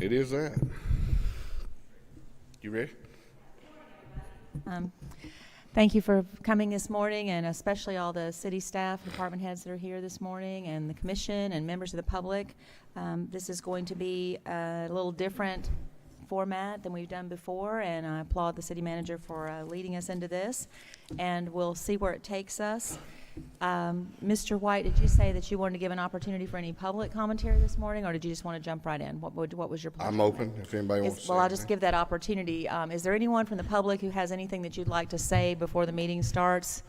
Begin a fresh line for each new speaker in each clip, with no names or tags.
It is that. You ready?
Thank you for coming this morning, and especially all the city staff, department heads that are here this morning, and the commission and members of the public. This is going to be a little different format than we've done before, and I applaud the city manager for leading us into this, and we'll see where it takes us. Mr. White, did you say that you wanted to give an opportunity for any public commentary this morning, or did you just want to jump right in? What was your pleasure?
I'm open if anybody wants to say
Well, I'll just
anything.
give that opportunity. Is there anyone from the public who has anything that you'd like to say before the meeting starts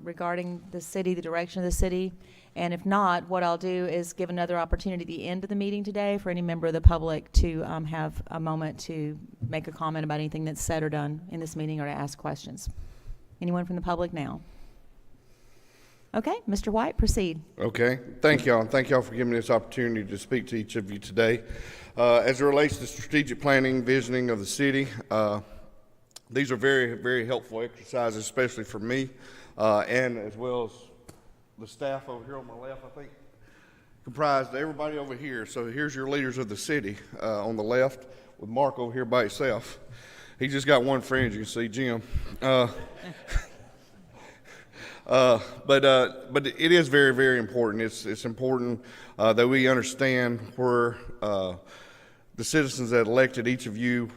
regarding the city, the direction of the city? And if not, what I'll do is give another opportunity at the end of the meeting today for any member of the public to have a moment to make a comment about anything that's said or done in this meeting or to ask questions. Anyone from the public now? Okay, Mr. White, proceed.
Okay. Thank y'all, and thank y'all for giving me this opportunity to speak to each of you today. As it relates to strategic planning, visioning of the city, these are very, very helpful exercises, especially for me, and as well as the staff over here on my left, I think, comprised everybody over here. So here's your leaders of the city on the left, with Mark over here by himself. He just got one friend, you can see, Jim. But it is very, very important. It's important that we understand where the citizens that elected each of you,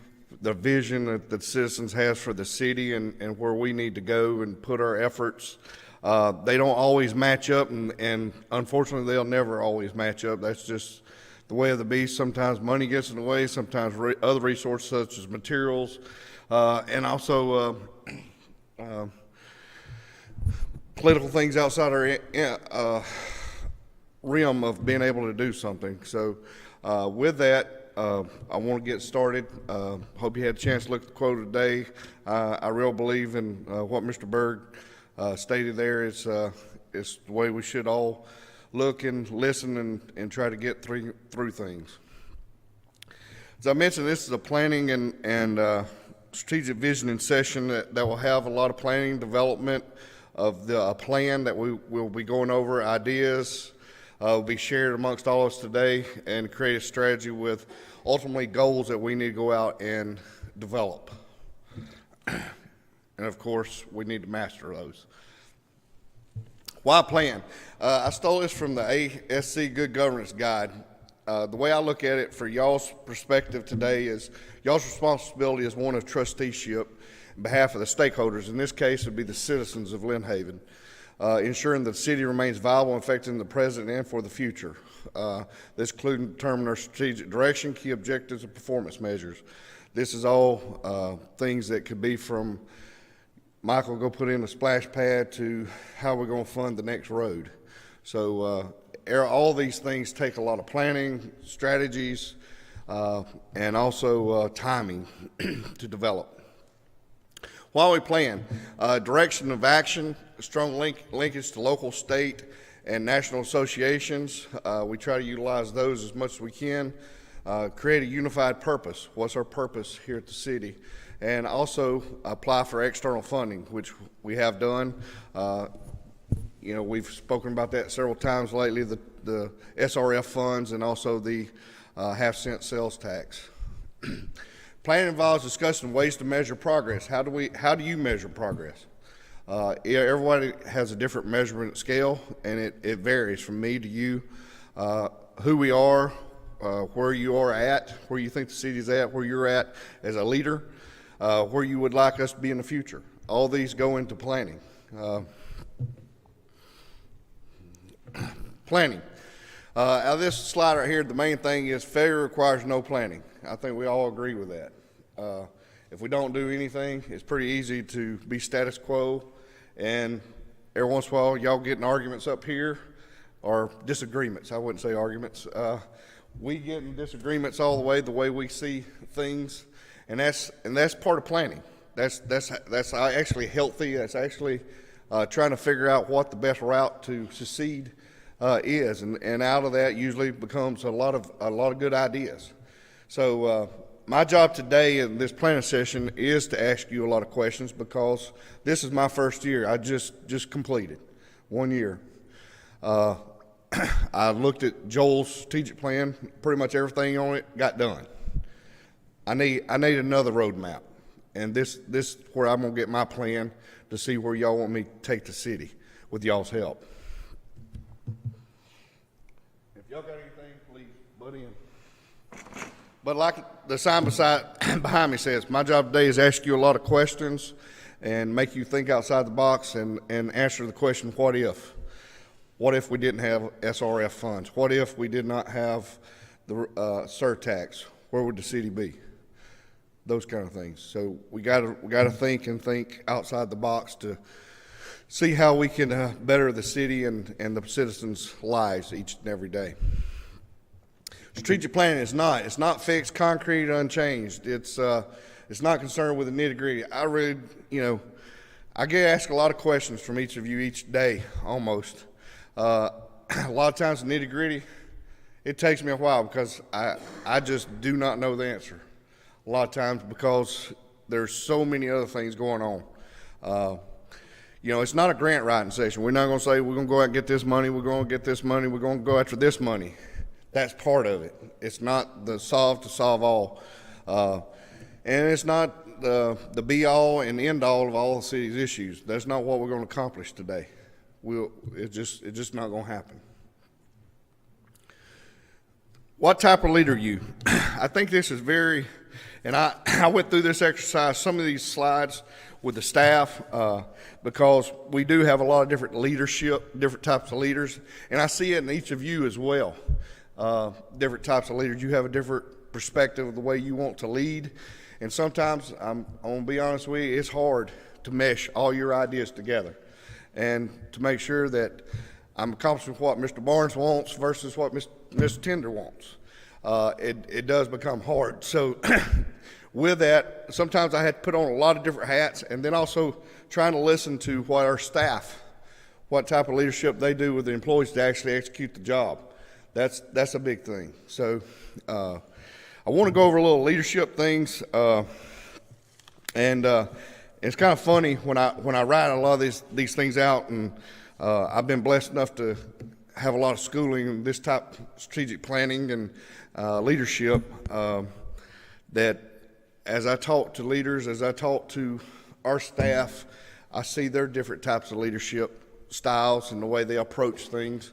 the vision that the citizens has for the city, and where we need to go and put our efforts. They don't always match up, and unfortunately, they'll never always match up. That's just the way of the beast. Sometimes money gets in the way. Sometimes other resources such as materials, and also political things outside our realm of being able to do something. So with that, I want to get started. Hope you had a chance to look at the quote today. I really believe in what Mr. Berg stated there. It's the way we should all look and listen and try to get through things. As I mentioned, this is a planning and strategic visioning session that will have a lot of planning, development of a plan that we will be going over, ideas will be shared amongst all of us today, and create a strategy with ultimately goals that we need to go out and develop. And of course, we need to master those. Why plan? I stole this from the ASC Good Governance Guide. The way I look at it for y'all's perspective today is y'all's responsibility is one of trusteeship on behalf of the stakeholders. In this case, it would be the citizens of Lynn Haven, ensuring that the city remains viable and effective in the present and for the future. This includes determining our strategic direction, key objectives, and performance measures. This is all things that could be from Michael go put in a splash pad to how we're going to fund the next road. So all these things take a lot of planning, strategies, and also timing to develop. While we plan, direction of action, strong linkage to local, state, and national associations. We try to utilize those as much as we can. Create a unified purpose. What's our purpose here at the city? And also apply for external funding, which we have done. We've spoken about that several times lately, the SRF funds and also the half-cent sales tax. Planning involves discussing ways to measure progress. How do you measure progress? Everybody has a different measurement scale, and it varies from me to you. Who we are, where you are at, where you think the city's at, where you're at as a leader, where you would like us to be in the future. All these go into planning. Planning. Out of this slide right here, the main thing is failure requires no planning. I think we all agree with that. If we don't do anything, it's pretty easy to be status quo, and every once in a while, y'all getting arguments up here, or disagreements. I wouldn't say arguments. We get in disagreements all the way we see things, and that's part of planning. That's actually healthy. That's actually trying to figure out what the best route to succeed is, and out of that usually becomes a lot of good ideas. So my job today in this planning session is to ask you a lot of questions, because this is my first year. I just completed 1 year. I looked at Joel's strategic plan, pretty much everything on it got done. I need another roadmap, and this is where I'm gonna get my plan to see where y'all want me to take the city with y'all's help. If y'all got anything, please butt in. But like the sign behind me says, my job today is ask you a lot of questions and make you think outside the box and answer the question, what if? What if we didn't have SRF funds? What if we did not have the surtax? Where would the city be? Those kind of things. So we gotta think outside the box to see how we can better the city and the citizens' lives each and every day. Strategic planning is not. It's not fixed, concrete, unchanged. It's not concerned with the nitty gritty. I really, I get asked a lot of questions from each of you each day, almost. A lot of times the nitty gritty, it takes me a while because I just do not know the answer. A lot of times because there's so many other things going on. It's not a grant writing session. We're not going to say we're going to go out and get this money, we're going to get this money, we're going to go after this money. That's part of it. It's not the solve to solve all. And it's not the be-all and end-all of all the city's issues. That's not what we're going to accomplish today. It's just not going to happen. What type of leader are you? I think this is very, and I went through this exercise, some of these slides with the staff, because we do have a lot of different leadership, different types of leaders, and I see it in each of you as well. Different types of leaders. You have a different perspective of the way you want to lead, and sometimes, I'm going to be honest with you, it's hard to mesh all your ideas together and to make sure that I'm accomplishing what Mr. Barnes wants versus what Mr. Tender wants. It does become hard. So with that, sometimes I had to put on a lot of different hats, and then also trying to listen to what our staff, what type of leadership they do with the employees to actually execute the job. That's a big thing. So I want to go over a little leadership things, and it's kind of funny when I write a lot of these things out, and I've been blessed enough to have a lot of schooling in this type of strategic planning and leadership, that as I talk to leaders, as I talk to our staff, I see their different types of leadership styles and the way they approach things.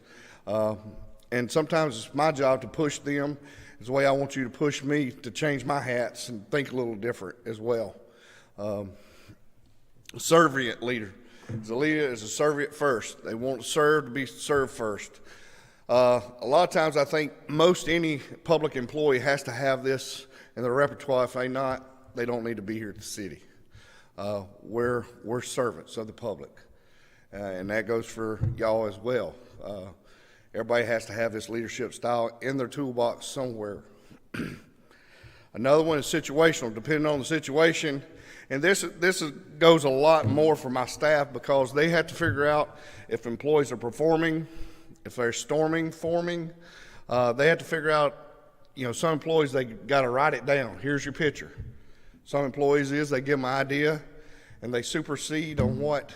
And sometimes it's my job to push them. It's the way I want you to push me to change my hats and think a little different as well. Servient leader. The leader is a servient first. They want to serve to be served first. A lot of times I think most any public employee has to have this in their repertoire. If they not, they don't need to be here at the city. We're servants of the public. And that goes for y'all as well. Everybody has to have this leadership style in their toolbox somewhere. Another one is situational, depending on the situation. And this goes a lot more for my staff because they have to figure out if employees are performing, if they're forming. They have to figure out, some employees, they got to write it down. Here's your picture. Some employees they give them an idea and they supersede on what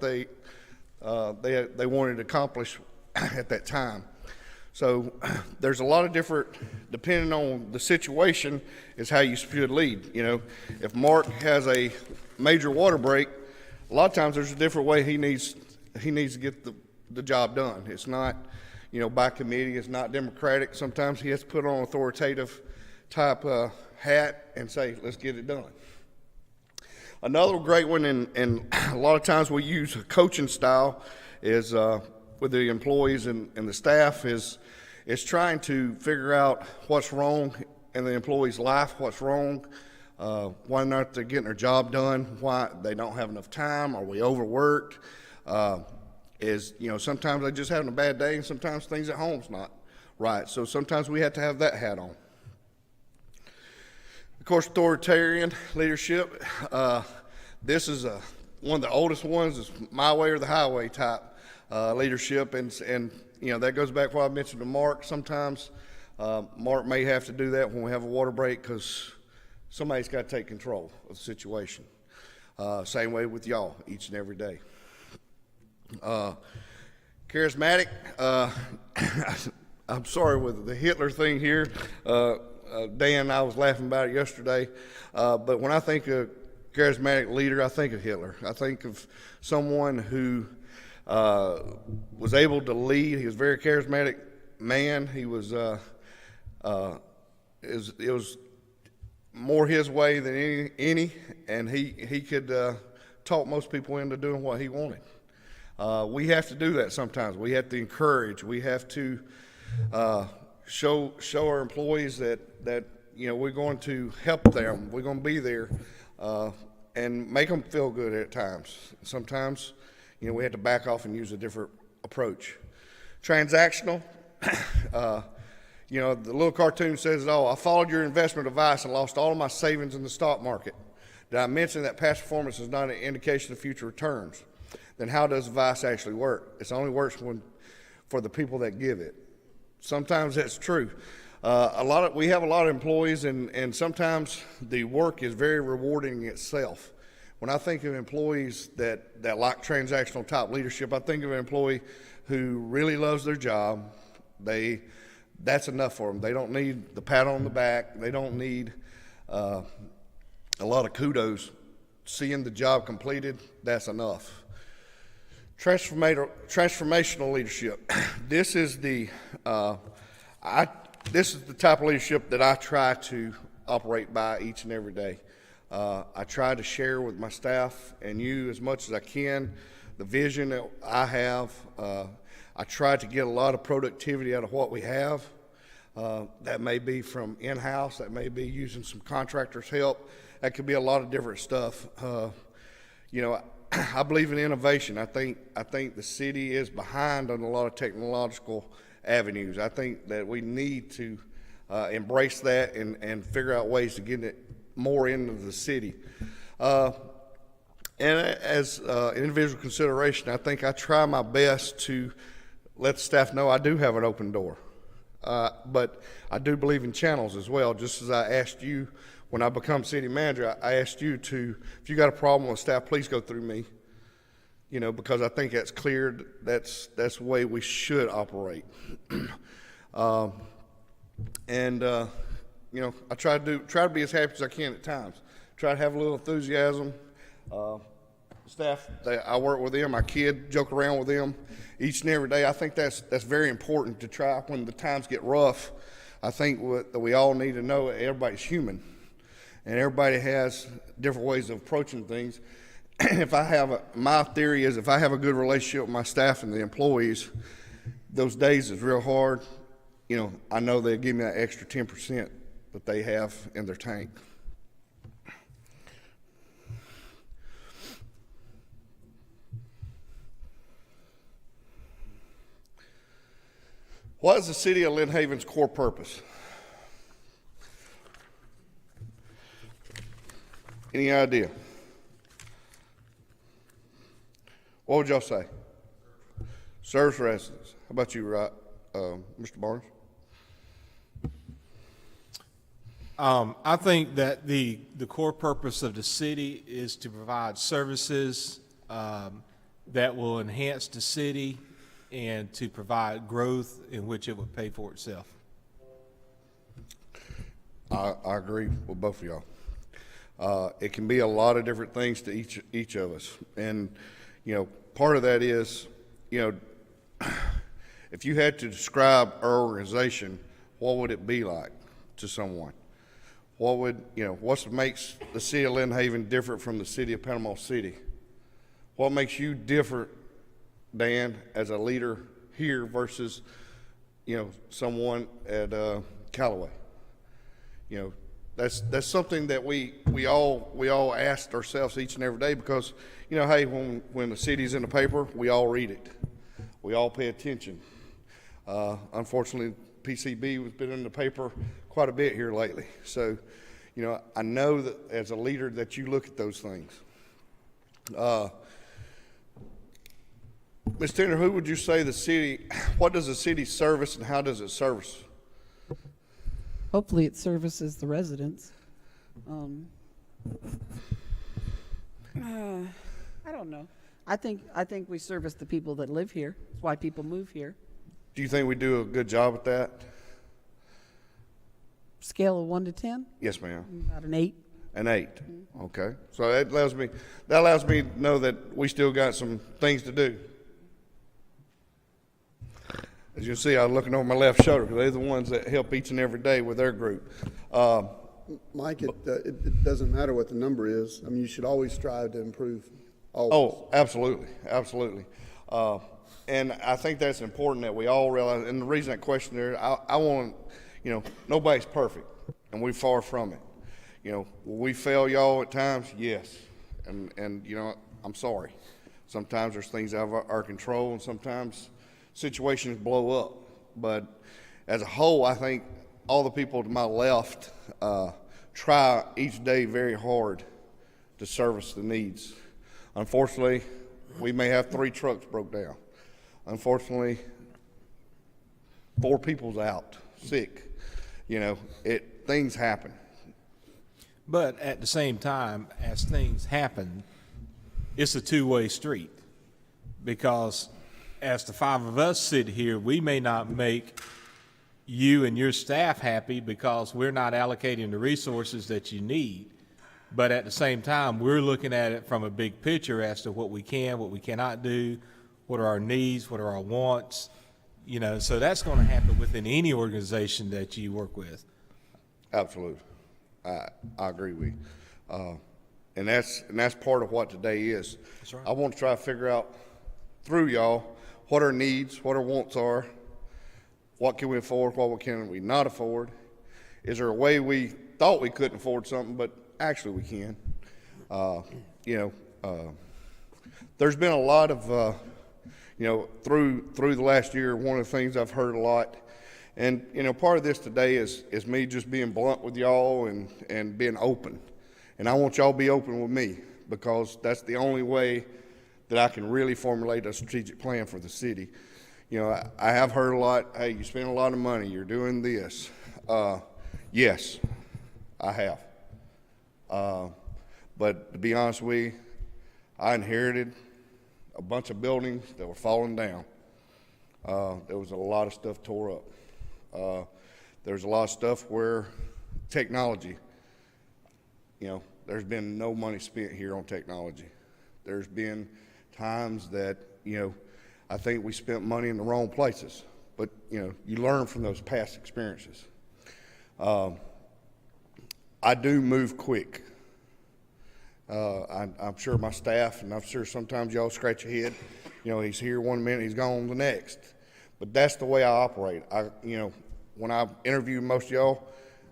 they wanted to accomplish at that time. So there's a lot of different, depending on the situation, is how you should lead. If Mark has a major water break, a lot of times there's a different way he needs to get the job done. It's not, by committee. It's not democratic. Sometimes he has to put on an authoritative type hat and say, let's get it done. Another great one, and a lot of times we use a coaching style, is with the employees and the staff is trying to figure out what's wrong in the employee's life, what's wrong, why not they're getting their job done, why they don't have enough time, are we overworked, sometimes they're just having a bad day and sometimes things at home's not right. So sometimes we have to have that hat on. Of course, authoritarian leadership. This is one of the oldest ones. Is my way or the highway type leadership, and that goes back to what I mentioned to Mark. Sometimes Mark may have to do that when we have a water break because somebody's got to take control of the situation. Same way with y'all each and every day. Charismatic. I'm sorry with the Hitler thing here. Dan, I was laughing about it yesterday. But when I think of charismatic leader, I think of Hitler. I think of someone who was able to lead. He was a very charismatic man. He was. It was more his way than any, and he could talk most people into doing what he wanted. We have to do that sometimes. We have to encourage. We have to show our employees that we're going to help them. We're going to be there and make them feel good at times. Sometimes, we have to back off and use a different approach. Transactional. The little cartoon says it all. I followed your investment advice and lost all of my savings in the stock market. Did I mention that past performance is not an indication of future returns? Then how does advice actually work? It only works for the people that give it. Sometimes that's true. We have a lot of employees, and sometimes the work is very rewarding itself. When I think of employees that like transactional type leadership, I think of an employee who really loves their job. That's enough for them. They don't need the pat on the back. They don't need a lot of kudos. Seeing the job completed, that's enough. Transformational leadership. This is the type of leadership that I try to operate by each and every day. I try to share with my staff and you as much as I can the vision that I have. I try to get a lot of productivity out of what we have. That may be from in-house. That may be using some contractors' help. That could be a lot of different stuff. I believe in innovation. I think the city is behind on a lot of technological avenues. I think that we need to embrace that and figure out ways to get it more into the city. And as individual consideration, I think I try my best to let the staff know I do have an open door. But I do believe in channels as well. Just as I asked you when I become city manager, I asked you to, if you got a problem with staff, please go through me. Because I think that's clear. That's the way we should operate. I try to be as happy as I can at times. Try to have a little enthusiasm. Staff, I work with them. I kid, joke around with them each and every day. I think that's very important to try when the times get rough. I think that we all need to know that everybody's human, and everybody has different ways of approaching things. My theory is if I have a good relationship with my staff and the employees, those days is real hard. I know they'll give me that extra 10% that they have in their tank. What is the city of Lynn Haven's core purpose? Any idea? What would y'all say? Serves residents. How about you, Mr. Barnes?
I think that the core purpose of the city is to provide services that will enhance the city and to provide growth in which it would pay for itself.
I agree with both of y'all. It can be a lot of different things to each of us, and part of that is, if you had to describe our organization, what would it be like to someone? What makes the city of Lynn Haven different from the city of Panama City? What makes you different, Dan, as a leader here versus, someone at Callaway? That's something that we all ask ourselves each and every day because, hey, when the city's in the paper, we all read it. We all pay attention. Unfortunately, PCB has been in the paper quite a bit here lately. So, I know that as a leader that you look at those things. Ms. Tanner, who would you say what does the city service and how does it service?
Hopefully it services the residents. I don't know. I think we service the people that live here. That's why people move here.
Do you think we do a good job at that?
Scale of 1 to 10,
Yes, ma'am.
about an 8.
An 8. Okay. So that allows me to know that we still got some things to do. As you can see, I'm looking over my left shoulder because they're the ones that help each and every day with their group.
Mike, it doesn't matter what the number is. I mean, you should always strive to improve. Always.
Oh, absolutely, absolutely. And I think that's important that we all realize, and the reason that question there, I want, nobody's perfect, and we're far from it. Will we fail y'all at times? Yes. And I'm sorry. Sometimes there's things out of our control, and sometimes situations blow up. But as a whole, I think all the people to my left try each day very hard to service the needs. Unfortunately, we may have 3 trucks broke down. Unfortunately, 4 people's out sick. Things happen.
But at the same time, as things happen, it's a two-way street. Because as the 5 of us sit here, we may not make you and your staff happy because we're not allocating the resources that you need. But at the same time, we're looking at it from a big picture as to what we can, what we cannot do, what are our needs, what are our wants, so that's going to happen within any organization that you work with.
Absolutely. I agree with you. And that's part of what today is.
That's right.
I want to try to figure out through y'all what our needs, what our wants are, what can we afford, what can we not afford. Is there a way we thought we couldn't afford something, but actually we can? There's been a lot of, through the last year, one of the things I've heard a lot, and, part of this today is me just being blunt with y'all and being open. And I want y'all to be open with me because that's the only way that I can really formulate a strategic plan for the city. I have heard a lot, hey, you spend a lot of money, you're doing this. Yes, I have. But to be honest with you, I inherited a bunch of buildings that were falling down. There was a lot of stuff tore up. There's a lot of stuff where technology, there's been no money spent here on technology. There's been times that, I think we spent money in the wrong places. But, you learn from those past experiences. I do move quick. I'm sure my staff, and I'm sure sometimes y'all scratch your head, he's here 1 minute, he's gone the next. But that's the way I operate. When I interviewed most of y'all,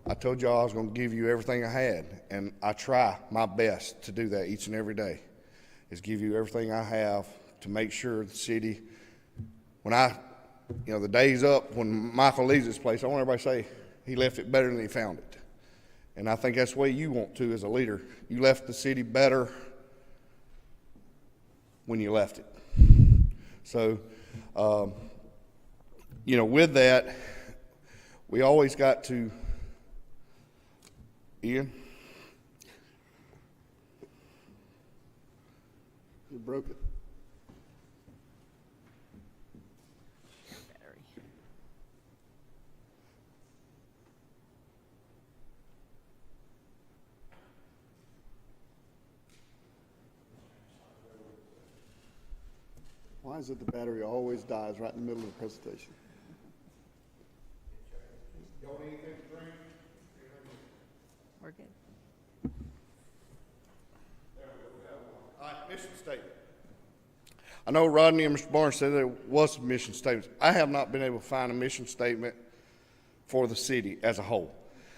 I told y'all I was going to give you everything I had, and I try my best to do that each and every day, is give you everything I have to make sure the city, when the day's up, when Michael leaves this place, I want everybody to say he left it better than he found it. And I think that's the way you want to as a leader. You left the city better when you left it. So, with that, we always got to, Ian?
You broke it. Why is it the battery always dies right in the middle of the presentation?
We're good.
All right, mission statement. I know Rodney and Mr. Barnes said there was some mission statements. I have not been able to find a mission statement for the city as a whole.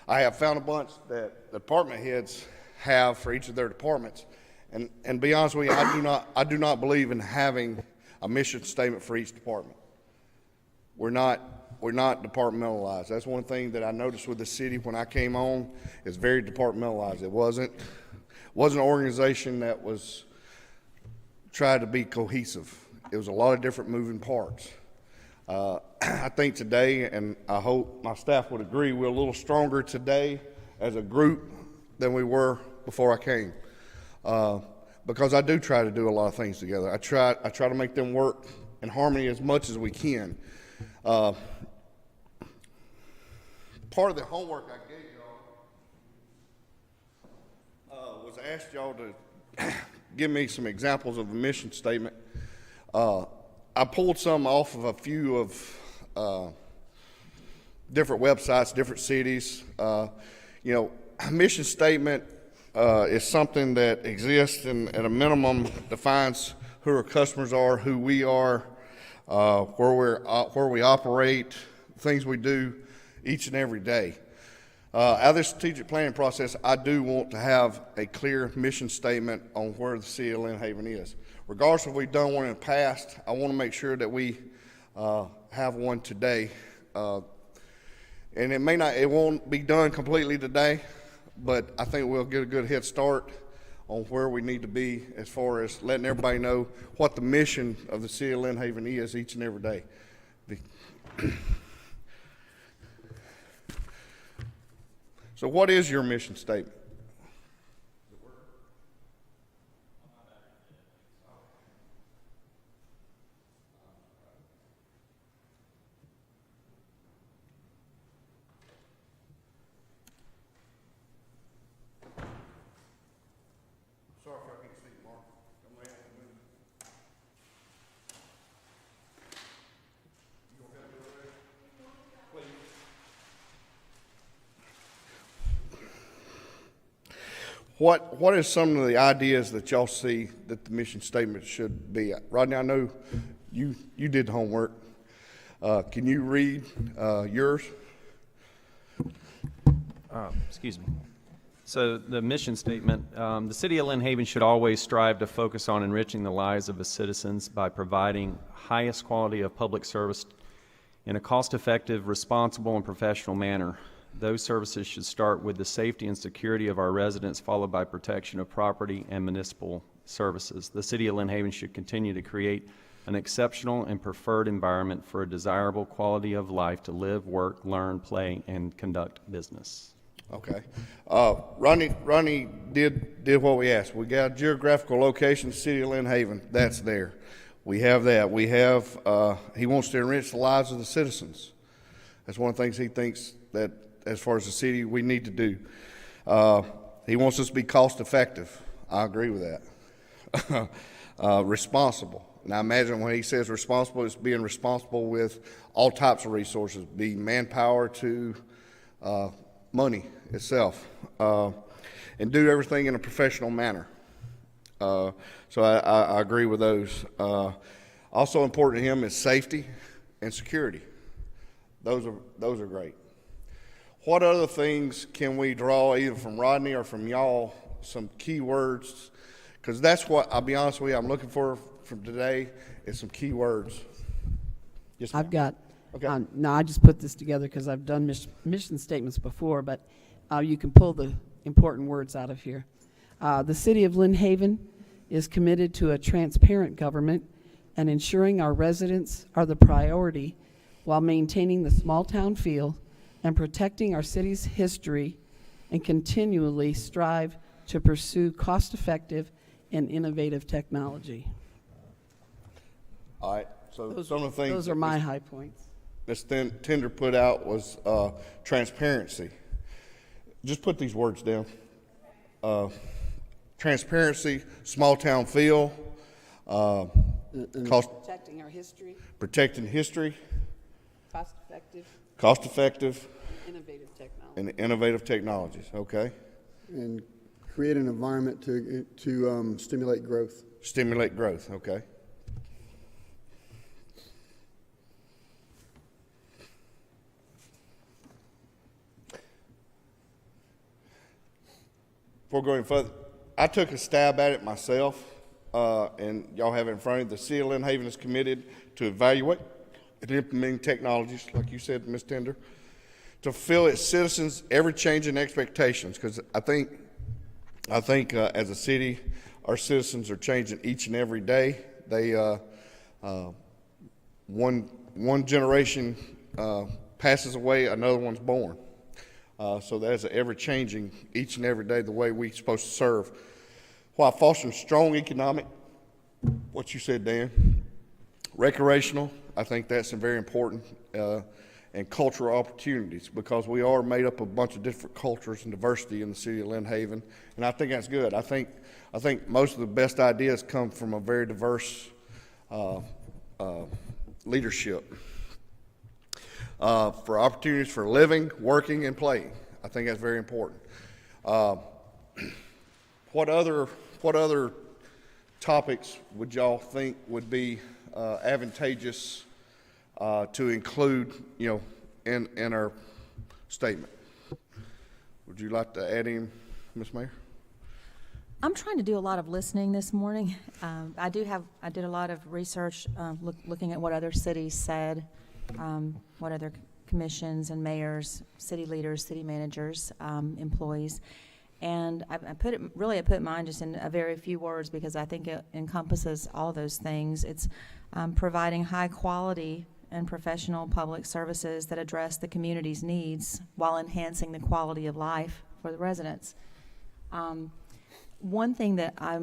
I have found a bunch that the department heads have for each of their departments, and to be honest with you, I do not believe in having a mission statement for each department. We're not departmentalized. That's one thing that I noticed with the city when I came on. It's very departmentalized. It wasn't an organization that was tried to be cohesive. It was a lot of different moving parts. I think today, and I hope my staff would agree, we're a little stronger today as a group than we were before I came. because I do try to do a lot of things together. I try to make them work in harmony as much as we can. Part of the homework I gave y'all was I asked y'all to give me some examples of a mission statement. I pulled some off of a few of different websites, different cities. A mission statement is something that exists and at a minimum defines who our customers are, who we are, where we operate, things we do each and every day. Out of the strategic planning process, I do want to have a clear mission statement on where the city of Lynn Haven is. Regardless if we've done one in the past, I want to make sure that we have one today. And it won't be done completely today, but I think we'll get a good head start on where we need to be as far as letting everybody know what the mission of the city of Lynn Haven is each and every day. So what is your mission statement? Sorry if I can't see you, Mark. I'm laying on the moon. You okay with that? Please. What is some of the ideas that y'all see that the mission statement should be? Rodney, I know you did the homework. Can you read yours?
Excuse me. So the mission statement, the city of Lynn Haven should always strive to focus on enriching the lives of its citizens by providing highest quality of public service in a cost-effective, responsible, and professional manner. Those services should start with the safety and security of our residents, followed by protection of property and municipal services. The city of Lynn Haven should continue to create an exceptional and preferred environment for a desirable quality of life to live, work, learn, play, and conduct business.
Okay. Ronnie did what we asked. We got geographical location, city of Lynn Haven. That's there. We have that. We have, he wants to enrich the lives of the citizens. That's one of the things he thinks that, as far as the city, we need to do. He wants us to be cost effective. I agree with that. Responsible. And I imagine when he says responsible, it's being responsible with all types of resources, be manpower to money itself, and do everything in a professional manner. So I agree with those. Also important to him is safety and security. Those are great. What other things can we draw either from Rodney or from y'all, some key words? Because that's what, I'll be honest with you, I'm looking for from today is some key words. Yes, ma'am.
I've got,
Okay.
no, I just put this together because I've done mission statements before, but you can pull the important words out of here. The city of Lynn Haven is committed to a transparent government and ensuring our residents are the priority while maintaining the small town feel and protecting our city's history, and continually strive to pursue cost-effective and innovative technology.
All right, so some of the things.
Those are my high points.
Ms. Tender put out was transparency. Just put these words down. Transparency, small town feel,
Protecting our history,
protecting history,
cost-effective,
cost-effective,
innovative technology.
and innovative technologies. Okay,
And create an environment to stimulate growth.
stimulate growth. Okay. Before going further, I took a stab at it myself, and y'all have it in front of you. The city of Lynn Haven is committed to evaluate and implementing technologies, like you said, Ms. Tender, to fulfill its citizens' ever-changing expectations. Because I think as a city, our citizens are changing each and every day. They one generation passes away, another one's born. So that's ever changing each and every day the way we're supposed to serve. while fostering strong economic, what you said, Dan, recreational, I think that's very important, and cultural opportunities, because we are made up of a bunch of different cultures and diversity in the city of Lynn Haven, and I think that's good. I think most of the best ideas come from a very diverse leadership. For opportunities for living, working, and playing, I think that's very important. What other topics would y'all think would be advantageous to include, in our statement? Would you like to add in, Ms. Mayor?
I'm trying to do a lot of listening this morning. I did a lot of research, looking at what other cities said, what other commissions and mayors, city leaders, city managers, employees. And I put mine just in a very few words, because I think it encompasses all those things. It's providing high quality and professional public services that address the community's needs while enhancing the quality of life for the residents. One thing that I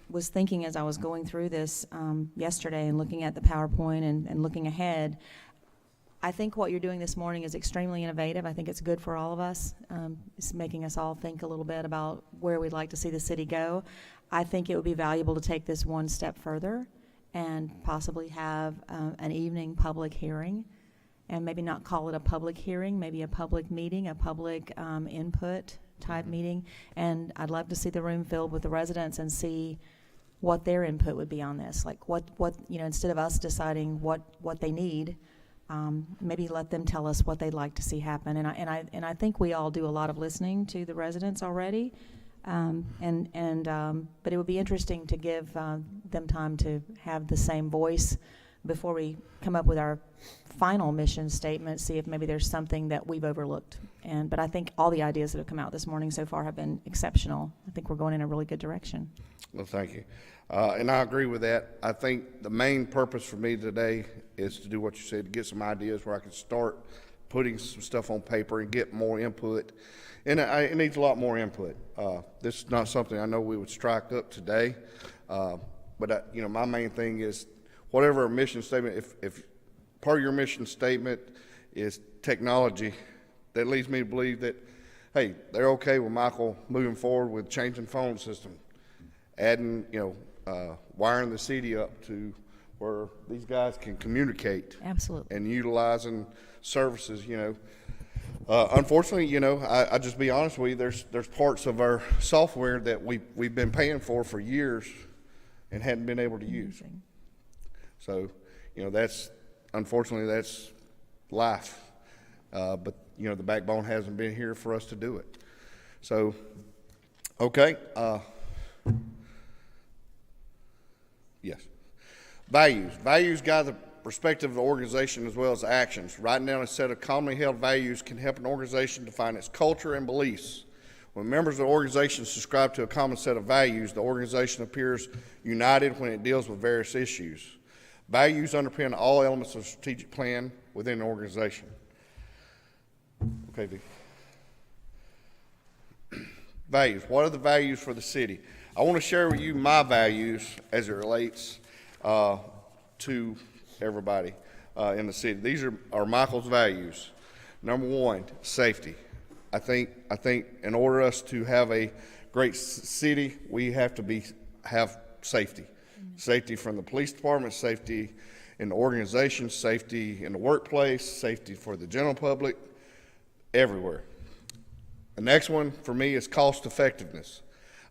was thinking as I was going through this yesterday and looking at the PowerPoint and looking ahead, I think what you're doing this morning is extremely innovative. I think it's good for all of us. It's making us all think a little bit about where we'd like to see the city go. I think it would be valuable to take this one step further and possibly have an evening public hearing, and maybe not call it a public hearing, maybe a public meeting, a public input type meeting. And I'd love to see the room filled with the residents and see what their input would be on this. Like what instead of us deciding what they need, maybe let them tell us what they'd like to see happen. And I think we all do a lot of listening to the residents already. But it would be interesting to give them time to have the same voice before we come up with our final mission statement, see if maybe there's something that we've overlooked. But I think all the ideas that have come out this morning so far have been exceptional. I think we're going in a really good direction.
Well, thank you. And I agree with that. I think the main purpose for me today is to do what you said, to get some ideas where I can start putting some stuff on paper and get more input. And it needs a lot more input. This is not something I know we would strike up today. But my main thing is whatever our mission statement, if part of your mission statement is technology, that leads me to believe that, hey, they're okay with Michael moving forward with changing phone system, adding, wiring the city up to where these guys can communicate.
Absolutely.
And utilizing services, Unfortunately, I just be honest with you, there's parts of our software that we've been paying for years and hadn't been able to use. So, unfortunately, that's life. But, the backbone hasn't been here for us to do it. So, okay. Yes. Values. Values guide the perspective of the organization as well as actions. Writing down a set of commonly held values can help an organization define its culture and beliefs. When members of the organization subscribe to a common set of values, the organization appears united when it deals with various issues. Values underpin all elements of a strategic plan within an organization. Okay, V. Values. What are the values for the city? I want to share with you my values as it relates to everybody in the city. These are Michael's values. Number one, safety. I think in order us to have a great city, we have to have safety. Safety from the police department, safety in the organization, safety in the workplace, safety for the general public, everywhere. The next one for me is cost effectiveness.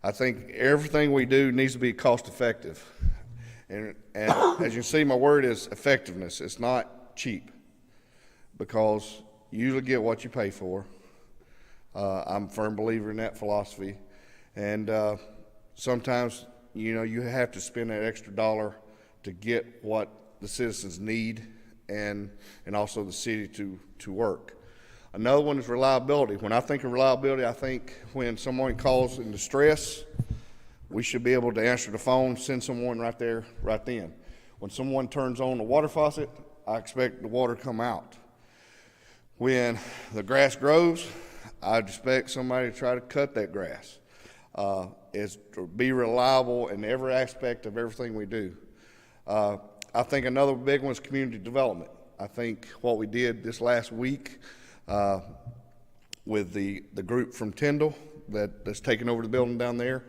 I think everything we do needs to be cost effective. And as you see, my word is effectiveness. It's not cheap, because you usually get what you pay for. I'm a firm believer in that philosophy. And sometimes, you have to spend that extra dollar to get what the citizens need and also the city to work. Another one is reliability. When I think of reliability, I think when someone calls in distress, we should be able to answer the phone, send someone right there, right then. When someone turns on the water faucet, I expect the water to come out. When the grass grows, I expect somebody to try to cut that grass. is to be reliable in every aspect of everything we do. I think another big one is community development. I think what we did this last week with the group from Tyndall that's taking over the building down there,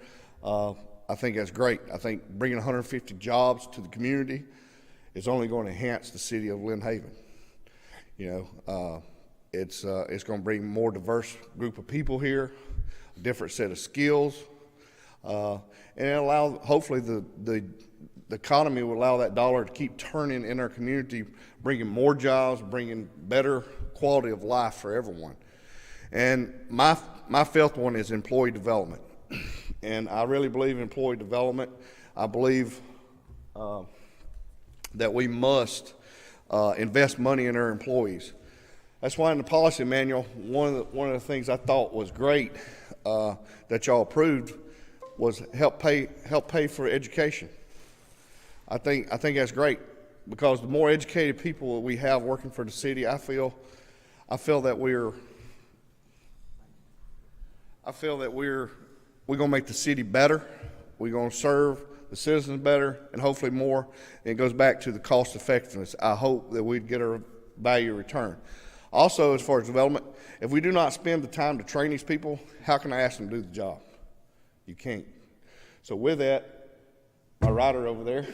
I think that's great. I think bringing 150 jobs to the community is only going to enhance the city of Lynn Haven. You know, it's going to bring a more diverse group of people here, a different set of skills, and it allow, hopefully the economy will allow that dollar to keep turning in our community, bringing more jobs, bringing better quality of life for everyone. And my fifth one is employee development. And I really believe in employee development. I believe that we must invest money in our employees. That's why in the policy manual, one of the things I thought was great that y'all approved was help pay for education. I think that's great, because the more educated people we have working for the city, I feel that we're gonna make the city better. We're gonna serve the citizens better, and hopefully more. And it goes back to the cost effectiveness. I hope that we'd get our value return. Also, as far as development, if we do not spend the time to train these people, how can I ask them to do the job? You can't. So with that, my writer over there,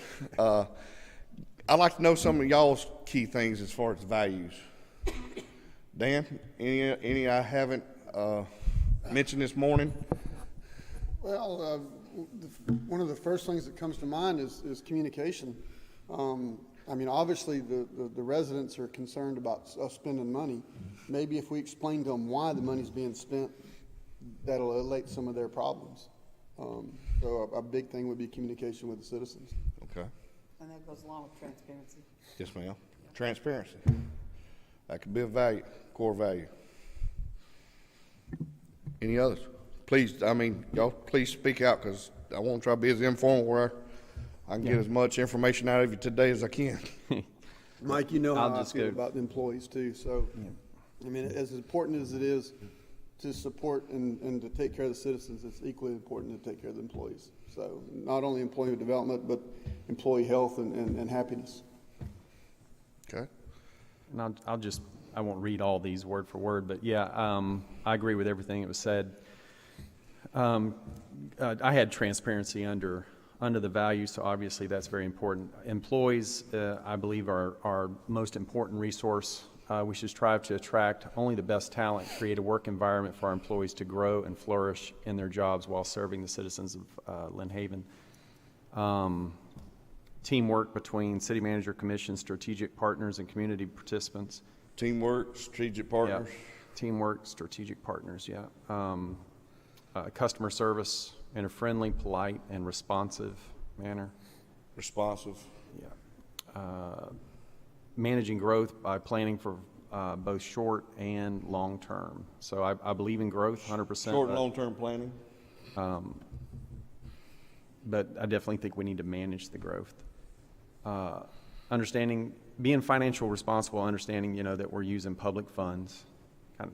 I'd like to know some of y'all's key things as far as values. Dan, any I haven't mentioned this morning?
Well, one of the first things that comes to mind is communication. I mean, obviously, the residents are concerned about us spending money. Maybe if we explain to them why the money's being spent, that'll allay some of their problems. So a big thing would be communication with the citizens.
Okay.
And that goes along with transparency.
Yes, ma'am. Transparency. That could be a value, core value. Any others? Please, I mean, y'all, please speak out, because I want to try to be as informal where I can get as much information out of you today as I can.
Mike, you know how
I'll
I
just
feel
go-
about the employees too, so, I mean, as important as it is to support and to take care of the citizens, it's equally important to take care of the employees. So not only employee development, but employee health and happiness.
Okay.
And I won't read all these word for word, but yeah, I agree with everything that was said. I had transparency under the value, so obviously that's very important. Employees, I believe, are our most important resource. We should strive to attract only the best talent, create a work environment for our employees to grow and flourish in their jobs while serving the citizens of Lynn Haven. Teamwork between city manager, commission, strategic partners, and community participants.
Teamwork, strategic partners.
Yeah. Teamwork, strategic partners, yeah. Customer service in a friendly, polite, and responsive manner.
Responsive.
Yeah. Managing growth by planning for both short and long term. So I believe in growth 100%.
Short and long-term planning.
But I definitely think we need to manage the growth. Understanding, being financial responsible, understanding, that we're using public funds.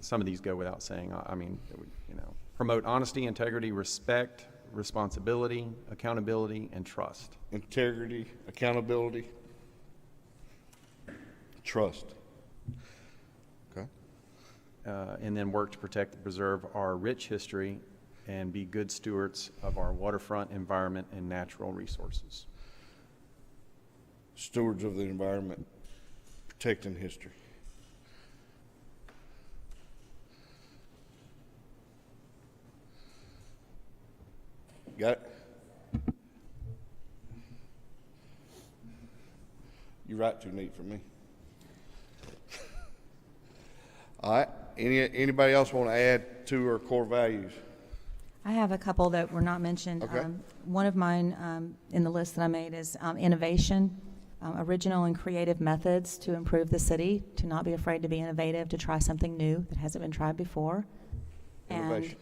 Some of these go without saying. I mean, promote honesty, integrity, respect, responsibility, accountability, and trust.
Integrity, accountability, trust. Okay.
And then work to protect and preserve our rich history and be good stewards of our waterfront, environment, and natural resources.
Stewards of the environment, protecting history. Got it? You write too neat for me. All right. Anybody else want to add to our core values?
I have a couple that were not mentioned.
Okay.
One of mine in the list that I made is innovation, original and creative methods to improve the city, to not be afraid to be innovative, to try something new that hasn't been tried before.
Innovation.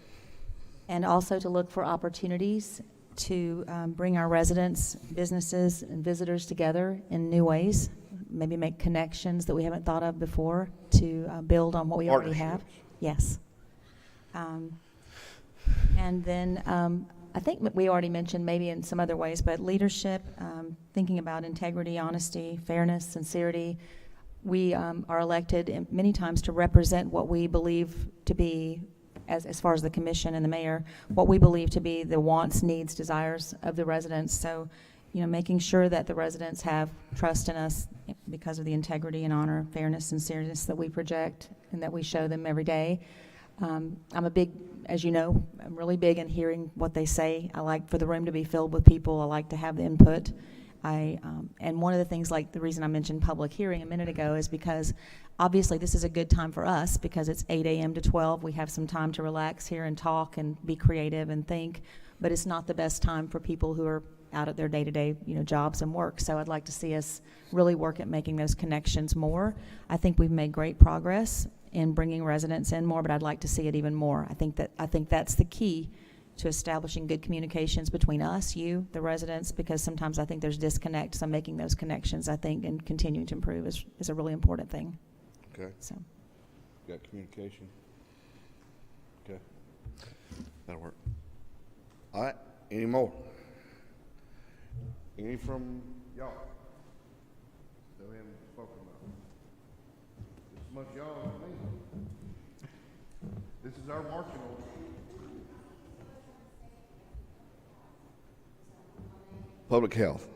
And also to look for opportunities to bring our residents, businesses, and visitors together in new ways, maybe make connections that we haven't thought of before to build on what we already have.
Partnerships.
Yes. And then I think we already mentioned maybe in some other ways, but leadership, thinking about integrity, honesty, fairness, sincerity. We are elected many times to represent what we believe to be, as far as the commission and the mayor, what we believe to be the wants, needs, desires of the residents. So, making sure that the residents have trust in us because of the integrity and honor, fairness, sincereness that we project and that we show them every day. I'm a big, as you know, I'm really big in hearing what they say. I like for the room to be filled with people. I like to have the input. And one of the things, like the reason I mentioned public hearing a minute ago, is because obviously this is a good time for us because it's 8 a.m. to 12. We have some time to relax here and talk and be creative and think, but it's not the best time for people who are out at their day-to-day, jobs and work. So I'd like to see us really work at making those connections more. I think we've made great progress in bringing residents in more, but I'd like to see it even more. I think that's the key to establishing good communications between us, you, the residents, because sometimes I think there's disconnect. So making those connections, I think, and continuing to improve is a really important thing.
Okay,
So,
got communication. Okay, that'll work. All right, any more? Any from y'all that we haven't spoken about? As much y'all as me. This is our marching order. Public health.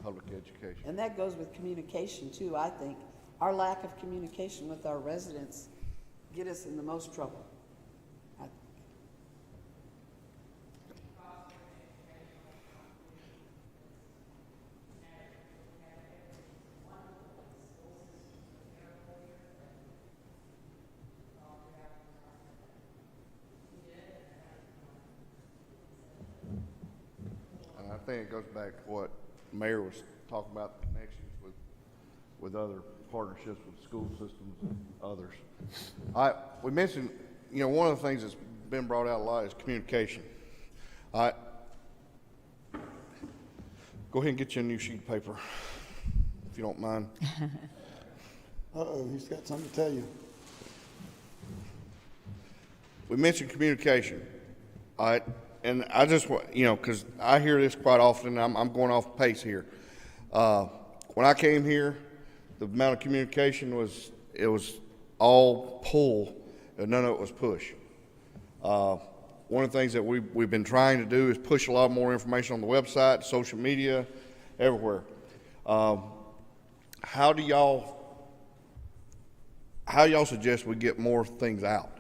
Public education.
And that goes with communication too, I think. Our lack of communication with our residents get us in the most trouble.
And I think it goes back to what Mayor was talking about, the connections with other partnerships with school systems and others. We mentioned, one of the things that's been brought out a lot is communication. Go ahead and get you a new sheet of paper, if you don't mind.
Uh-oh, he's got something to tell you.
We mentioned communication, all right? And I just want, because I hear this quite often, and I'm going off pace here. When I came here, the amount of communication was all pull, and none of it was push. One of the things that we've been trying to do is push a lot more information on the website, social media, everywhere. How y'all suggest we get more things out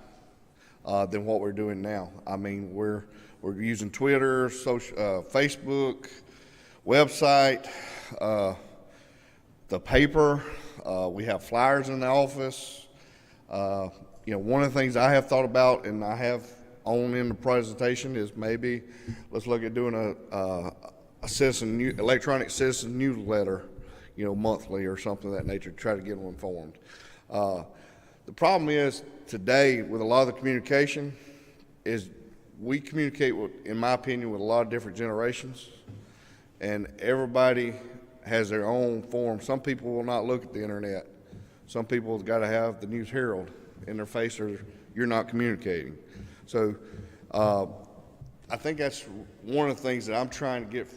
than what we're doing now? I mean, we're using Twitter, Facebook, website, the paper. We have flyers in the office. One of the things I have thought about, and I have on in the presentation, is maybe let's look at doing a electronic citizen newsletter, monthly or something of that nature to try to get them informed. The problem is today with a lot of the communication is we communicate in my opinion, with a lot of different generations, and everybody has their own form. Some people will not look at the internet. Some people have got to have the News Herald in their face or you're not communicating. So I think that's one of the things that I'm trying to get,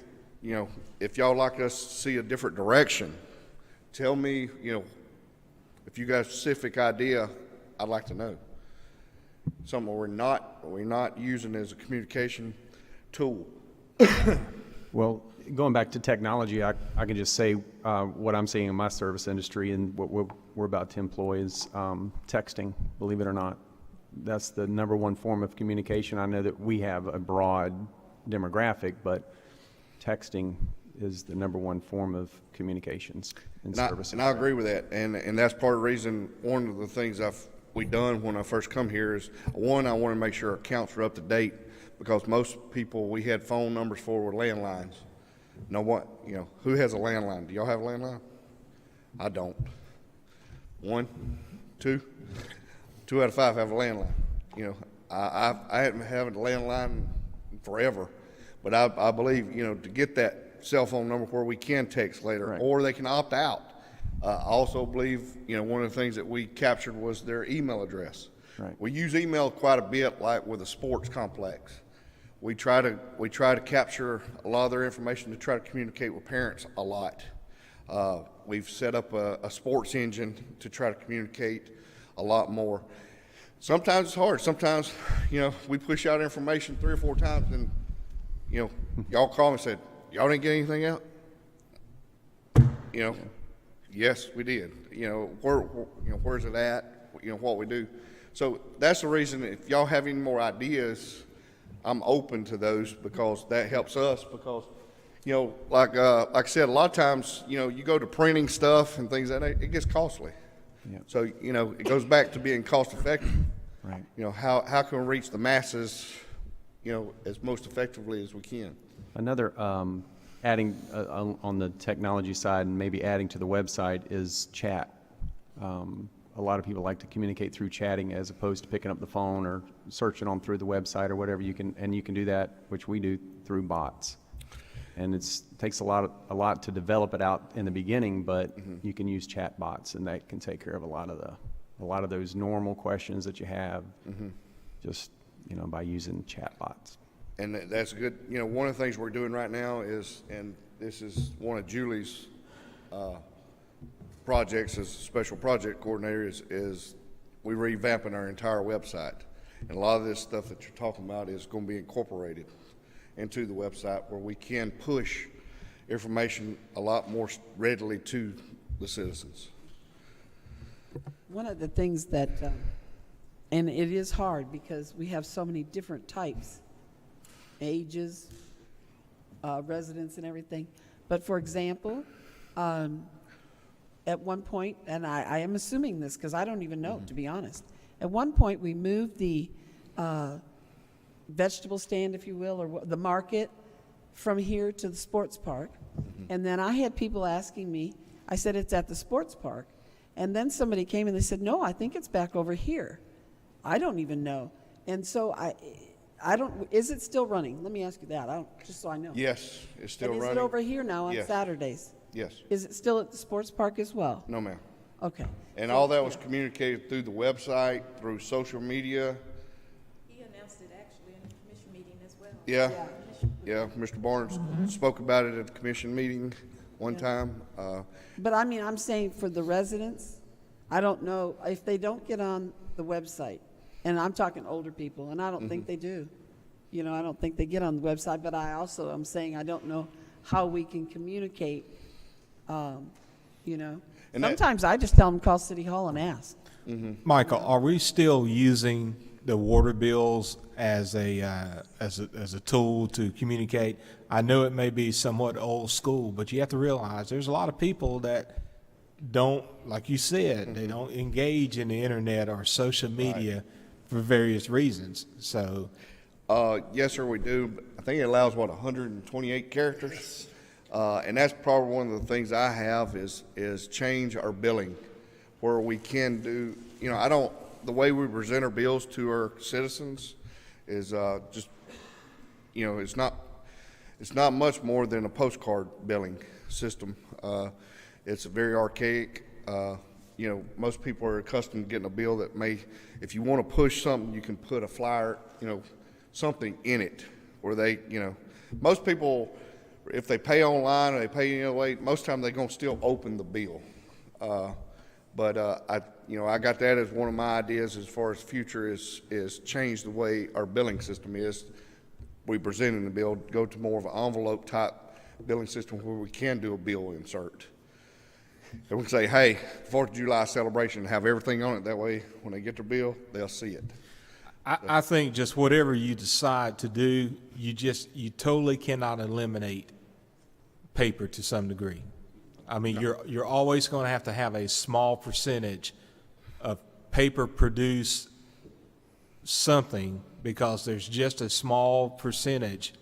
if y'all like us to see a different direction, tell me, if you got a specific idea, I'd like to know. Something we're not using as a communication tool.
Well, going back to technology, I can just say what I'm seeing in my service industry and what we're about to employ is texting, believe it or not. That's the number one form of communication. I know that we have a broad demographic, but texting is the number one form of communications in service.
And I agree with that, and that's part of the reason, one of the things we done when I first come here is, one, I want to make sure our accounts are up to date, because most people we had phone numbers for were landlines. Who has a landline? Do y'all have a landline? I don't. One? Two out of 5 have a landline. You know, I haven't had a landline forever, but I believe, you know, to get that cell phone number where we can text later,
Right.
or they can opt out. I also believe, you know, one of the things that we captured was their email address.
Right.
We use email quite a bit, like with a sports complex. We try to capture a lot of their information to try to communicate with parents a lot. We've set up a sports engine to try to communicate a lot more. Sometimes it's hard. Sometimes, you know, we push out information 3 or 4 times, and you know, y'all call me and said, "Y'all didn't get anything out." You know, yes, we did. You know, where's it at? You know, what we do. So that's the reason. If y'all have any more ideas, I'm open to those, because that helps us. Because, you know, like I said, a lot of times, you know, you go to printing stuff and things like that, it gets costly.
Yeah.
So, you know, it goes back to being cost effective.
Right.
You know, how can we reach the masses, you know, as most effectively as we can?
Another, adding on the technology side and maybe adding to the website is chat. A lot of people like to communicate through chatting as opposed to picking up the phone or searching on through the website or whatever. You can do that, which we do, through bots. And it takes a lot to develop it out in the beginning, but you can use chat bots, and that can take care of a lot of those normal questions that you have, just, you know, by using chat bots.
And that's good. You know, one of the things we're doing right now is, and this is one of Julie's projects as a special project coordinator, is we revamping our entire website. And a lot of this stuff that you're talking about is going to be incorporated into the website, where we can push information a lot more readily to the citizens.
One of the things that, and it is hard because we have so many different types, ages, residents and everything. But for example, at one point, and I am assuming this because I don't even know, to be honest. At one point, we moved the vegetable stand, if you will, or the market from here to the sports park. And then I had people asking me, I said, it's at the sports park. And then somebody came and they said, no, I think it's back over here. I don't even know. And so I don't, is it still running? Let me ask you that, just so I know.
Yes, it's still
And
running.
is it over here now on
Yes.
Saturdays?
Yes.
Is it still at the sports park as well?
No, ma'am.
Okay.
And all that was communicated through the website, through social media.
He announced it actually in a commission meeting as well.
Yeah, Mr. Barnes spoke about it at the commission meeting one time.
But I mean, I'm saying for the residents, I don't know, if they don't get on the website, and I'm talking older people, and I don't think they do. You know, I don't think they get on the website, but I also am saying I don't know how we can communicate, you know.
And that-
Sometimes I just tell them call City Hall and ask.
Michael, are we still using the water bills as a tool to communicate? I know it may be somewhat old school, but you have to realize there's a lot of people that don't, like you said, they don't engage in the internet or social media for various reasons. So,
Yes, sir, we do. But I think it allows, 128 characters? And that's probably one of the things I have is change our billing, where we can do, you know, the way we present our bills to our citizens is just, you know, it's not much more than a postcard billing system. It's very archaic. You know, most people are accustomed to getting a bill that if you want to push something, you can put a flyer, you know, something in it, where they, you know, most people, if they pay online or they pay any other way, most of the time they're going to still open the bill. But I got that as one of my ideas as far as future is change the way our billing system is. We presenting the bill, go to more of an envelope type billing system where we can do a bill insert. And we can say, hey, 4th of July celebration, have everything on it. That way, when they get their bill, they'll see it.
I think just whatever you decide to do, you totally cannot eliminate paper to some degree. I mean, you're always going to have a small percentage of paper produce something, because there's just a small percentage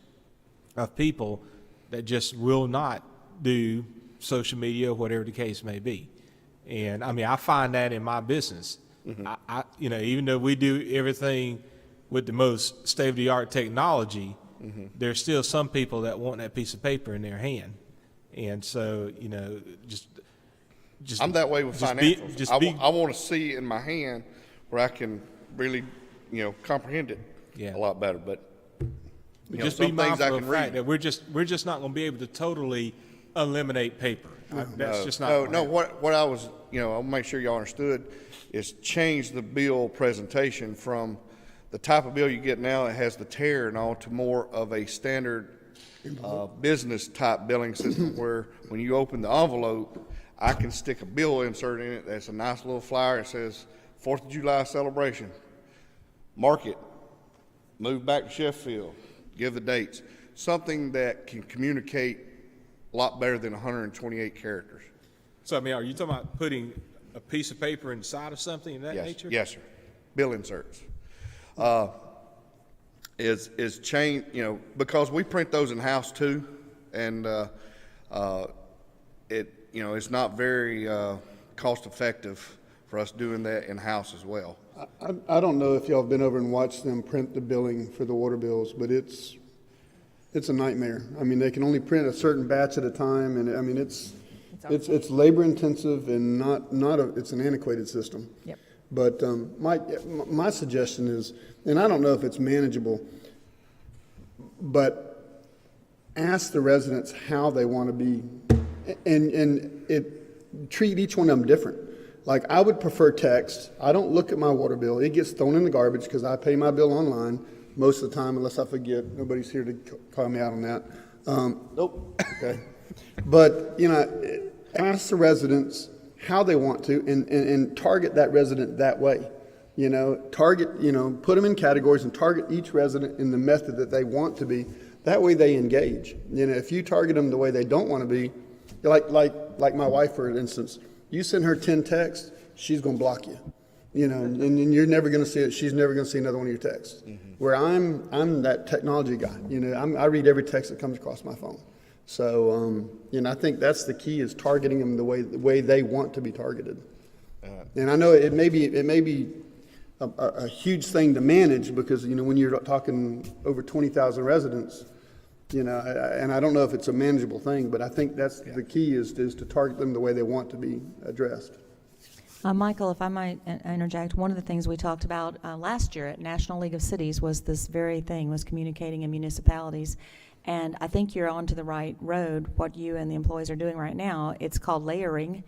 of people that just will not do social media, whatever the case may be. And I mean, I find that in my business. You know, even though we do everything with the most state-of-the-art technology, there's still some people that want that piece of paper in their hand. And so, you know, just
I'm that way with
just be-
financials.
just
I
be-
want to see it in my hand where I can really, comprehend it
Yeah.
a lot better. But
just
some
be
things I
mindful of
can
the fact
read.
that we're just not going to be able to totally eliminate paper. That's just not.
No,
gonna
no.
happen.
What I was, I'll make sure y'all understood, is change the bill presentation from the type of bill you get now that has the tear and all to more of a standard business type billing system where when you open the envelope, I can stick a bill insert in it that's a nice little flyer. It says 4th of July celebration. Mark it. Move back to Sheffield. Give the dates. Something that can communicate a lot better than 128 characters.
So I mean, are you talking about putting a piece of paper inside of something of that
Yes,
nature?
yes, sir. Bill inserts. Is change, because we print those in-house too, and it's not very cost-effective for us doing that in-house as well.
I don't know if y'all have been over and watched them print the billing for the water bills, but it's a nightmare. I mean, they can only print a certain batch at a time, and I mean, it's labor intensive and it's an antiquated system.
Yep.
But my suggestion is, and I don't know if it's manageable, but ask the residents how they want to be, and treat each one of them different. Like, I would prefer text. I don't look at my water bill. It gets thrown in the garbage because I pay my bill online most of the time, unless I forget. Nobody's here to call me out on that. Nope. Okay. But, ask the residents how they want to and target that resident that way. Put them in categories and target each resident in the method that they want to be. That way they engage. If you target them the way they don't want to be, like my wife, for instance, you send her 10 texts, she's going to block you. And you're never going to see it. She's never going to see another one of your texts. Where I'm that technology guy. I read every text that comes across my phone. So, I think that's the key, is targeting them the way they want to be targeted. And I know it may be a huge thing to manage because, when you're talking over 20,000 residents, and I don't know if it's a manageable thing, but I think that's the key is to target them the way they want to be addressed.
Michael, if I might interject, one of the things we talked about last year at National League of Cities was this very thing, was communicating in municipalities. And I think you're onto the right road, what you and the employees are doing right now. It's called layering.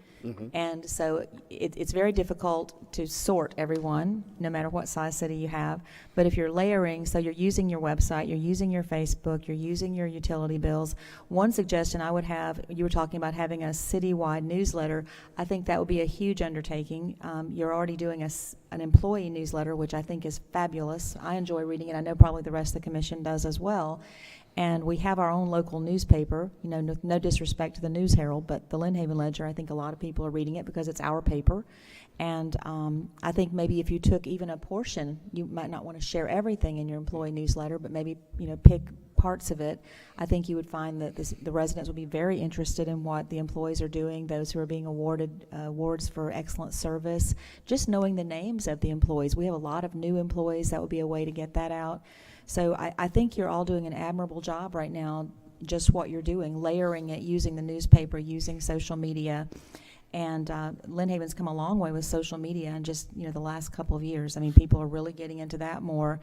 And so it's very difficult to sort everyone, no matter what size city you have. But if you're layering, so you're using your website, you're using your Facebook, you're using your utility bills. One suggestion I would have, you were talking about having a citywide newsletter. I think that would be a huge undertaking. You're already doing an employee newsletter, which I think is fabulous. I enjoy reading it. I know probably the rest of the commission does as well. And we have our own local newspaper, no disrespect to the News Herald, but the Lynn Haven Ledger, I think a lot of people are reading it because it's our paper. And I think maybe if you took even a portion, you might not want to share everything in your employee newsletter, but maybe, pick parts of it. I think you would find that the residents would be very interested in what the employees are doing, those who are being awarded awards for excellent service, just knowing the names of the employees. We have a lot of new employees. That would be a way to get that out. So I think you're all doing an admirable job right now, just what you're doing, layering it, using the newspaper, using social media. And Lynn Haven's come a long way with social media in just, the last couple of years. I mean, people are really getting into that more.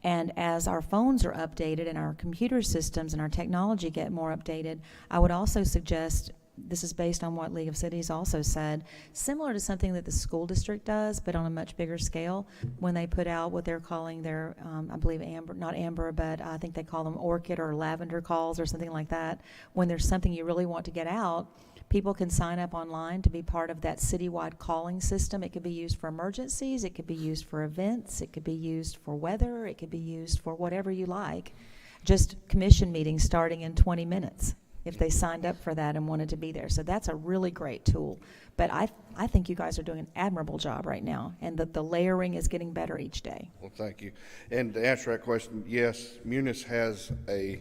And as our phones are updated and our computer systems and our technology get more updated, I would also suggest, this is based on what League of Cities also said, similar to something that the school district does, but on a much bigger scale, when they put out what they're calling their, I believe not Amber, but I think they call them orchid or lavender calls or something like that. When there's something you really want to get out, people can sign up online to be part of that citywide calling system. It could be used for emergencies, it could be used for events, it could be used for weather, it could be used for whatever you like. Just commission meetings starting in 20 minutes. If they signed up for that and wanted to be there. So that's a really great tool. But I think you guys are doing an admirable job right now, and that the layering is getting better each day.
Well, thank you. And to answer that question, yes, Munis has a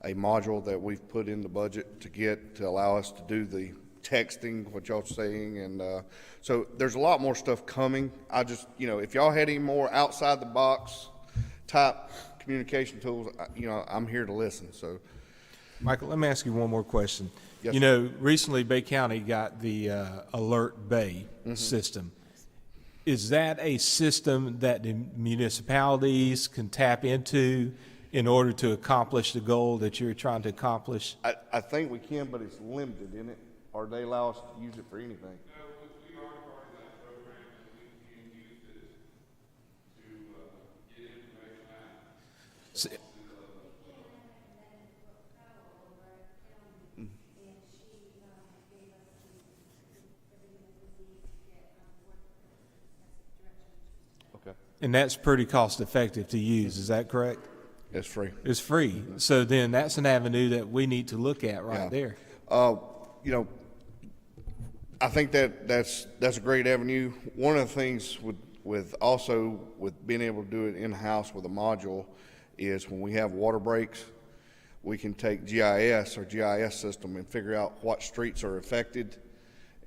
module that we've put in the budget to allow us to do the texting, what y'all saying, and so there's a lot more stuff coming. I just, if y'all had any more outside the box type communication tools, I'm here to listen. So,
Michael, let me ask you one more question.
Yes,
Recently Bay County got the Alert Bay system. Is that a system that the municipalities can tap into in order to accomplish the goal that you're trying to accomplish?
I think we can, but it's limited, isn't it? Or they allow us to use it for anything?
S-
Okay.
And that's pretty cost effective to use, is that correct?
It's free.
It's free. So then that's an avenue that we need to look at
Yeah.
right there.
I think that's a great avenue. One of the things with being able to do it in-house with a module is when we have water breaks, we can take GIS or GIS system and figure out what streets are affected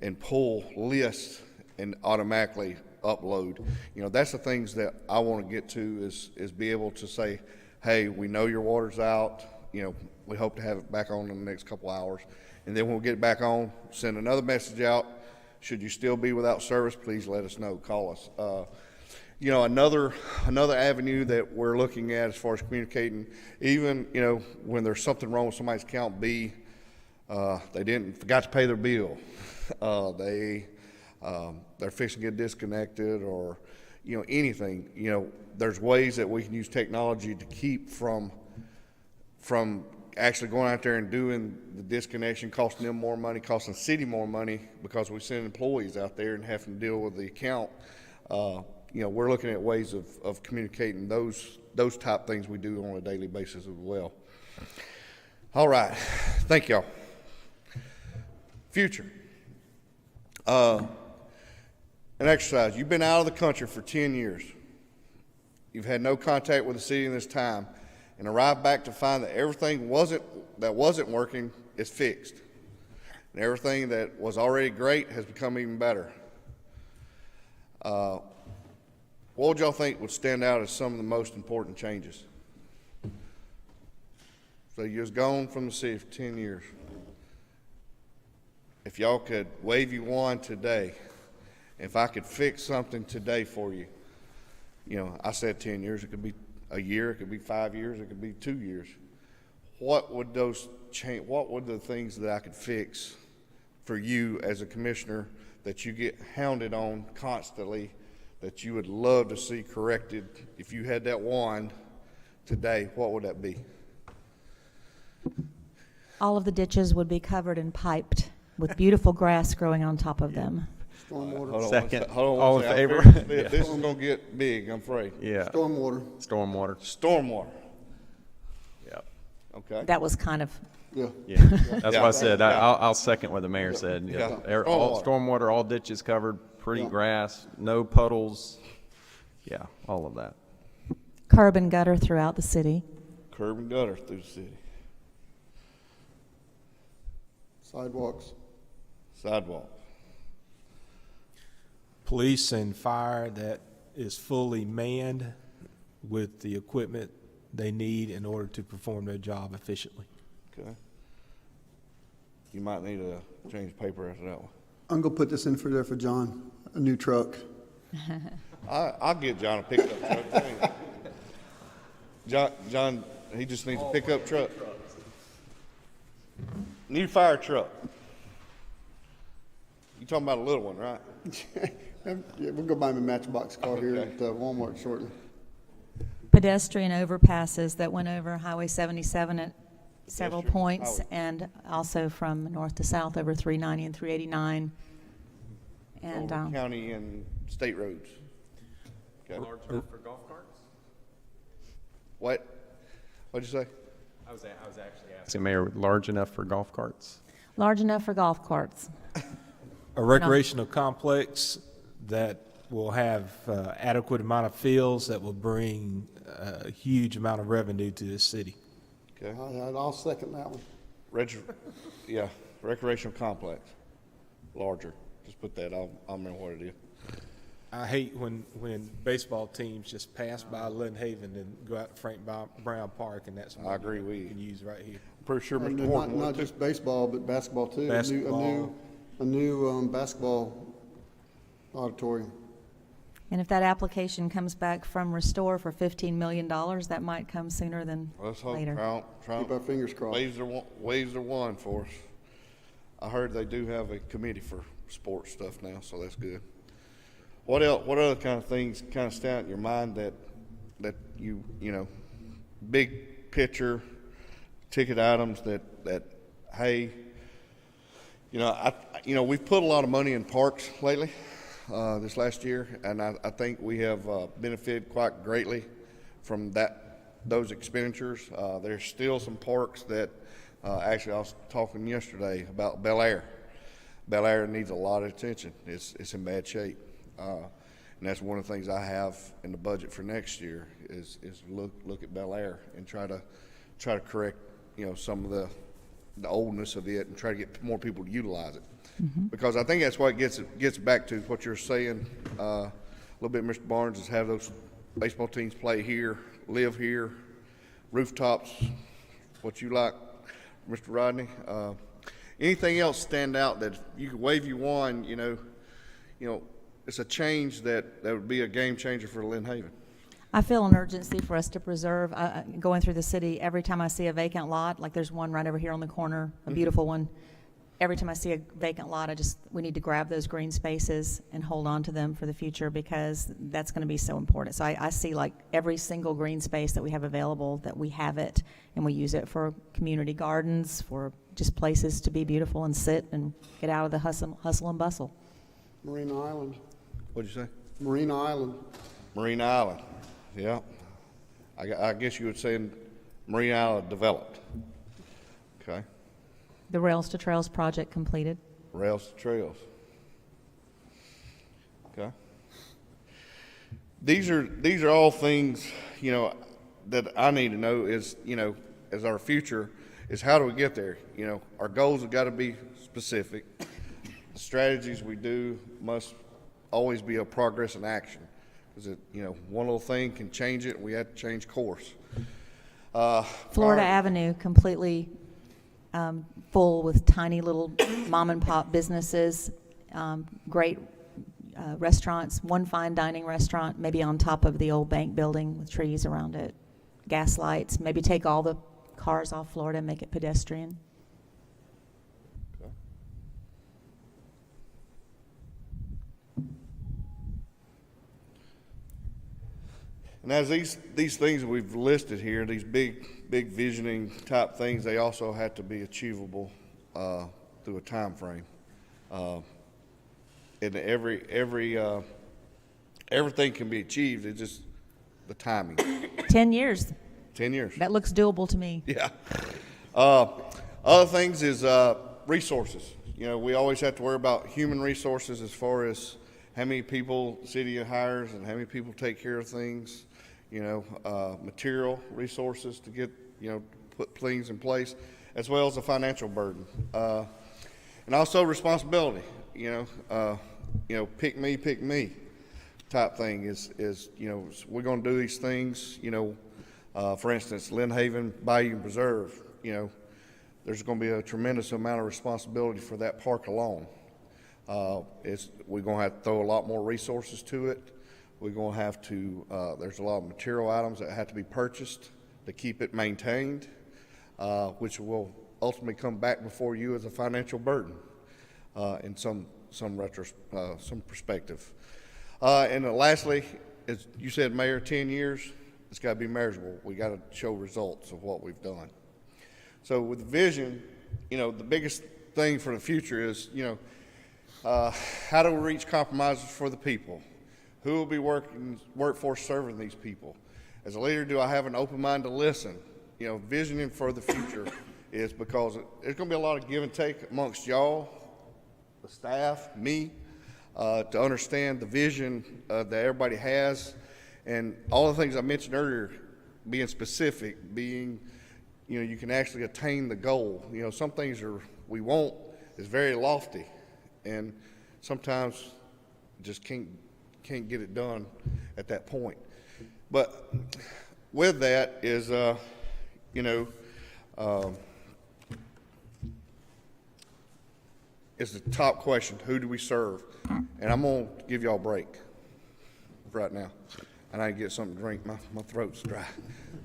and pull lists and automatically upload. That's the things that I want to get to is be able to say, hey, we know your water's out. We hope to have it back on in the next couple hours. And then when we get it back on, send another message out. Should you still be without service, please let us know. Call us. Another avenue that we're looking at as far as communicating, even, when there's something wrong with somebody's account B, they forgot to pay their bill. They're fixing to get disconnected or, anything. There's ways that we can use technology to keep from actually going out there and doing the disconnection, costing them more money, costing the city more money because we send employees out there and having to deal with the account. We're looking at ways of communicating those type things we do on a daily basis as well. All right. Thank y'all. Future. An exercise. You've been out of the country for 10 years. You've had no contact with the city in this time, and arrived back to find that everything that wasn't working is fixed. And everything that was already great has become even better. What would y'all think would stand out as some of the most important changes? So you was gone from the city for 10 years. If y'all could wave you one today, if I could fix something today for you, I said 10 years, it could be a year, it could be 5 years, it could be 2 years. What would those change? What would the things that I could fix for you as a commissioner that you get hounded on constantly, that you would love to see corrected? If you had that wand today, what would that be?
All of the ditches would be covered and piped with beautiful grass growing on top of them.
Stormwater.
Hold on
Second.
one sec. Hold on
All
one
in
sec.
favor?
This is gonna get big, I'm afraid.
Yeah,
Stormwater.
stormwater,
Stormwater,
yeah.
okay?
That was kind of,
Yeah.
Yeah, that's what
Yeah.
I said. I'll second what the mayor said.
Yeah.
All stormwater, all ditches covered, pretty grass, no puddles. Yeah, all of that.
curb and gutter throughout the city.
Curb and gutter through the city.
Sidewalks.
Sidewalk.
Police and fire that is fully manned with the equipment they need in order to perform their job efficiently.
Okay. You might need to change the paper after that one.
I'm gonna put this in for there for John, a new truck.
I'll get John a pickup truck. John, he just needs a pickup truck. Need a fire truck. You talking about a little one, right?
Yeah, we'll go buy him a Matchbox car here
Okay.
at Walmart shortly.
Pedestrian overpasses that went over Highway 77 at several
Pedestrian
points,
highway.
and also from north to south over 390 and 389. And
Over county and state roads. Okay.
Large enough for golf carts?
What? What'd you say?
I was actually asking Mayor, large enough for golf carts?
large enough for golf carts.
A recreational complex that will have adequate amount of fields that will bring a huge amount of revenue to the city.
Okay.
I'll second that one.
Yeah, recreational complex. larger. Just put that, I'll remember what it is.
I hate when baseball teams just pass by Lynn Haven and go out to Frank Brown Park, and that's
I
what
agree with
we
you.
can use right here.
Pretty sure
And
Mr.
then
Horton
not
would too.
just baseball, but basketball too.
Basketball.
A new basketball auditorium.
And if that application comes back from Restore for $15 million, that might come sooner than
Let's hope
later.
Keep our fingers crossed.
waves are one for us. I heard they do have a committee for sports stuff now, so that's good. What else? What other kind of things kind of stand out in your mind that you know, big picture ticket items that hey, you know, we've put a lot of money in parks lately, this last year, and I think we have benefited quite greatly from those expenditures. There's still some parks that, actually, I was talking yesterday about Bel Air. Bel Air needs a lot of attention. It's in bad shape, and that's one of the things I have in the budget for next year is look at Bel Air and try to correct, you know, some of the oldness of it and try to get more people to utilize it. Because I think that's what gets back to what you're saying a little bit, Mr. Barnes, is have those baseball teams play here, live here, rooftops, what you like, Mr. Rodney. Anything else stand out that if you could wave you one, you know, it's a change that would be a game changer for Lynn Haven?
I feel an urgency for us to preserve, going through the city, every time I see a vacant lot, like there's one right over here on the corner, a beautiful one. Every time I see a vacant lot, we need to grab those green spaces and hold on to them for the future because that's going to be so important. So I see like every single green space that we have available, that we have it and we use it for community gardens, for just places to be beautiful and sit and get out of the hustle and bustle.
Marina Island.
What'd you say?
Marina Island.
Marina Island, yeah. I guess you would say Marina Island developed. Okay.
The Rails to Trails project completed.
Rails to trails. Okay. These are all things, you know, that I need to know is, you know, as our future is how do we get there? You know, our goals have got to be specific. The strategies we do must always be a progress in action. Because, you know, one little thing can change it. We have to change course.
Florida Avenue completely full with tiny little mom and pop businesses, great restaurants, one fine dining restaurant, maybe on top of the old bank building with trees around it, gas lights, maybe take all the cars off Florida and make it pedestrian.
And as these things we've listed here, these big visioning type things, they also have to be achievable through a time frame. And everything can be achieved. It's just the timing.
10 years,
10 years.
that looks doable to me.
Yeah. Other things is resources. You know, we always have to worry about human resources as far as how many people the city hires and how many people take care of things. You know, material resources to get, you know, put things in place, as well as a financial burden. And also responsibility, you know, pick me type thing is, you know, we're going to do these things, you know, for instance, Lynn Haven Bayou Preserve, you know, there's going to be a tremendous amount of responsibility for that park alone. We're going to have to throw a lot more resources to it. We're going to have to, there's a lot of material items that have to be purchased to keep it maintained, which will ultimately come back before you as a financial burden in some perspective. And then lastly, as you said, Mayor, 10 years, it's got to be measurable. We got to show results of what we've done. So with vision, you know, the biggest thing for the future is, you know, how do we reach compromises for the people? Who will be workforce serving these people? As a leader, do I have an open mind to listen? You know, visioning for the future is because there's going to be a lot of give and take amongst y'all, the staff, me, to understand the vision that everybody has, and all the things I mentioned earlier, being specific, being, you know, you can actually attain the goal. You know, some things we want is very lofty, and sometimes just can't get it done at that point. But with that is, you know, is the top question, who do we serve? And I'm gonna give y'all a break right now. And I get something to drink, my throat's dry.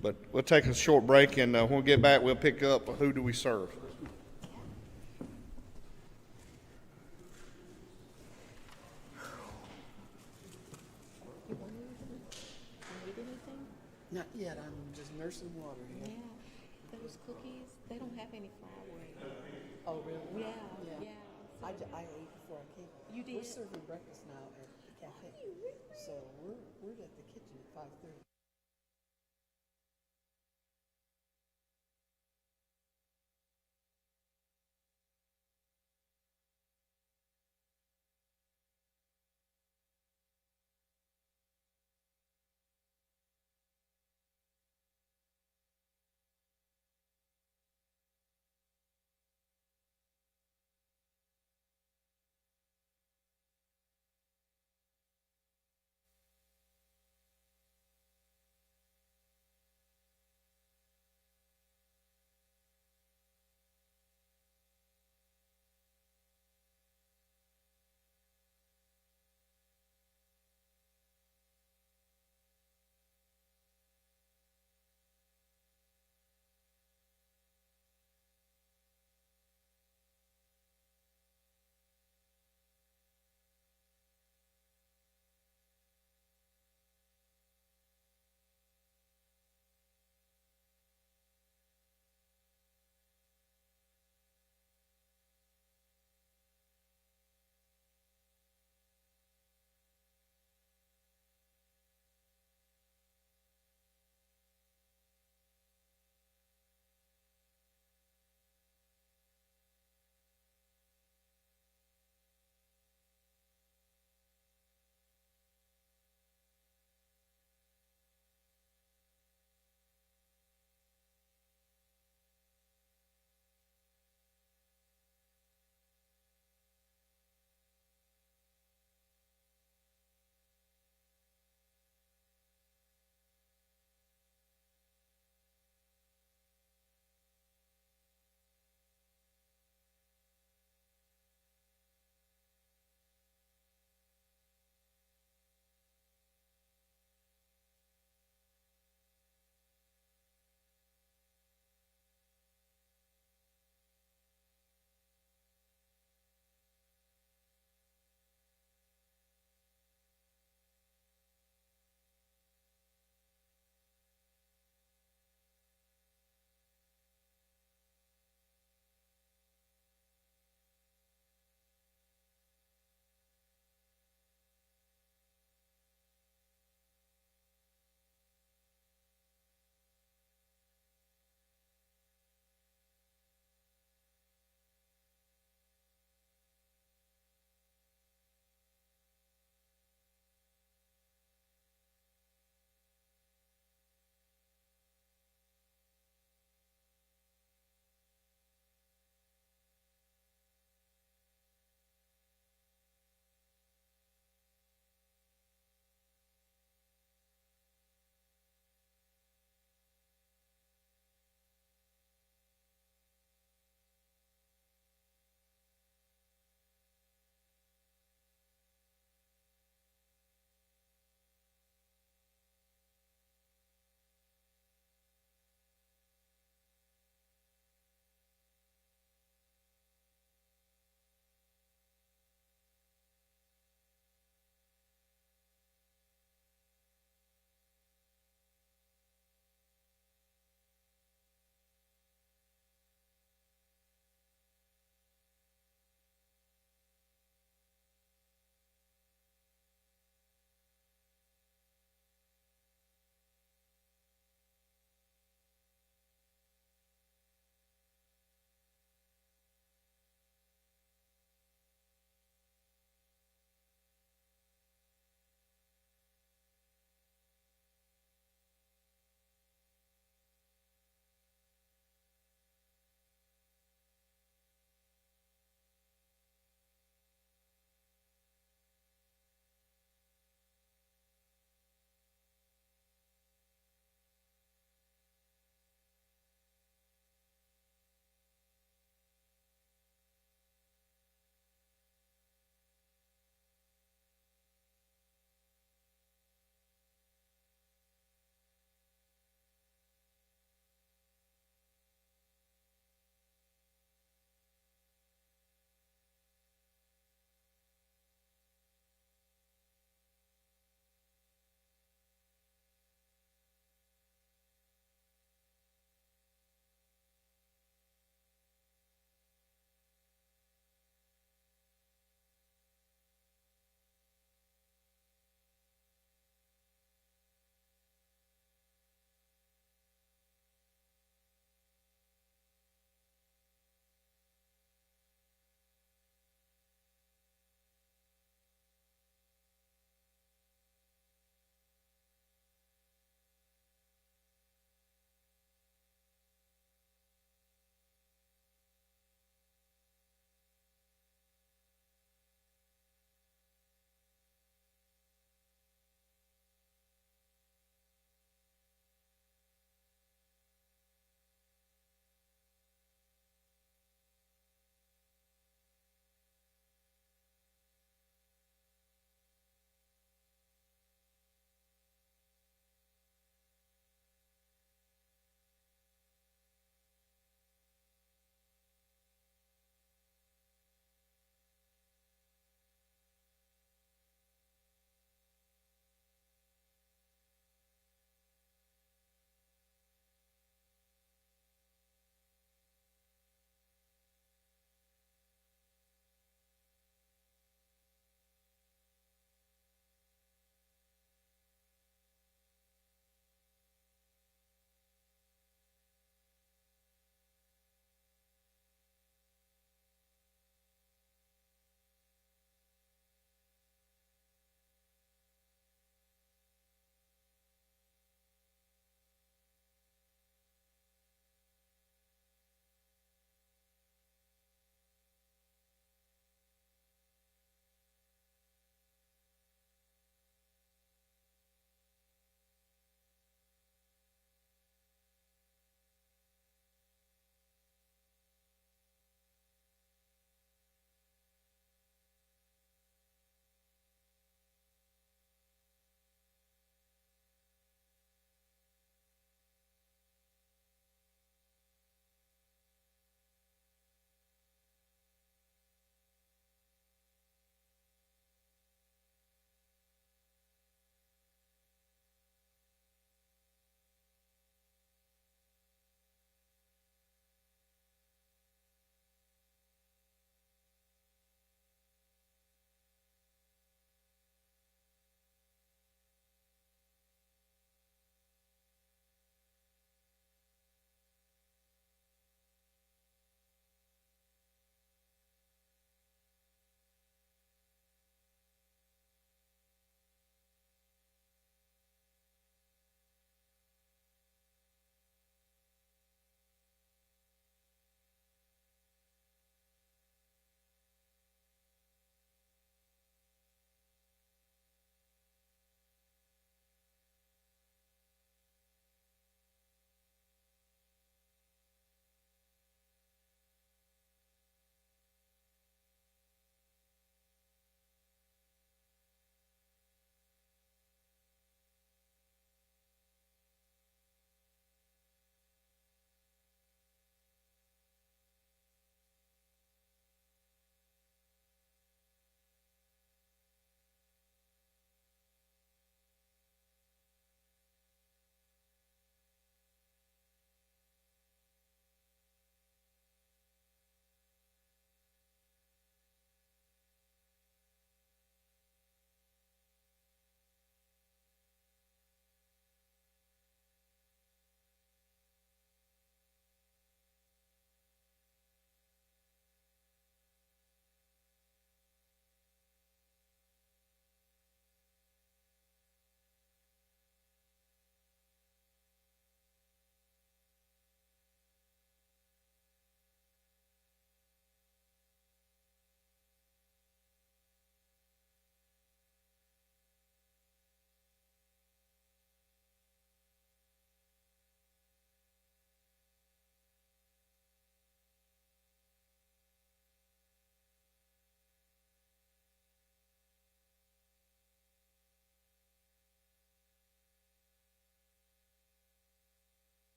But we'll take a short break, and when we get back, we'll pick up who do we serve.
Need anything?
Not yet, I'm just nursing water here.
Yeah, those cookies, they don't have any flour in them.
Oh, really?
Yeah.
I ate before I came.
You
We're
did?
serving breakfast now at the cafe. So we're at the kitchen at 5:30.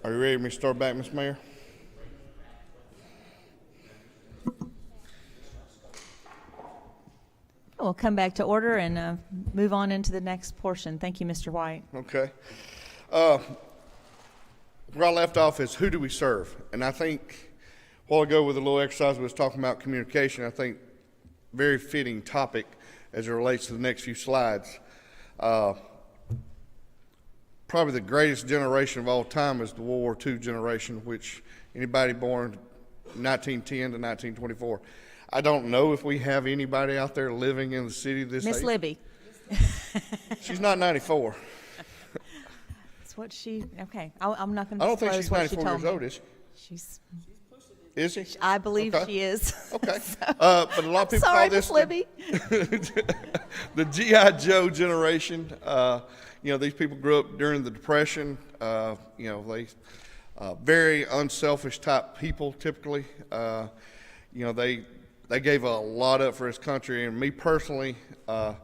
Are you ready for me to start back, Ms. Mayor?
We'll come back to order and move on into the next portion. Thank you, Mr. White.
Okay. Where I left off is who do we serve? And I think a while ago with a little exercise we was talking about communication, I think very fitting topic as it relates to the next few slides. Probably the greatest generation of all time is the World War II generation, which anybody born 1910 to 1924. I don't know if we have anybody out there living in the city this
Miss
age.
Libby.
She's not 94.
That's what she, okay. I'm not going
I
to
don't think
disclose
she's
what she
94
told
years
me.
old, is she?
She's,
Is she?
I believe
Okay.
she is.
Okay. But a lot of people
Sorry,
call this
Miss Libby.
the G.I. Joe generation. These people grew up during the Depression. They very unselfish type people typically. They gave a lot up for this country, and me personally, I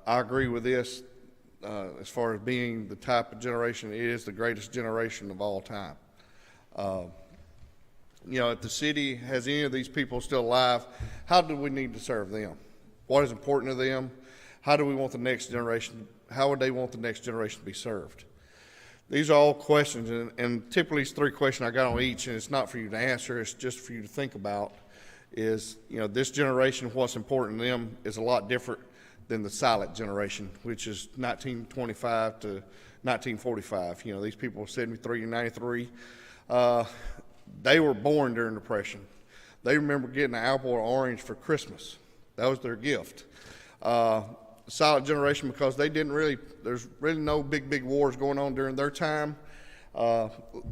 agree with this as far as being the type of generation. It is the greatest generation of all time. If the city has any of these people still alive, how do we need to serve them? What is important to them? How do we want the next generation? How would they want the next generation to be served? These are all questions, and typically it's 3 questions I got on each, and it's not for you to answer, it's just for you to think about. Is, this generation, what's important to them is a lot different than the silent generation, which is 1925 to 1945. These people are 73 and 93. They were born during the Depression. They remember getting an apple or orange for Christmas. That was their gift. Silent generation, because they didn't really, there's really no big wars going on during their time,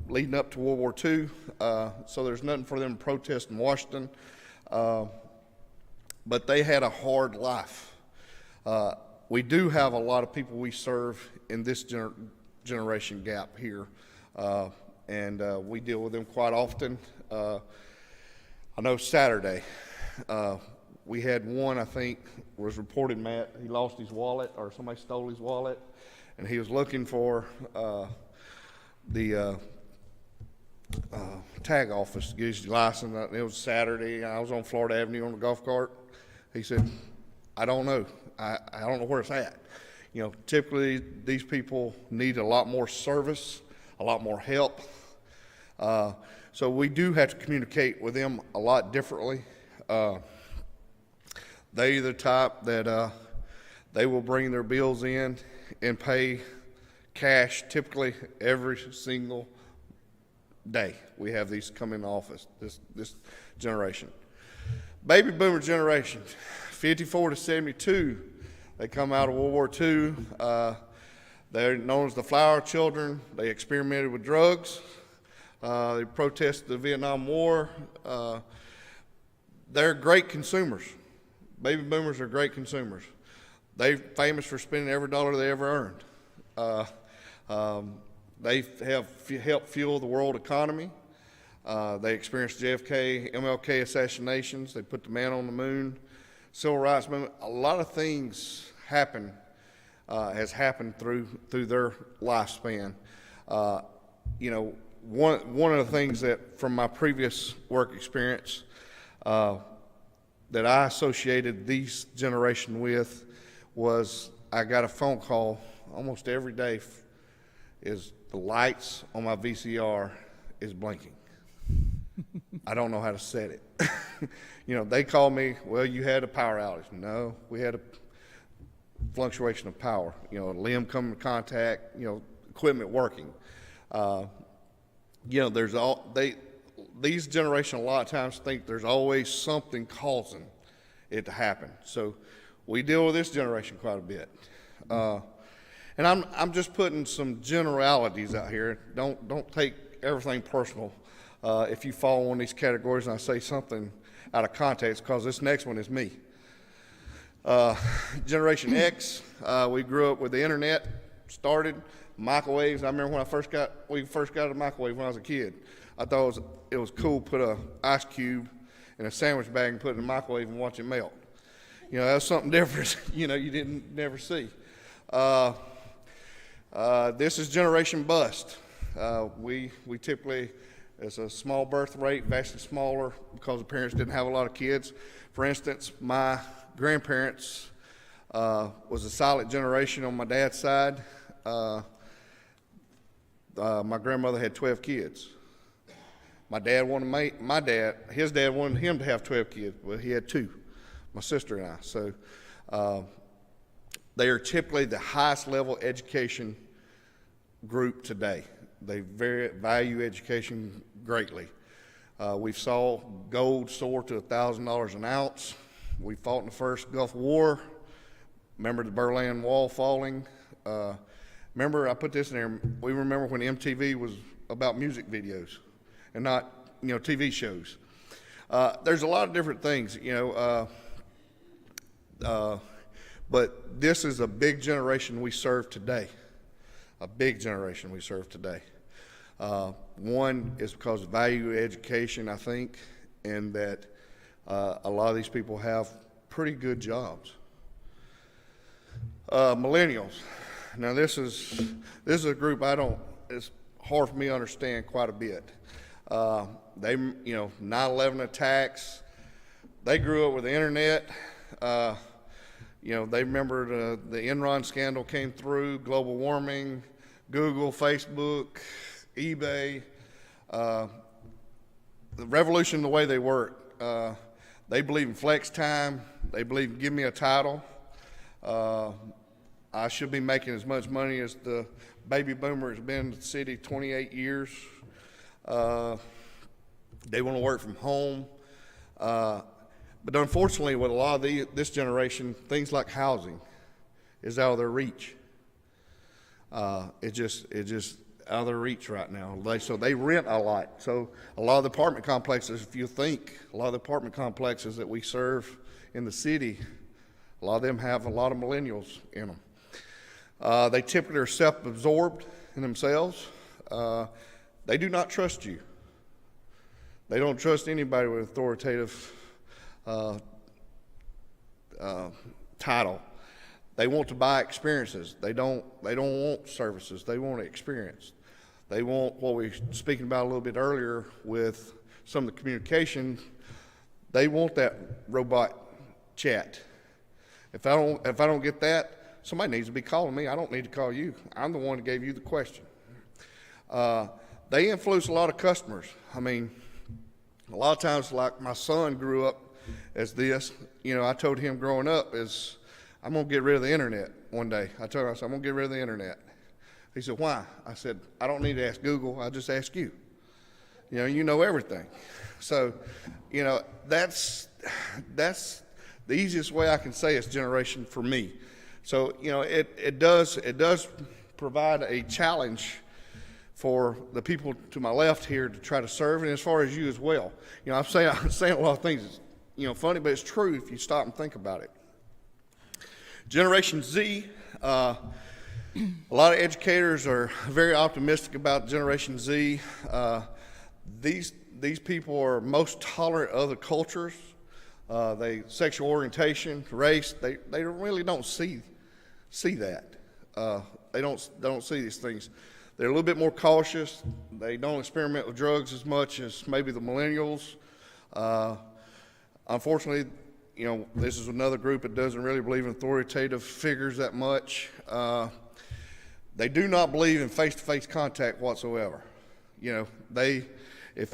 leading up to World War II. So there's nothing for them to protest in Washington. But they had a hard life. We do have a lot of people we serve in this generation gap here, and we deal with them quite often. I know Saturday, we had one, I think, was reported, Matt, he lost his wallet, or somebody stole his wallet, and he was looking for the tag office to get his license. It was Saturday. I was on Florida Avenue on the golf cart. He said, I don't know. I don't know where it's at. Typically these people need a lot more service, a lot more help. So we do have to communicate with them a lot differently. They're the type that they will bring their bills in and pay cash typically every single day. We have these come in office, this generation. Baby boomer generation, 54 to 72, they come out of World War II. They're known as the flower children. They experimented with drugs. They protested the Vietnam War. They're great consumers. Baby boomers are great consumers. They're famous for spending every dollar they ever earned. They have helped fuel the world economy. They experienced JFK, MLK assassinations. They put the man on the moon, civil rights movement. A lot of things has happened through their lifespan. One of the things that from my previous work experience that I associated these generation with was I got a phone call almost every day is the lights on my VCR is blinking. I don't know how to set it. They call me, well, you had a power outage. No, we had a fluctuation of power. A limb coming in contact, equipment working. These generation a lot of times think there's always something causing it to happen. So we deal with this generation quite a bit. And I'm just putting some generalities out here. Don't take everything personal. If you fall in one of these categories and I say something out of context, because this next one is me. Generation X, we grew up with the internet, started microwaves. I remember when we first got a microwave when I was a kid. I thought it was cool to put an ice cube in a sandwich bag and put it in the microwave and watch it melt. That was something different, you never see. This is Generation Bust. We typically, it's a small birth rate, vastly smaller because the parents didn't have a lot of kids. For instance, my grandparents was a silent generation on my dad's side. My grandmother had 12 kids. My dad wanted his dad wanted him to have 12 kids, but he had 2, my sister and I. So they are typically the highest level education group today. They value education greatly. We saw gold soar to $1,000 an ounce. We fought in the first Gulf War. Remember the Berlin Wall falling? Remember, I put this in there, we remember when MTV was about music videos and not, TV shows. There's a lot of different things, but this is a big generation we serve today. A big generation we serve today. One is because of value education, I think, and that a lot of these people have pretty good jobs. Millennials. Now this is a group it's hard for me to understand quite a bit. They, 9/11 attacks, they grew up with the internet. They remember the Enron scandal came through, global warming, Google, Facebook, eBay, the revolution the way they work. They believe in flex time. They believe, give me a title. I should be making as much money as the baby boomer has been in the city 28 years. They want to work from home. But unfortunately, with a lot of this generation, things like housing is out of their reach. It's just out of their reach right now. So they rent a lot. So a lot of the apartment complexes, if you think, a lot of the apartment complexes that we serve in the city, a lot of them have a lot of millennials in them. They typically are self-absorbed in themselves. They do not trust you. They don't trust anybody with authoritative title. They want to buy experiences. They don't want services. They want experience. They want what we were speaking about a little bit earlier with some of the communication. They want that robot chat. If I don't get that, somebody needs to be calling me. I don't need to call you. I'm the one that gave you the question. They influence a lot of customers. I mean, a lot of times, like my son grew up as this. I told him growing up is, I'm going to get rid of the internet one day. I told him, I said, I'm going to get rid of the internet. He said, why? I said, I don't need to ask Google. I just ask you. You know everything. So, that's the easiest way I can say it's generation for me. So, it does provide a challenge for the people to my left here to try to serve, and as far as you as well. I'm saying a lot of things, funny, but it's true if you stop and think about it. Generation Z, a lot of educators are very optimistic about Generation Z. These people are most tolerant of other cultures. Sexual orientation, race, they really don't see that. They don't see these things. They're a little bit more cautious. They don't experiment with drugs as much as maybe the millennials. Unfortunately, this is another group that doesn't really believe in authoritative figures that much. They do not believe in face-to-face contact whatsoever. If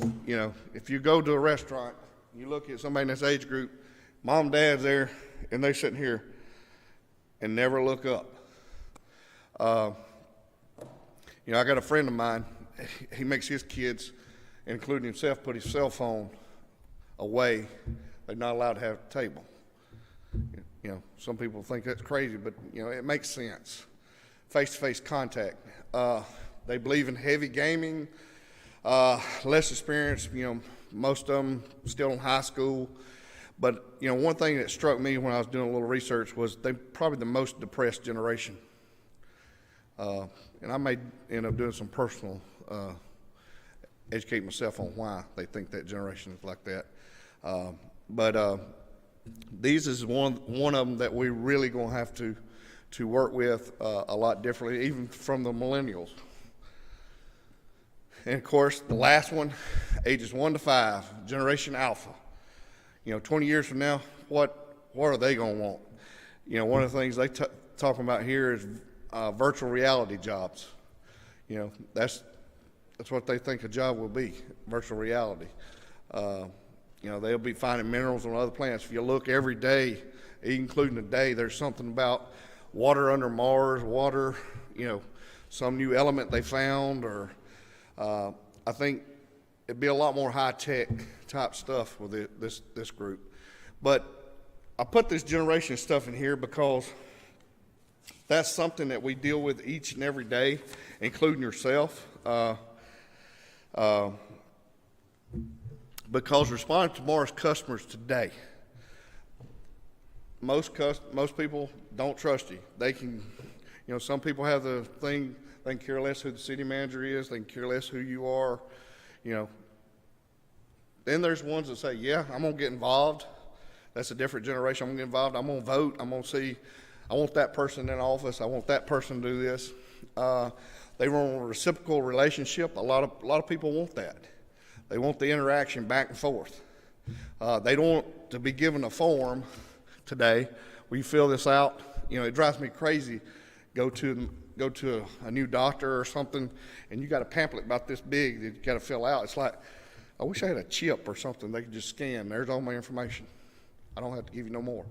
you go to a restaurant, you look at somebody in this age group, mom and dad's there, and they're sitting here and never look up. I got a friend of mine, he makes his kids, including himself, put his cell phone away. They're not allowed to have a table. Some people think that's crazy, but, it makes sense. Face-to-face contact. They believe in heavy gaming, less experience, most of them still in high school. But, one thing that struck me when I was doing a little research was they're probably the most depressed generation. And I may end up doing some personal educate myself on why they think that generation is like that. But these is one of them that we really going to have to work with a lot differently, even from the millennials. And of course, the last one, ages 1 to 5, Generation Alpha. 20 years from now, what are they going to want? One of the things they talking about here is virtual reality jobs. That's what they think a job will be, virtual reality. They'll be finding minerals on other planets. If you look every day, including today, there's something about water under Mars, water, some new element they found, or I think it'd be a lot more high-tech type stuff with this group. But I put this generation stuff in here because that's something that we deal with each and every day, including yourself. Because responding to tomorrow's customers today, most people don't trust you. They can, some people have the thing, they can care less who the city manager is, they can care less who you are, Then there's ones that say, yeah, I'm going to get involved. That's a different generation. I'm going to get involved. I'm going to vote. I'm going to see, I want that person in office. I want that person to do this. They want a reciprocal relationship. A lot of people want that. They want the interaction back and forth. They don't want to be given a form today where you fill this out. It drives me crazy. Go to a new doctor or something, and you got a pamphlet about this big that you got to fill out. It's like, I wish I had a chip or something they could just scan. There's all my information. I don't have to give you no more.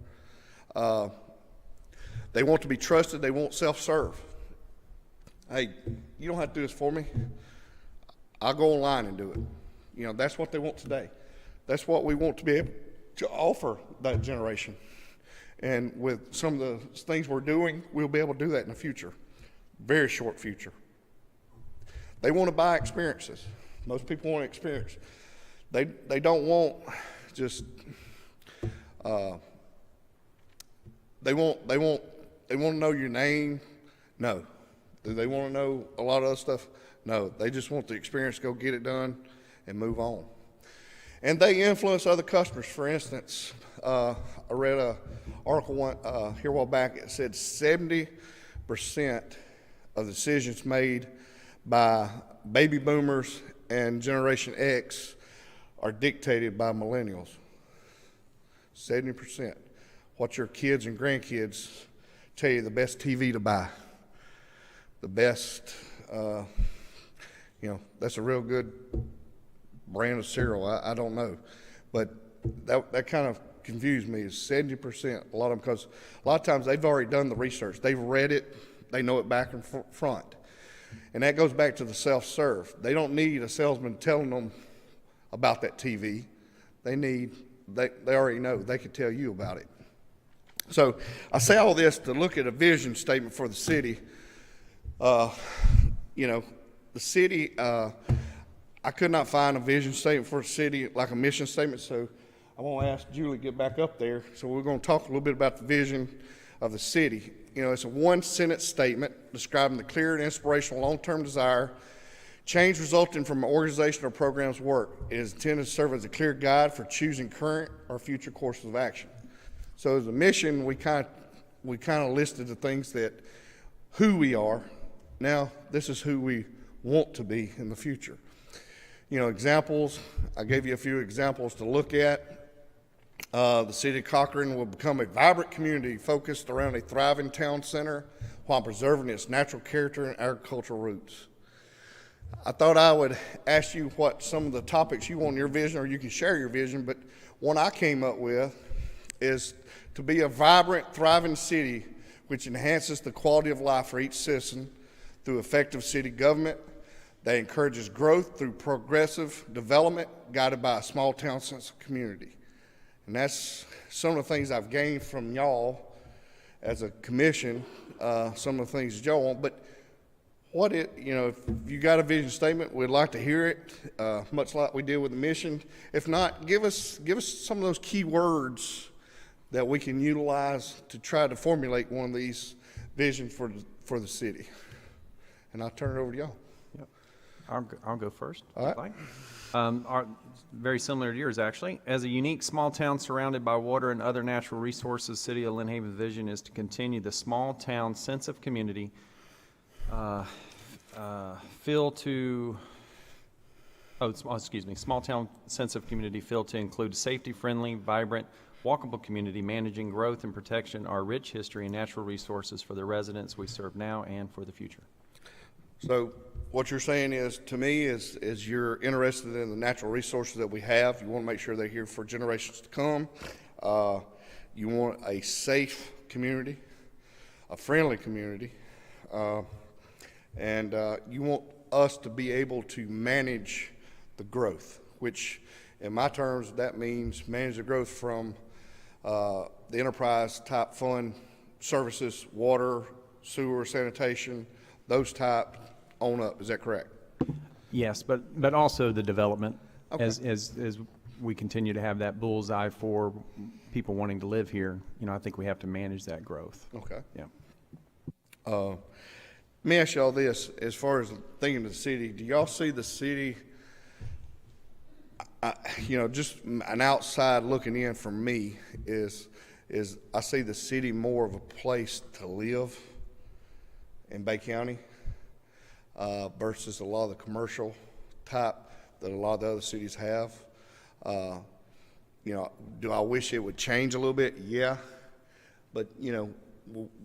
They want to be trusted. They want self-serve. Hey, you don't have to do this for me. I'll go online and do it. That's what they want today. That's what we want to be able to offer that generation. And with some of the things we're doing, we'll be able to do that in the future. Very short future. They want to buy experiences. Most people want experience. They don't want just they want to know your name. No. Do they want to know a lot of other stuff? No. They just want the experience, go get it done, and move on. And they influence other customers. For instance, I read an article here a while back. It said 70% of the decisions made by baby boomers and Generation X are dictated by millennials. 70%. What your kids and grandkids tell you the best TV to buy, the best, that's a real good brand of cereal. I don't know. But that kind of confused me, is 70%, a lot of them, because a lot of times they've already done the research. They've read it. They know it back and front. And that goes back to the self-serve. They don't need a salesman telling them about that TV. They already know. They can tell you about it. So I say all this to look at a vision statement for the city. The city, I could not find a vision statement for the city like a mission statement, so I want to ask Julie to get back up there. So we're going to talk a little bit about the vision of the city. It's a one-sentence statement describing the clear and inspirational long-term desire, change resulting from an organization or program's work. It is intended to serve as a clear guide for choosing current or future courses of action. So as a mission, we kind of listed the things that, who we are. Now, this is who we want to be in the future. Examples, I gave you a few examples to look at. The city of Cochran will become a vibrant community focused around a thriving town center while preserving its natural character and agricultural roots. I thought I would ask you what some of the topics you want in your vision, or you can share your vision, but one I came up with is to be a vibrant, thriving city which enhances the quality of life for each citizen through effective city government that encourages growth through progressive development guided by a small town sense of community. And that's some of the things I've gained from y'all as a commission, some of the things that y'all want. But if you got a vision statement, we'd like to hear it, much like we did with the mission. If not, give us some of those key words that we can utilize to try to formulate one of these visions for the city. And I'll turn it over to y'all.
Yep. I'll go first.
All right.
If you'd like. Very similar to yours, actually. As a unique small town surrounded by water and other natural resources, City of Lynn Haven's vision is to continue the small town sense of community, feel to excuse me, small town sense of community feel to include safety-friendly, vibrant, walkable community, managing growth and protection, our rich history and natural resources for the residents we serve now and for the future.
So what you're saying is, to me, is you're interested in the natural resources that we have. You want to make sure they're here for generations to come. You want a safe community, a friendly community, and you want us to be able to manage the growth, which in my terms, that means manage the growth from the enterprise type fund services, water, sewer, sanitation, those type on up. Is that correct?
Yes, but also the development,
Okay.
as we continue to have that bullseye for people wanting to live here, I think we have to manage that growth.
Okay.
Yeah.
Let me ask y'all this, as far as thinking of the city, do y'all see the city, just an outside looking in for me is I see the city more of a place to live in Bay County versus a lot of the commercial type that a lot of the other cities have. Do I wish it would change a little bit? Yeah. But,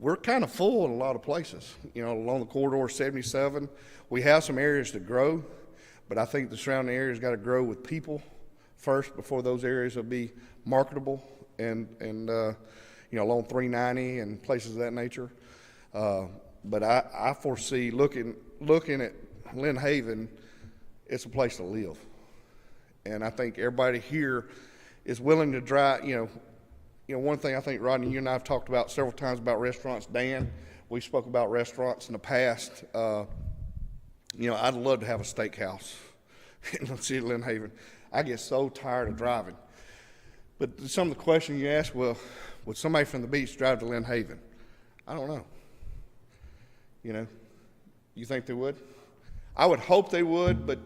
we're kind of full in a lot of places. Along the corridor 77, we have some areas to grow, but I think the surrounding areas got to grow with people first before those areas will be marketable and along 390 and places of that nature. But I foresee looking at Lynn Haven, it's a place to live. And I think everybody here is willing to drive, one thing I think, Rodney, you and I have talked about several times about restaurants. Dan, we spoke about restaurants in the past. I'd love to have a steakhouse in the city of Lynn Haven. I get so tired of driving. But some of the questions you ask, well, would somebody from the beach drive to Lynn Haven? I don't know. You think they would? I would hope they would, but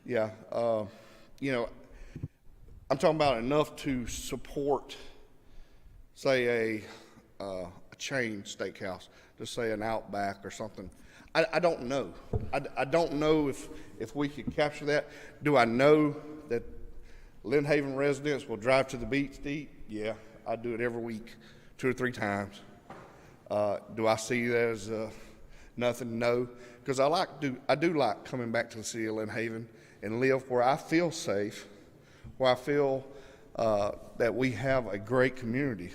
yeah, I'm talking about enough to support, say, a chain steakhouse, just say an Outback or something. I don't know. I don't know if we could capture that. Do I know that Lynn Haven residents will drive to the beach to eat? Yeah, I do it every week, 2 or 3 times. Do I see that as nothing? No, because I do like coming back to the city of Lynn Haven and live where I feel safe, where I feel that we have a great community.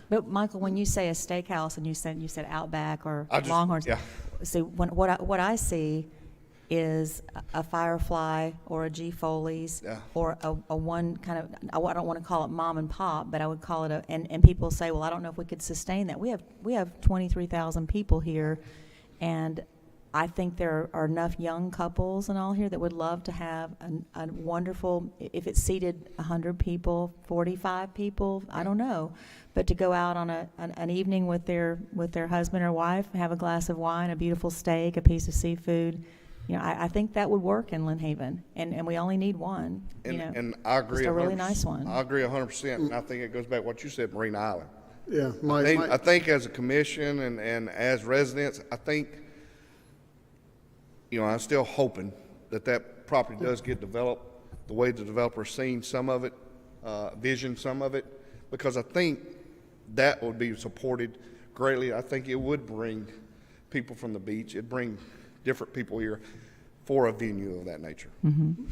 But Michael, when you say a steakhouse and you said Outback or
I just-
Longhorns,
yeah.
see, what I see is a Firefly or a G Foley's
Yeah.
or a one kind of, I don't want to call it mom and pop, but I would call it and people say, well, I don't know if we could sustain that. We have 23,000 people here, and I think there are enough young couples and all here that would love to have a wonderful, if it seated 100 people, 45 people, I don't know, but to go out on an evening with their husband or wife, have a glass of wine, a beautiful steak, a piece of seafood, I think that would work in Lynn Haven, and we only need one,
And I agree.
just a really
100%.
nice one.
I agree 100%, and I think it goes back to what you said, Marina Island.
Yeah,
I think as a commission and as residents, I think, I'm still hoping that property does get developed the way the developer's seen some of it, vision some of it, because I think that would be supported greatly. I think it would bring people from the beach. It'd bring different people here for a venue of that nature.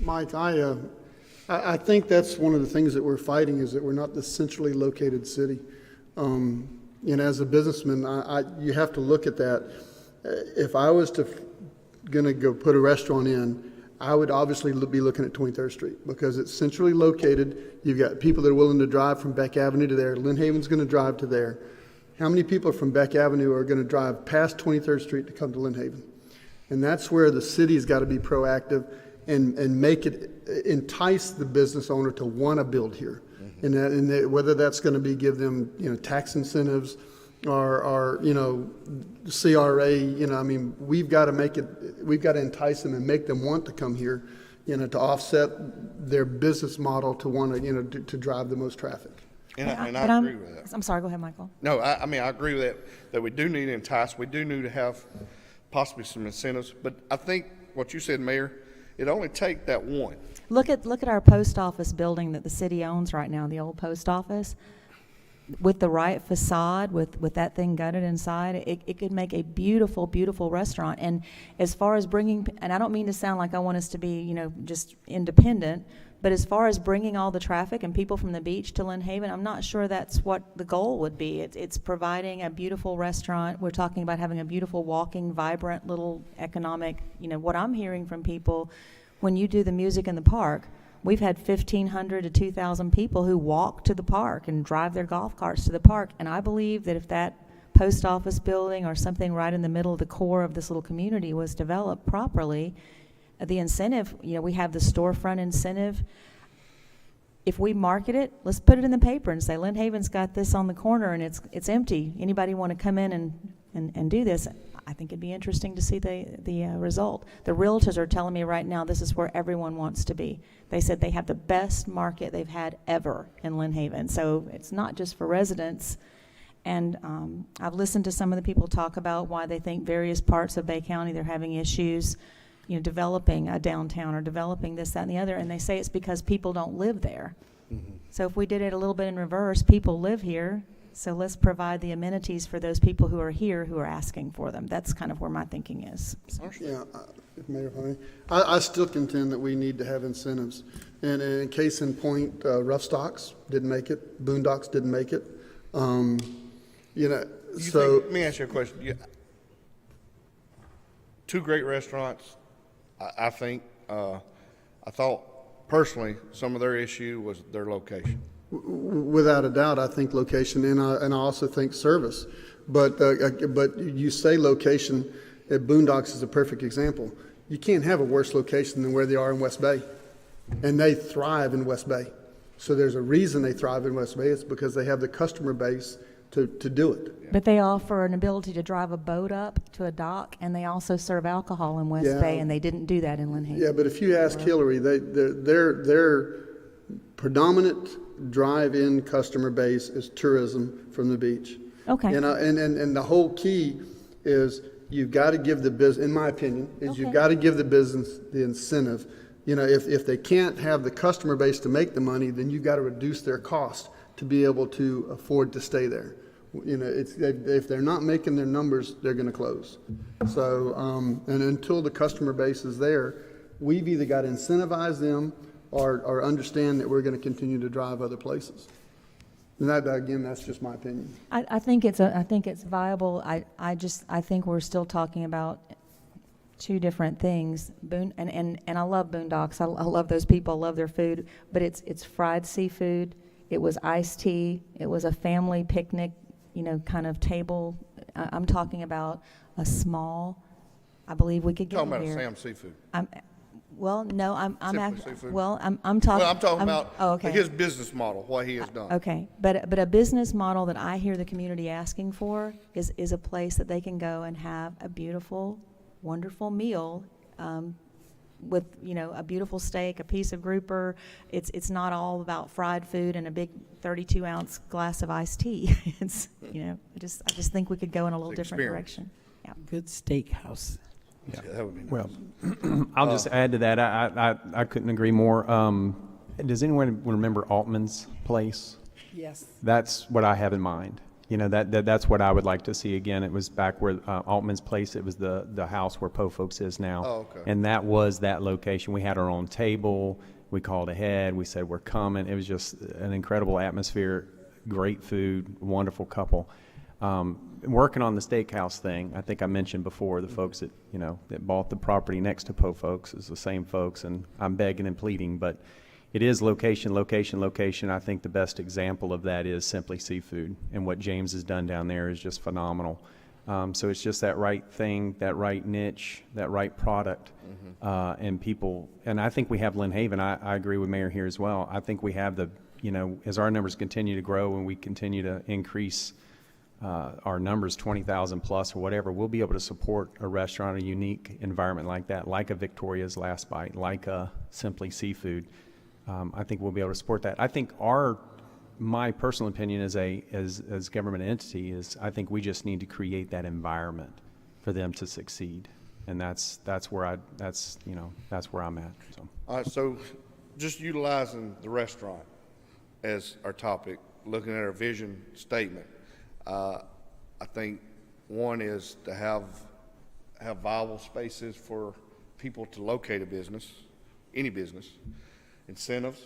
Mike, I think that's one of the things that we're fighting is that we're not this centrally located city. As a businessman, you have to look at that. If I was going to go put a restaurant in, I would obviously be looking at 23rd Street because it's centrally located. You've got people that are willing to drive from Beck Avenue to there. Lynn Haven's going to drive to there. How many people from Beck Avenue are going to drive past 23rd Street to come to Lynn Haven? And that's where the city's got to be proactive and make it entice the business owner to want to build here. And whether that's going to be give them tax incentives or CRA, we've got to entice them and make them want to come here, to offset their business model to want to drive the most traffic.
And I
But I'm-
agree with that.
I'm sorry, go ahead, Michael.
No, I agree with that we do need to entice. We do need to have possibly some incentives. But I think what you said, Mayor. It only take that one.
Look at our post office building that the city owns right now, the old post office. With the right facade, with that thing gutted inside, it could make a beautiful, beautiful restaurant. And as far as bringing, and I don't mean to sound like I want us to be, just independent, but as far as bringing all the traffic and people from the beach to Lynn Haven, I'm not sure that's what the goal would be. It's providing a beautiful restaurant. We're talking about having a beautiful, walking, vibrant, little economic, what I'm hearing from people, when you do the music in the park, we've had 1,500 to 2,000 people who walk to the park and drive their golf carts to the park. And I believe that if that post office building or something right in the middle of the core of this little community was developed properly, the incentive, we have the storefront incentive. If we market it, let's put it in the paper and say, Lynn Haven's got this on the corner and it's empty. Anybody want to come in and do this? I think it'd be interesting to see the result. The realtors are telling me right now this is where everyone wants to be. They said they have the best market they've had ever in Lynn Haven. So it's not just for residents. And I've listened to some of the people talk about why they think various parts of Bay County they're having issues, developing a downtown or developing this, that, and the other. And they say it's because people don't live there. So if we did it a little bit in reverse, people live here. So let's provide the amenities for those people who are here who are asking for them. That's kind of where my thinking is.
Yeah, if Mayor, if I may, I still contend that we need to have incentives. And in case in point, Rough Stocks didn't make it, Boondocks didn't make it.
Let me ask you a question. Two great restaurants, I think. I thought personally some of their issue was their location.
Without a doubt, I think location, and I also think service. But you say location, at Boondocks is a perfect example. You can't have a worse location than where they are in West Bay, and they thrive in West Bay. So there's a reason they thrive in West Bay. It's because they have the customer base to do it.
But they offer an ability to drive a boat up to a dock, and they also serve alcohol in West
Yeah.
Bay, and they didn't do that in Lynn Haven.
Yeah, but if you ask Hillary, their predominant drive-in customer base is tourism from the beach.
Okay.
And the whole key is you've got to give the business, in my opinion, is you've
Okay.
got to give the business the incentive. If they can't have the customer base to make the money, then you've got to reduce their cost to be able to afford to stay there. If they're not making their numbers, they're going to close. So, and until the customer base is there, we've either got to incentivize them or understand that we're going to continue to drive other places. And that, again, that's just my opinion.
I think it's viable. I think we're still talking about two different things. And I love Boondocks. I love those people. I love their food. But it's fried seafood. It was iced tea. It was a family picnic, kind of table. I'm talking about a small. I believe we could get
Talking
it
about
here.
Sam Seafood.
I'm
Simply Seafood.
well, I'm
Well, I'm talking about
oh, okay.
his business model, what he has done.
Okay, but a business model that I hear the community asking for is a place that they can go and have a beautiful, wonderful meal, with, a beautiful steak, a piece of grouper. It's not all about fried food and a big 32-ounce glass of iced tea. It's, I just think we could go in a little
It's
different
experience.
direction. Yeah.
Good steakhouse.
Yeah, that would be nice.
Well, I'll just add to that. I couldn't agree more. Does anyone remember Altman's Place?
Yes.
That's what I have in mind. That's what I would like to see again. It was back where Altman's Place. It was the house where Po Folks is now.
Oh, okay.
And that was that location. We had our own table. We called ahead. We said we're coming. It was just an incredible atmosphere, great food, wonderful couple. Working on the steakhouse thing, I think I mentioned before, the folks that bought the property next to Po Folks is the same folks, and I'm begging and pleading, but it is location, location, location. I think the best example of that is Simply Seafood, and what James has done down there is just phenomenal. So it's just that right thing, that right niche, that right product, and people. And I think we have Lynn Haven. I agree with Mayor here as well. I think we have as our numbers continue to grow and we continue to increase our numbers, 20,000 plus or whatever, we'll be able to support a restaurant, a unique environment like that, like a Victoria's Last Bite, like a Simply Seafood. I think we'll be able to support that. I think my personal opinion as government entity is I think we just need to create that environment for them to succeed. And that's where that's where I'm at, so.
All right, so just utilizing the restaurant as our topic, looking at our vision statement, I think one is to have viable spaces for people to locate a business, any business, incentives,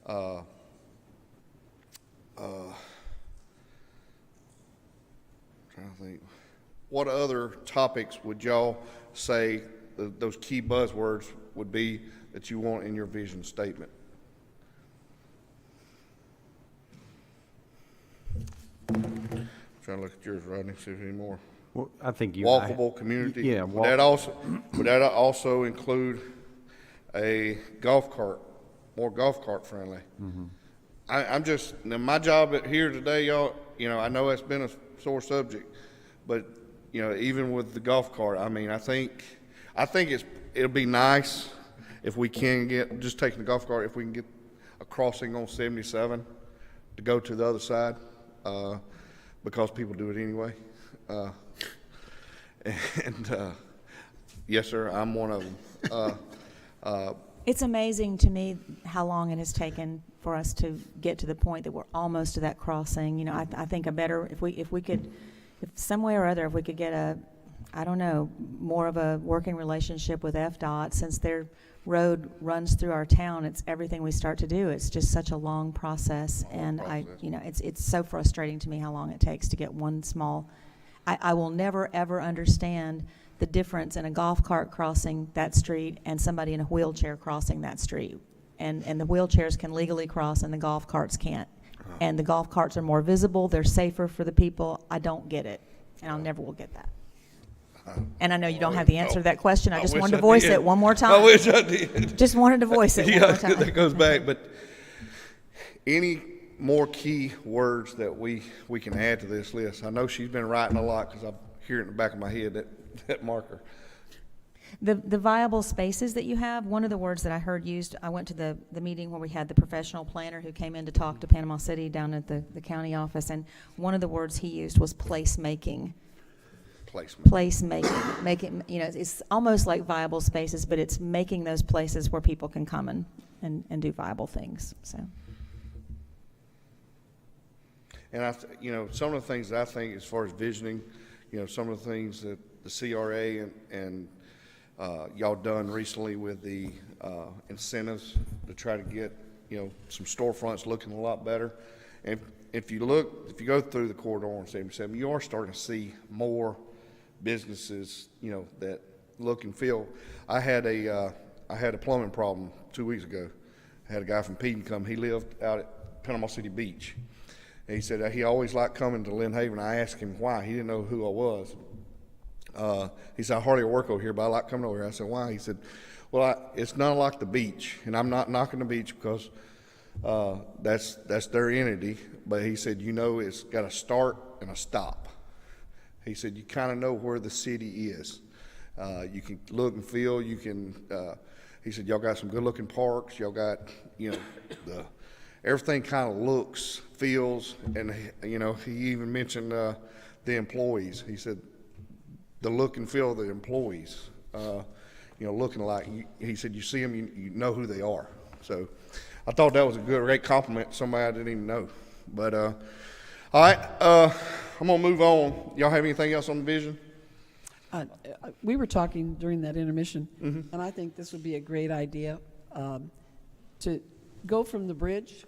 trying to think, what other topics would y'all say those key buzzwords would be that you want in your vision statement? Trying to look at yours, Rodney, see if any more.
Well, I think
Walkable community.
Yeah,
Would that also include a golf cart, more golf cart friendly? I'm just, now my job here today, y'all, I know it's been a sore subject, but, even with the golf cart, I mean, I think it'll be nice if we can get, just taking the golf cart, if we can get a crossing on 77 to go to the other side, because people do it anyway. Yes, sir, I'm one of them.
It's amazing to me how long it has taken for us to get to the point that we're almost to that crossing. I think if we could, if some way or other, if we could get more of a working relationship with FDOT, since their road runs through our town, it's everything we start to do. It's just such a long process, and it's so frustrating to me how long it takes to get one small. I will never ever understand the difference in a golf cart crossing that street and somebody in a wheelchair crossing that street. And the wheelchairs can legally cross and the golf carts can't. And the golf carts are more visible, they're safer for the people. I don't get it, and I'll never will get that. And I know you don't have the answer to that question. I just wanted to voice it one more time.
I wish I did.
Just wanted to voice it one more
Yeah, that
time.
goes back, but any more key words that we can add to this list? I know she's been writing a lot because I hear it in the back of my head, that marker.
The viable spaces that you have, one of the words that I heard used, I went to the meeting where we had the professional planner who came in to talk to Panama City down at the county office, and one of the words he used was placemaking. Placemaking, making, it's almost like viable spaces, but it's making those places where people can come and do viable things, so.
And some of the things that I think as far as visioning, some of the things that the CRA and y'all done recently with the incentives to try to get, some storefronts looking a lot better. And if you go through the corridor on 77, you are starting to see more businesses, that look and feel. I had a plumbing problem 2 weeks ago. I had a guy from Peden come. He lived out at Panama City Beach. And he said he always liked coming to Lynn Haven. I asked him why. He didn't know who I was. He said, I hardly work over here, but I like coming over here. I said, why? He said, well, it's not like the beach. And I'm not knocking the beach because that's their entity. But he said, it's got a start and a stop. He said, you kind of know where the city is. You can look and feel. You can. He said, y'all got some good-looking parks. Y'all got, everything kind of looks, feels, and he even mentioned the employees. He said, the look and feel of the employees, looking like. He said, you see them, you know who they are. So, I thought that was a great compliment to somebody I didn't even know. But all right, I'm gonna move on. Y'all have anything else on the vision?
We were talking during that intermission, and I think this would be a great idea to go from the bridge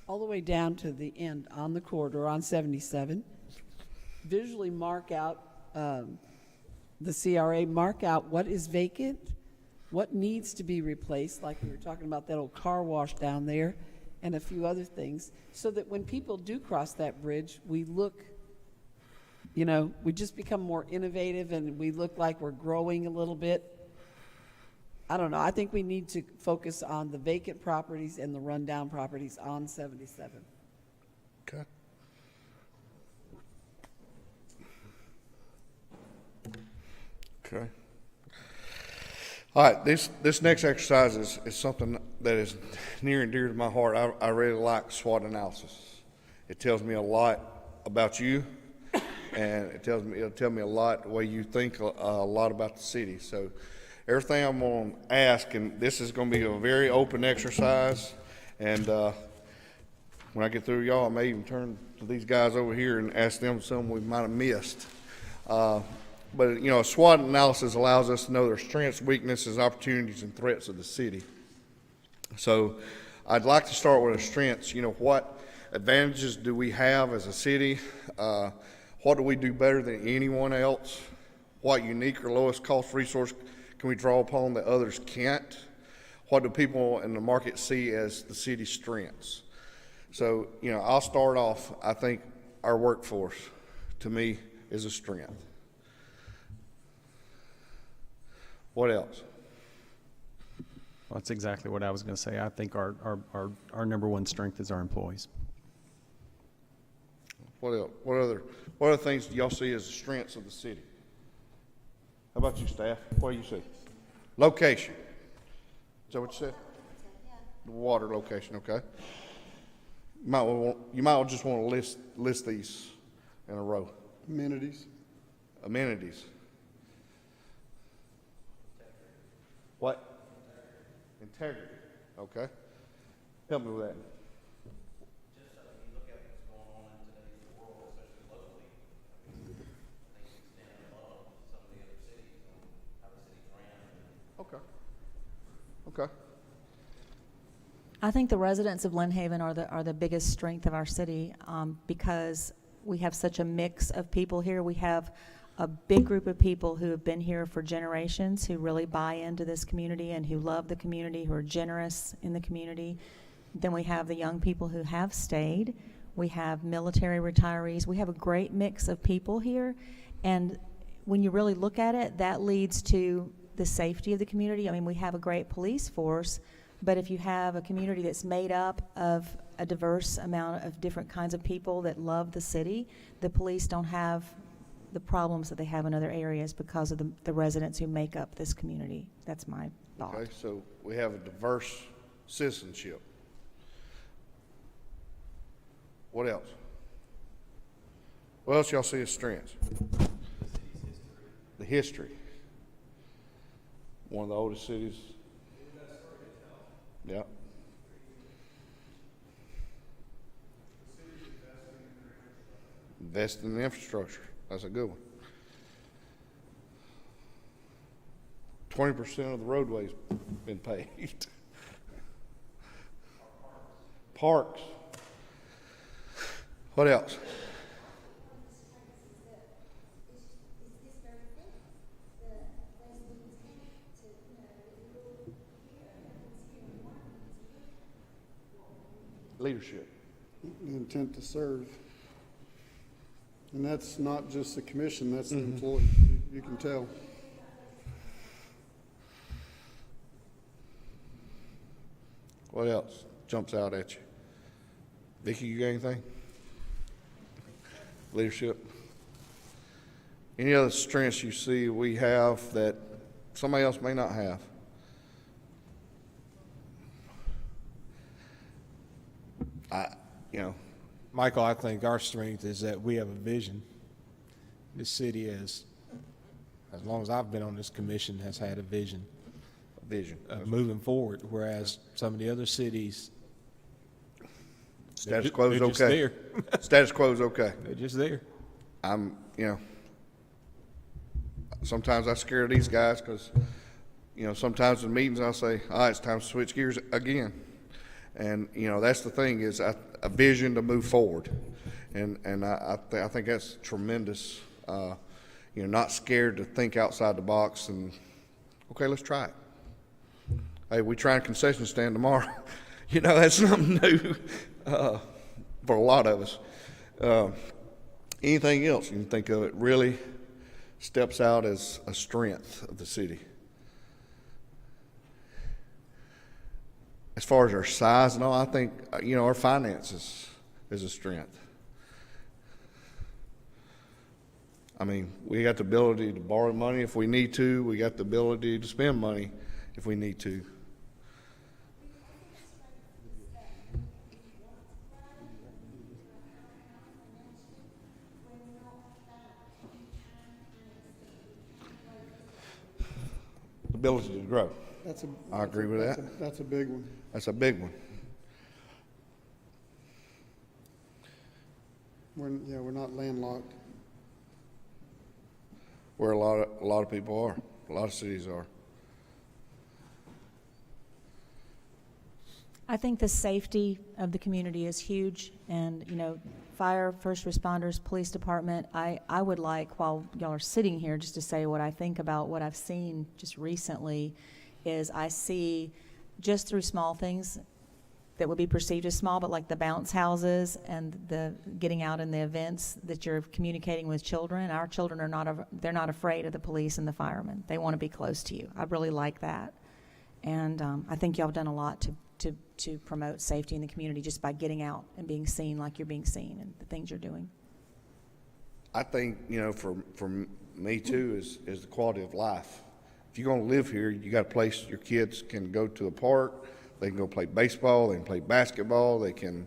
all the way down to the end on the corridor on 77, visually mark out the CRA, mark out what is vacant, what needs to be replaced, like we were talking about that old car wash down there, and a few other things, so that when people do cross that bridge, we look, we just become more innovative and we look like we're growing a little bit. I don't know. I think we need to focus on the vacant properties and the rundown properties on 77.
Okay. Okay. All right, this next exercise is something that is near and dear to my heart. I really like SWOT analysis. It tells me a lot about you. and it'll tell me a lot, the way you think a lot about the city. So everything I'm gonna ask, and this is gonna be a very open exercise, and, when I get through y'all, I may even turn to these guys over here and ask them something we might have missed. But, a SWOT analysis allows us to know their strengths, weaknesses, opportunities, and threats of the city. So I'd like to start with our strengths. What advantages do we have as a city? What do we do better than anyone else? What unique or lowest cost resource can we draw upon that others can't? What do people in the market see as the city's strengths? So, I'll start off. I think our workforce, to me, is a strength. What else?
Well, that's exactly what I was going to say. I think our number one strength is our employees.
What else? What other things do y'all see as the strengths of the city? How about you, staff? What do you see? Location. Is that what you said? The water location, okay. You might well just want to list these in a row.
Amenities.
Amenities. What? Integrity. Okay. Help me with that.
Just so you look at what's going on in today's world, especially locally, I think we stand above some of the other cities on how the city's ran.
Okay. Okay.
I think the residents of Lynn Haven are the biggest strength of our city, because we have such a mix of people here. We have a big group of people who have been here for generations, who really buy into this community and who love the community, who are generous in the community. Then we have the young people who have stayed. We have military retirees. We have a great mix of people here. And when you really look at it, that leads to the safety of the community. I mean, we have a great police force, but if you have a community that's made up of a diverse amount of different kinds of people that love the city, the police don't have the problems that they have in other areas because of the residents who make up this community. That's my thought.
Okay, so we have a diverse citizenship. What else? What else y'all see as strengths? The history. One of the oldest cities. Yeah. Invest in the infrastructure. That's a good one. 20% of the roadways been paved. Parks. What else? Leadership.
The intent to serve. And that's not just the commission, that's the employee. You can tell.
What else jumps out at you? Vicki, you got anything? Leadership. Any other strengths you see we have that somebody else may not have?
Michael, I think our strength is that we have a vision. This city as long as I've been on this commission, has had a vision
Vision.
of moving forward, whereas some of the other cities,
Status quo is
they're just
okay.
there.
Status quo is okay.
They're just there.
Sometimes I'm scared of these guys because, sometimes in meetings I'll say, all right, it's time to switch gears again. And, that's the thing is a vision to move forward. And I think that's tremendous. Not scared to think outside the box and, okay, let's try it. Hey, we try a concession stand tomorrow. That's something new for a lot of us. Anything else you can think of it really steps out as a strength of the city? As far as our size and all, I think, our finances is a strength. I mean, we got the ability to borrow money if we need to. We got the ability to spend money if we need to. ability to grow.
That's a.
I agree with
that's
that.
That's a big one.
That's a big one.
We're not landlocked.
Where a lot of people are, a lot of cities are.
I think the safety of the community is huge, and, you know, fire, first responders, police department, I would like, while y'all are sitting here, just to say what I think about what I've seen just recently, is I see, just through small things that would be perceived as small, but like the bounce houses and the getting out in the events, that you're communicating with children. Our children are they're not afraid of the police and the firemen. They want to be close to you. I really like that. And I think y'all have done a lot to promote safety in the community just by getting out and being seen like you're being seen, and the things you're doing.
I think, you know, for me too, is the quality of life. If you're gonna live here, you got a place your kids can go to a park, they can go play baseball, they can play basketball, they can,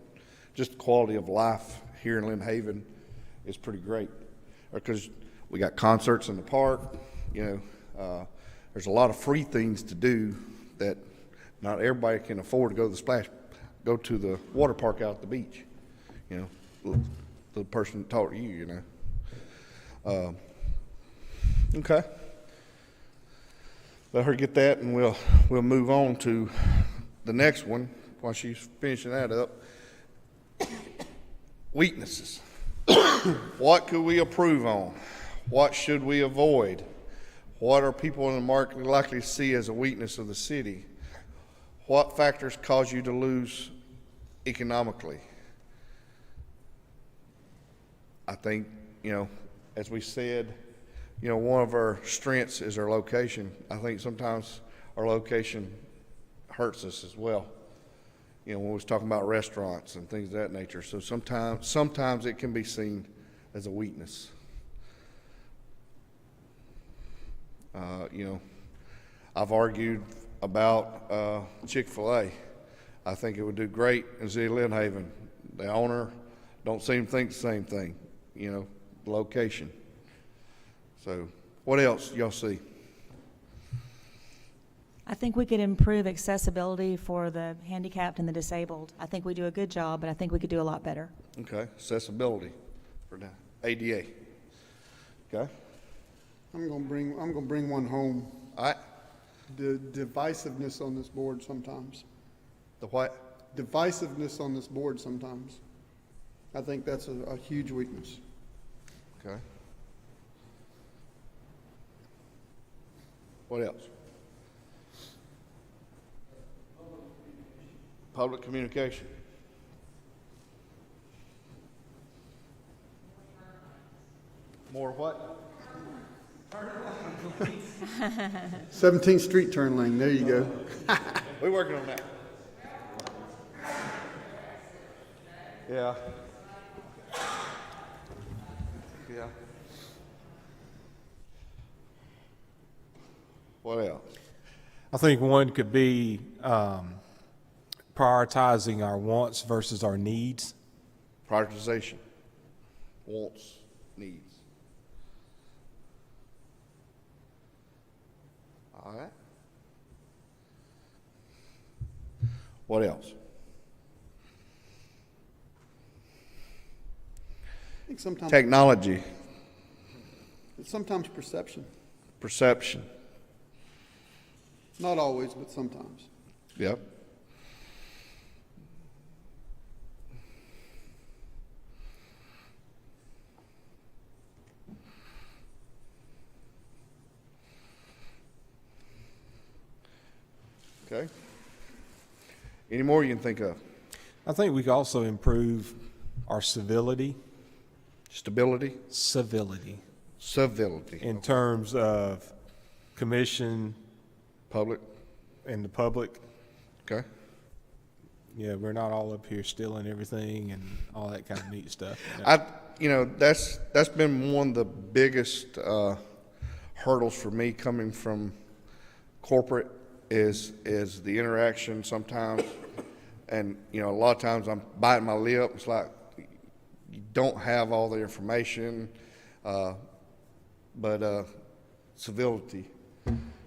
just the quality of life here in Lynn Haven is pretty great. Because we got concerts in the park, you know, there's a lot of free things to do that not everybody can afford to go to the water park out at the beach. You know, the person that taught you, you know. Okay. Let her get that, and we'll move on to the next one while she's finishing that up. Weaknesses. What could we improve on? What should we avoid? What are people in the market likely to see as a weakness of the city? What factors cause you to lose economically? I think, you know, as we said, you know, one of our strengths is our location. I think sometimes our location hurts us as well. You know, when we was talking about restaurants and things of that nature. So sometimes it can be seen as a weakness. You know, I've argued about Chick-fil-A. I think it would do great in the city of Lynn Haven. The owner don't seem to think the same thing, you know, the location. So what else y'all see?
I think we could improve accessibility for the handicapped and the disabled. I think we do a good job, but I think we could do a lot better.
Okay, accessibility for the ADA. Okay,
I'm gonna bring one home.
all right,
The divisiveness on this board sometimes.
the what?
Divisiveness on this board sometimes. I think that's a huge weakness.
Okay. What else? Public communication. More what?
17th Street turn lane, there you go.
We're working on that. Yeah. Yeah. What else?
I think one could be prioritizing our wants versus our needs.
Prioritization. Wants, needs. All right. What else?
I think sometimes,
Technology,
it's sometimes perception.
perception.
Not always, but sometimes.
Yep. Okay. Any more you can think of?
I think we could also improve our civility
Stability,
civility
civility,
in terms of commission
public.
and the public.
Okay.
Yeah, we're not all up here stealing everything and all that kind of neat stuff.
You know, that's been one of the biggest hurdles for me coming from corporate is the interaction sometimes, and you know, a lot of times I'm biting my lip. It's like you don't have all the information, but civility.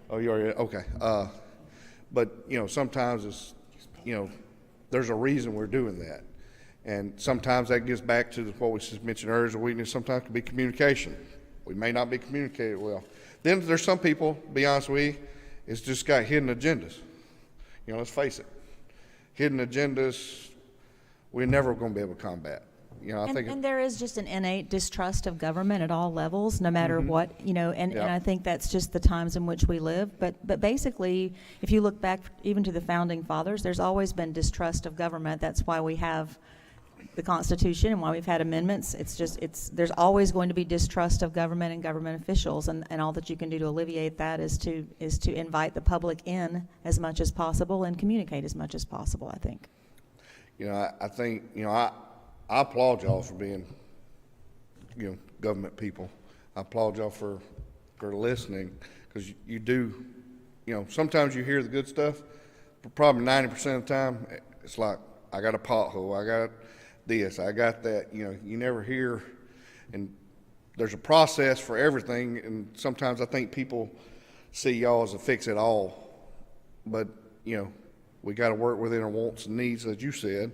Oh, you already, okay. But, you know, sometimes it's, you know, there's a reason we're doing that. And sometimes that gets back to what we just mentioned earlier, the weakness sometimes can be communication. We may not be communicated well. Then there's some people, to be honest with you, it's just got hidden agendas. You know, let's face it. Hidden agendas, we're never going to be able to combat. You know, I think.
And there is just an innate distrust of government at all levels, no matter what, you know, and
Yeah.
I think that's just the times in which we live. But basically, if you look back even to the founding fathers, there's always been distrust of government. That's why we have the Constitution and why we've had amendments. There's always going to be distrust of government and government officials, and all that you can do to alleviate that is to invite the public in as much as possible and communicate as much as possible, I think.
You know, I think, you know, I applaud y'all for being, you know, government people. I applaud y'all for listening, because you do, you know, sometimes you hear the good stuff, but probably 90% of the time, it's like, I got a pothole, I got this, I got that, you know, you never hear, and there's a process for everything, and sometimes I think people see y'all as a fix-it-all, but, you know, we got to work within our wants and needs, as you said,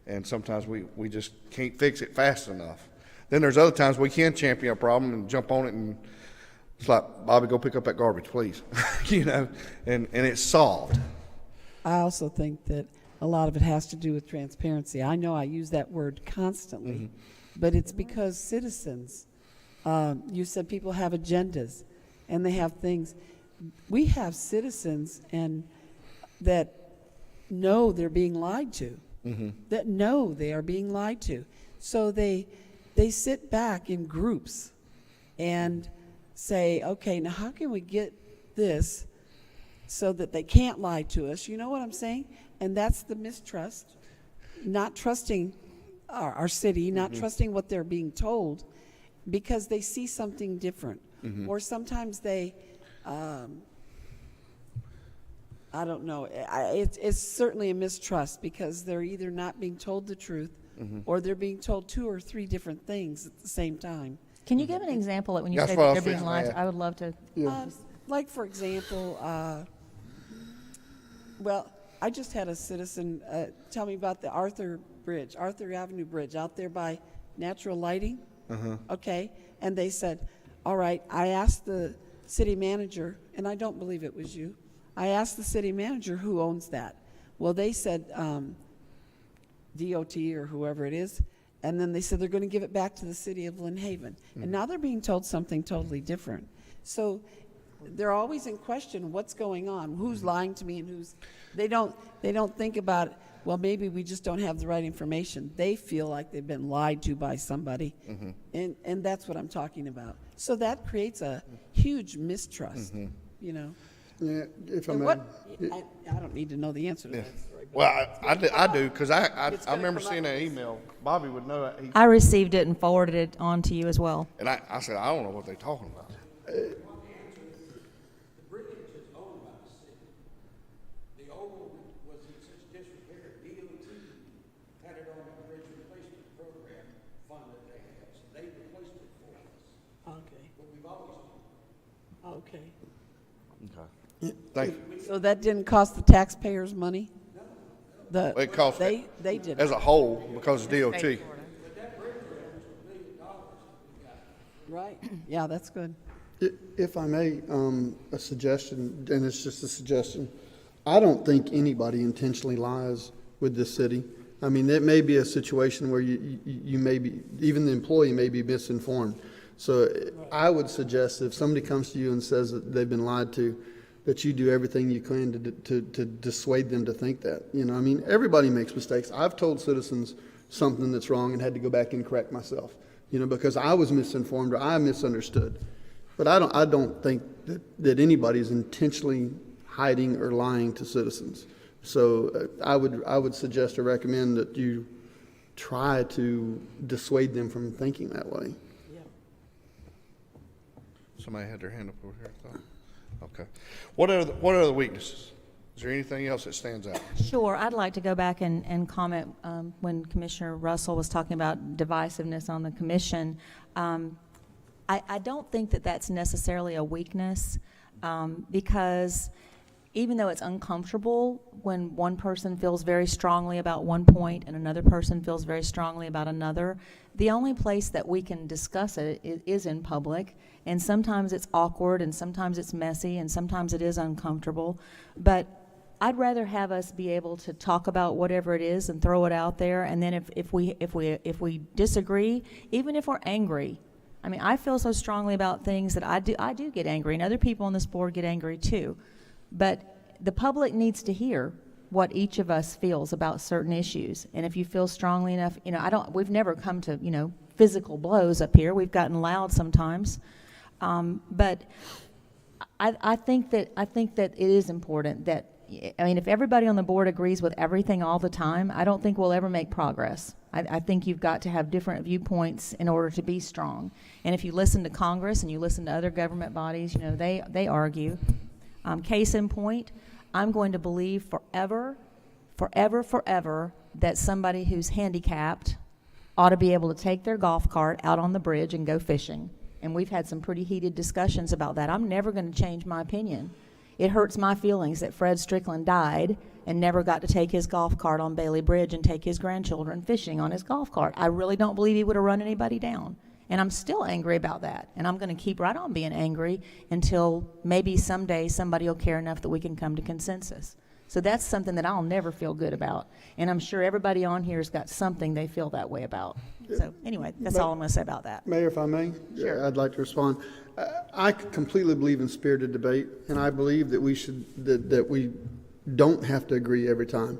and sometimes we just can't fix it fast enough. Then there's other times we can champion a problem and jump on it, and it's like, Bobby, go pick up that garbage, please, you know, and it's solved.
I also think that a lot of it has to do with transparency. I know I use that word constantly, but it's because citizens, you said people have agendas and they have things. We have citizens and that know they're being lied to, that know they are being lied to. So they sit back in groups and say, okay, now how can we get this so that they can't lie to us? You know what I'm saying? And that's the mistrust, not trusting our city, not trusting what they're being told, because they see something different. Or sometimes they, I don't know, it's certainly a mistrust, because they're either not being told the truth or they're being told 2 or 3 different things at the same time.
Can you give an example, like when you
That's
say
what I
that
was
they're being
fixing to
lied
ask.
to? I would love to.
Like, for example, well, I just had a citizen tell me about the Arthur Avenue Bridge out there by Natural Lighting. Okay, and they said, all right, I asked the city manager, and I don't believe it was you, I asked the city manager who owns that. Well, they said DOT or whoever it is, and then they said they're going to give it back to the city of Lynn Haven. And now they're being told something totally different. So they're always in question, what's going on, who's lying to me, and who's, they don't think about, well, maybe we just don't have the right information. They feel like they've been lied to by somebody, and that's what I'm talking about. So that creates a huge mistrust, you know.
Yeah, if I
And
may.
what, I don't need to know the answer to that story. but
Well, I do, because I
It's gonna
remember
come
seeing
up.
that email. Bobby would know that.
I received it and forwarded it on to you as well.
And I said, I don't know what they're talking about.
The bridge is owned by the city. The old was in such disrepair, DOT had it on the bridge replacement program fund that they had, so they replaced it for us.
Okay,
But we've always,
okay.
Thank you.
So that didn't cost the taxpayers money?
It cost
They did.
as a whole, because of DOT.
Right, yeah, that's good.
If I may, a suggestion, and it's just a suggestion. I don't think anybody intentionally lies with this city. I mean, it may be a situation where you may be, even the employee may be misinformed. So I would suggest if somebody comes to you and says that they've been lied to, that you do everything you can to dissuade them to think that. You know, I mean, everybody makes mistakes. I've told citizens something that's wrong and had to go back and correct myself, you know, because I was misinformed or I misunderstood. But I don't think that anybody's intentionally hiding or lying to citizens. So I would suggest or recommend that you try to dissuade them from thinking that way.
Somebody had their hand up over here, I thought. Okay. What are the weaknesses? Is there anything else that stands out?
Sure, I'd like to go back and comment when Commissioner Russell was talking about divisiveness on the commission. I don't think that that's necessarily a weakness. because even though it's uncomfortable when one person feels very strongly about one point and another person feels very strongly about another, the only place that we can discuss it is in public. And sometimes it's awkward, and sometimes it's messy, and sometimes it is uncomfortable. But I'd rather have us be able to talk about whatever it is and throw it out there. And then if we disagree, even if we're angry, I mean, I feel so strongly about things that I do get angry, and other people on this board get angry too. But the public needs to hear what each of us feels about certain issues. And if you feel strongly enough, we've never come to, physical blows up here. We've gotten loud sometimes. But I think that it is important that, if everybody on the board agrees with everything all the time, I don't think we'll ever make progress. I think you've got to have different viewpoints in order to be strong. And if you listen to Congress and you listen to other government bodies, they argue. Case in point, I'm going to believe forever that somebody who's handicapped ought to be able to take their golf cart out on the bridge and go fishing. And we've had some pretty heated discussions about that. I'm never going to change my opinion. It hurts my feelings that Fred Strickland died and never got to take his golf cart on Bailey Bridge and take his grandchildren fishing on his golf cart. I really don't believe he would have run anybody down. And I'm still angry about that. And I'm going to keep right on being angry until maybe someday somebody will care enough that we can come to consensus. So that's something that I'll never feel good about. And I'm sure everybody on here has got something they feel that way about. So anyway, that's all I'm going to say about that.
Mayor, if I may?
Sure.
I'd like to respond. I completely believe in spirited debate, and I believe that that we don't have to agree every time.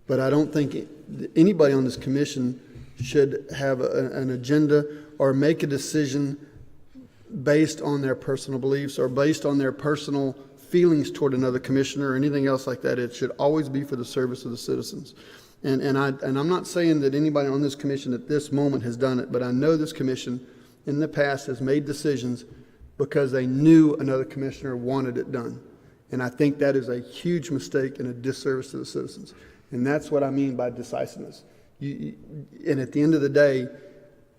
But I don't think anybody on this commission should have an agenda or make a decision based on their personal beliefs or based on their personal feelings toward another commissioner or anything else like that. It should always be for the service of the citizens. And I'm not saying that anybody on this commission at this moment has done it, but I know this commission in the past has made decisions because they knew another commissioner wanted it done. And I think that is a huge mistake and a disservice to the citizens. And that's what I mean by decisiveness. And at the end of the day,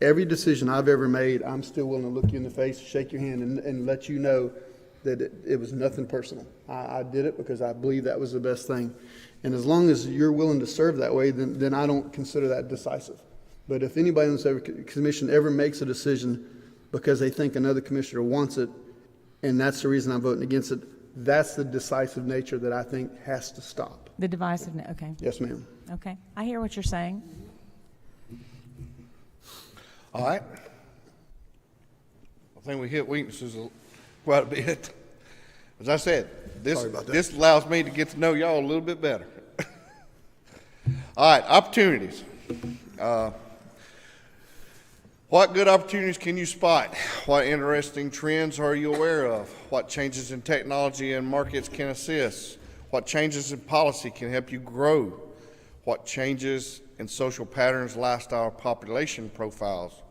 every decision I've ever made, I'm still willing to look you in the face, shake your hand, and let you know that it was nothing personal. I did it because I believe that was the best thing. And as long as you're willing to serve that way, then I don't consider that decisive. But if anybody on this commission ever makes a decision because they think another commissioner wants it, and that's the reason I'm voting against it, that's the decisive nature that I think has to stop.
The divisiveness, okay.
Yes, ma'am.
Okay. I hear what you're saying.
All right. I think we hit weaknesses quite a bit. As I said, this allows me to get to know y'all a little bit better. All right, opportunities. What good opportunities can you spot? What interesting trends are you aware of? What changes in technology and markets can assist? What changes in policy can help you grow? What changes in social patterns, lifestyle, population profiles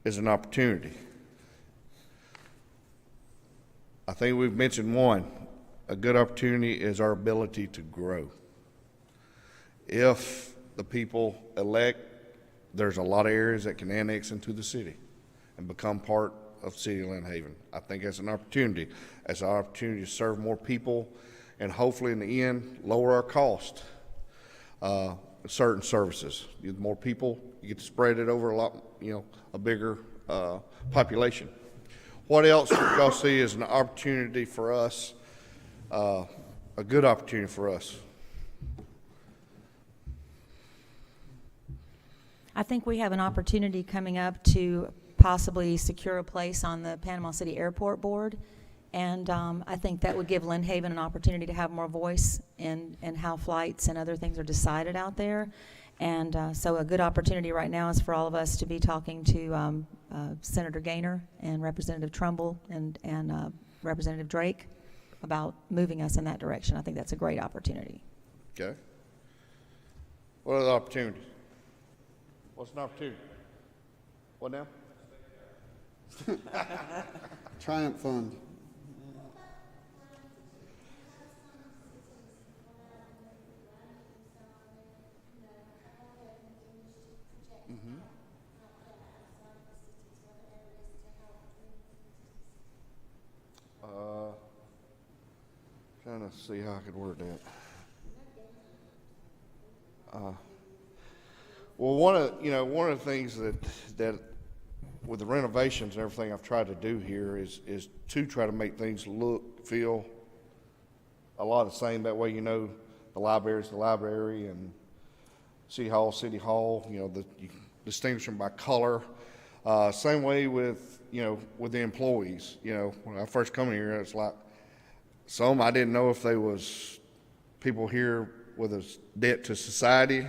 is an opportunity? I think we've mentioned one. A good opportunity is our ability to grow. If the people elect, there's a lot of areas that can annex into the city and become part of City of Lynn Haven. I think that's an opportunity. That's an opportunity to serve more people and hopefully in the end, lower our cost of certain services. The more people, you get to spread it over a bigger population. What else would y'all see as an opportunity for us, a good opportunity for us?
I think we have an opportunity coming up to possibly secure a place on the Panama City Airport Board. And I think that would give Lynn Haven an opportunity to have more voice in how flights and other things are decided out there. And so a good opportunity right now is for all of us to be talking to Senator Gaynor and Representative Trumbull and Representative Drake about moving us in that direction. I think that's a great opportunity.
Okay. What are the opportunities? What's an opportunity? What now?
Triumph Fund.
Let's see how I could word that. Well, one of the things that with the renovations and everything I've tried to do here is to try to make things look, feel a lot the same. That way, the library's the library and City Hall, you can distinguish them by color. Same way with the employees. When I first come here, it's like some I didn't know if they was people here with a debt to society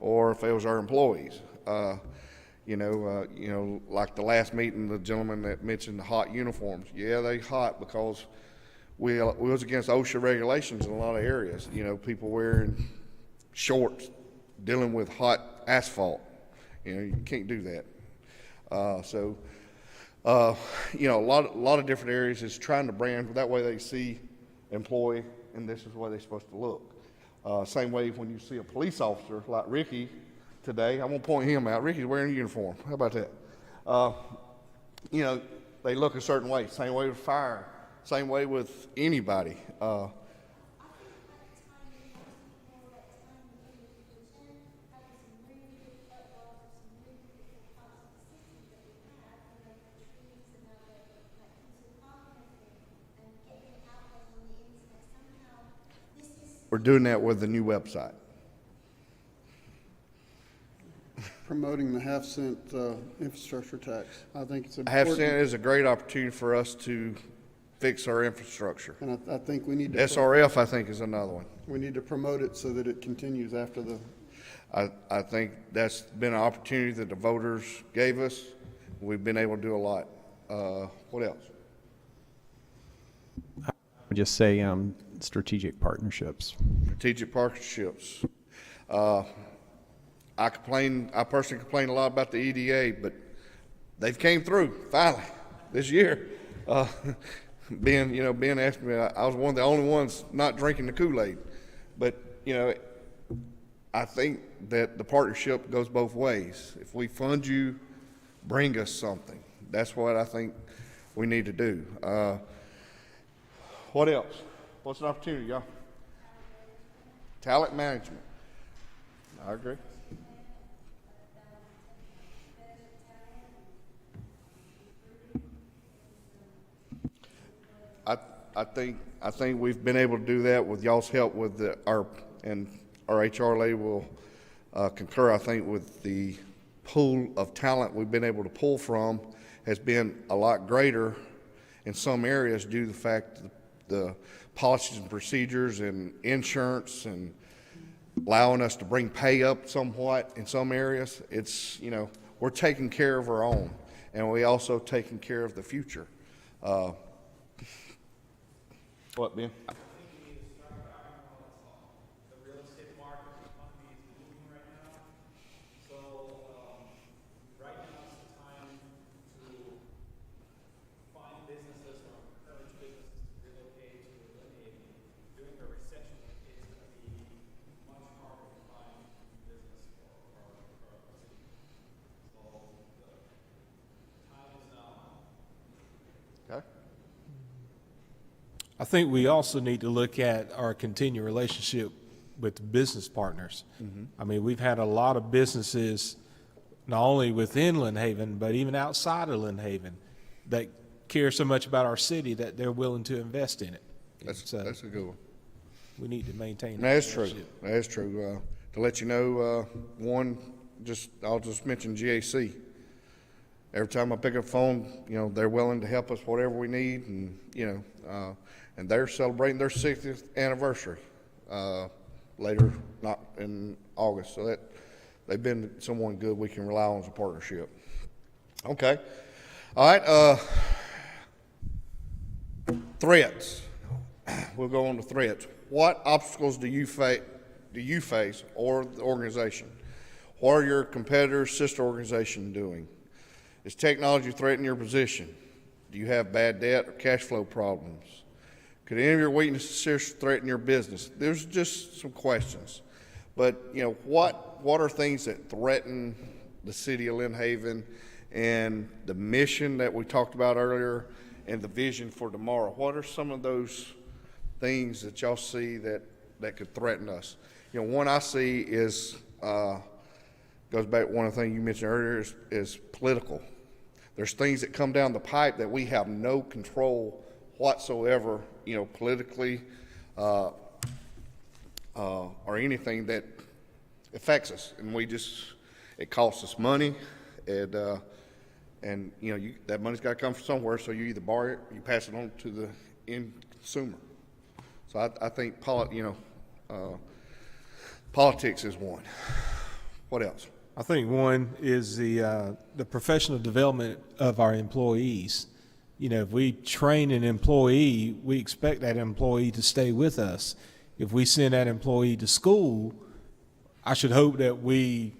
or if they was our employees. Like the last meeting, the gentleman that mentioned the hot uniforms. Yeah, they hot because we was against OSHA regulations in a lot of areas. People wearing shorts, dealing with hot asphalt. You can't do that. A lot of different areas is trying to brand that way they see employee, and this is the way they're supposed to look. Same way when you see a police officer like Ricky today, I'm gonna point him out. Ricky's wearing a uniform. How about that? They look a certain way. Same way with fire. Same way with anybody. We're doing that with the new website.
Promoting the half-cent infrastructure tax. I think it's
Half
important.
cent is a great opportunity for us to fix our infrastructure.
And I think we need to.
SRF, I think, is another one.
We need to promote it so that it continues after the.
I think that's been an opportunity that the voters gave us. We've been able to do a lot. What else?
I would just say strategic partnerships.
Strategic partnerships. I personally complain a lot about the EDA, but they've came through finally this year. Ben asked me, I was one of the only ones not drinking the Kool-Aid, but I think that the partnership goes both ways. If we fund you, bring us something. That's what I think we need to do. What else? What's an opportunity, y'all? Talent management. I agree. I think we've been able to do that with y'all's help with our HR lady will concur. I think with the pool of talent we've been able to pull from has been a lot greater in some areas due to the fact that the policies and procedures and insurance and allowing us to bring pay up somewhat in some areas. It's, we're taking care of our own, and we also taking care of the future. What, Ben?
The real estate market economy is booming right now. So right now is the time to find businesses or encourage businesses to relocate to Lynn Haven. During the recession, it's going to be much harder to find business for our city. So the time is now.
Okay.
I think we also need to look at our continued relationship with business partners. I mean, we've had a lot of businesses, not only within Lynn Haven, but even outside of Lynn Haven, that care so much about our city that they're willing to invest in it.
That's
So
a good one.
we need to maintain that.
That's true.
relationship.
That's true. To let you know, I'll just mention GAC. Every time I pick up the phone, they're willing to help us whatever we need, and and they're celebrating their 60th anniversary later, not in August. So that they've been someone good we can rely on as a partnership. Okay, all right. Threats. We'll go on to threats. What obstacles do you face, or the organization? What are your competitors' sister organization doing? Is technology threatening your position? Do you have bad debt or cash flow problems? Could any of your weaknesses seriously threaten your business? There's just some questions. But, what are things that threaten the city of Lynn Haven and the mission that we talked about earlier and the vision for tomorrow? What are some of those things that y'all see that could threaten us. You know, one I see is, goes back to one of the things you mentioned earlier is political. There's things that come down the pipe that we have no control whatsoever, you know, politically, or anything that affects us. And it costs us money, and you know, that money's got to come from somewhere, so you either borrow it or you pass it on to the end consumer. So I think politics is one. What else?
I think one is the professional development of our employees. You know, if we train an employee, we expect that employee to stay with us. If we send that employee to school, I should hope that we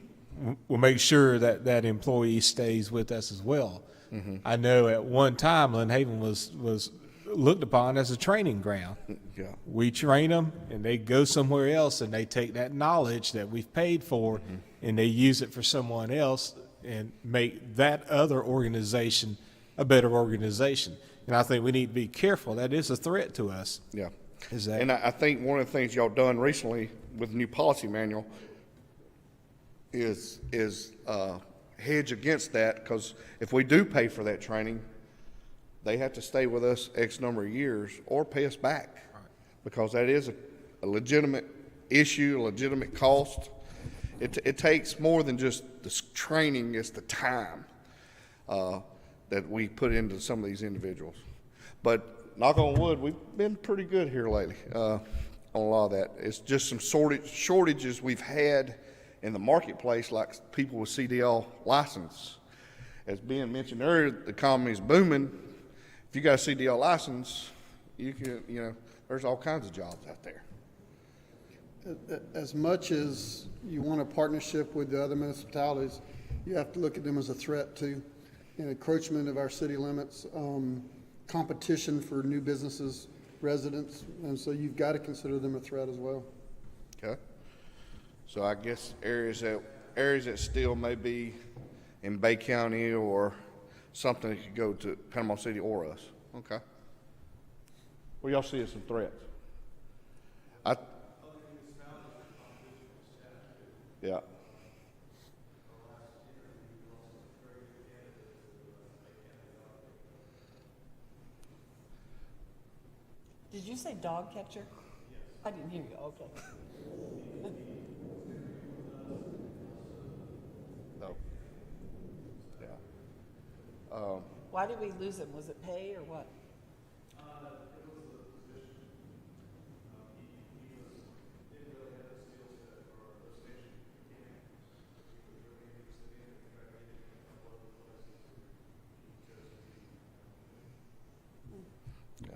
will make sure that that employee stays with us as well. Mm-hmm. I know at one time Lynn Haven was looked upon as a training ground.
Yeah.
We train them and they go somewhere else and they take that knowledge that we've paid for mm-hmm. and they use it for someone else and make that other organization a better organization. And I think we need to be careful. That is a threat to us.
Yeah.
Is that?
And I think one of the things y'all done recently with the new policy manual is hedge against that, because if we do pay for that training, they have to stay with us X number of years or pay us back, right, because that is a legitimate issue, a legitimate cost. It takes more than just the training, it's the time that we put into some of these individuals. But knock on wood, we've been pretty good here lately on a lot of that. It's just some shortages we've had in the marketplace, like people with CDL license. As being mentioned earlier, the economy is booming. If you got a CDL license, there's all kinds of jobs out there.
As much as you want a partnership with the other municipalities, you have to look at them as a threat too. Encroachment of our city limits, competition for new businesses, residents, and so you've got to consider them a threat as well.
Okay. So I guess areas that still may be in Bay County or something that could go to Panama City or us. Okay. Well, y'all see as some threats. Yeah.
Did you say dog catcher? Yes. I didn't hear you, okay.
No. Yeah.
Why did we lose him? Was it pay or what?
Yeah.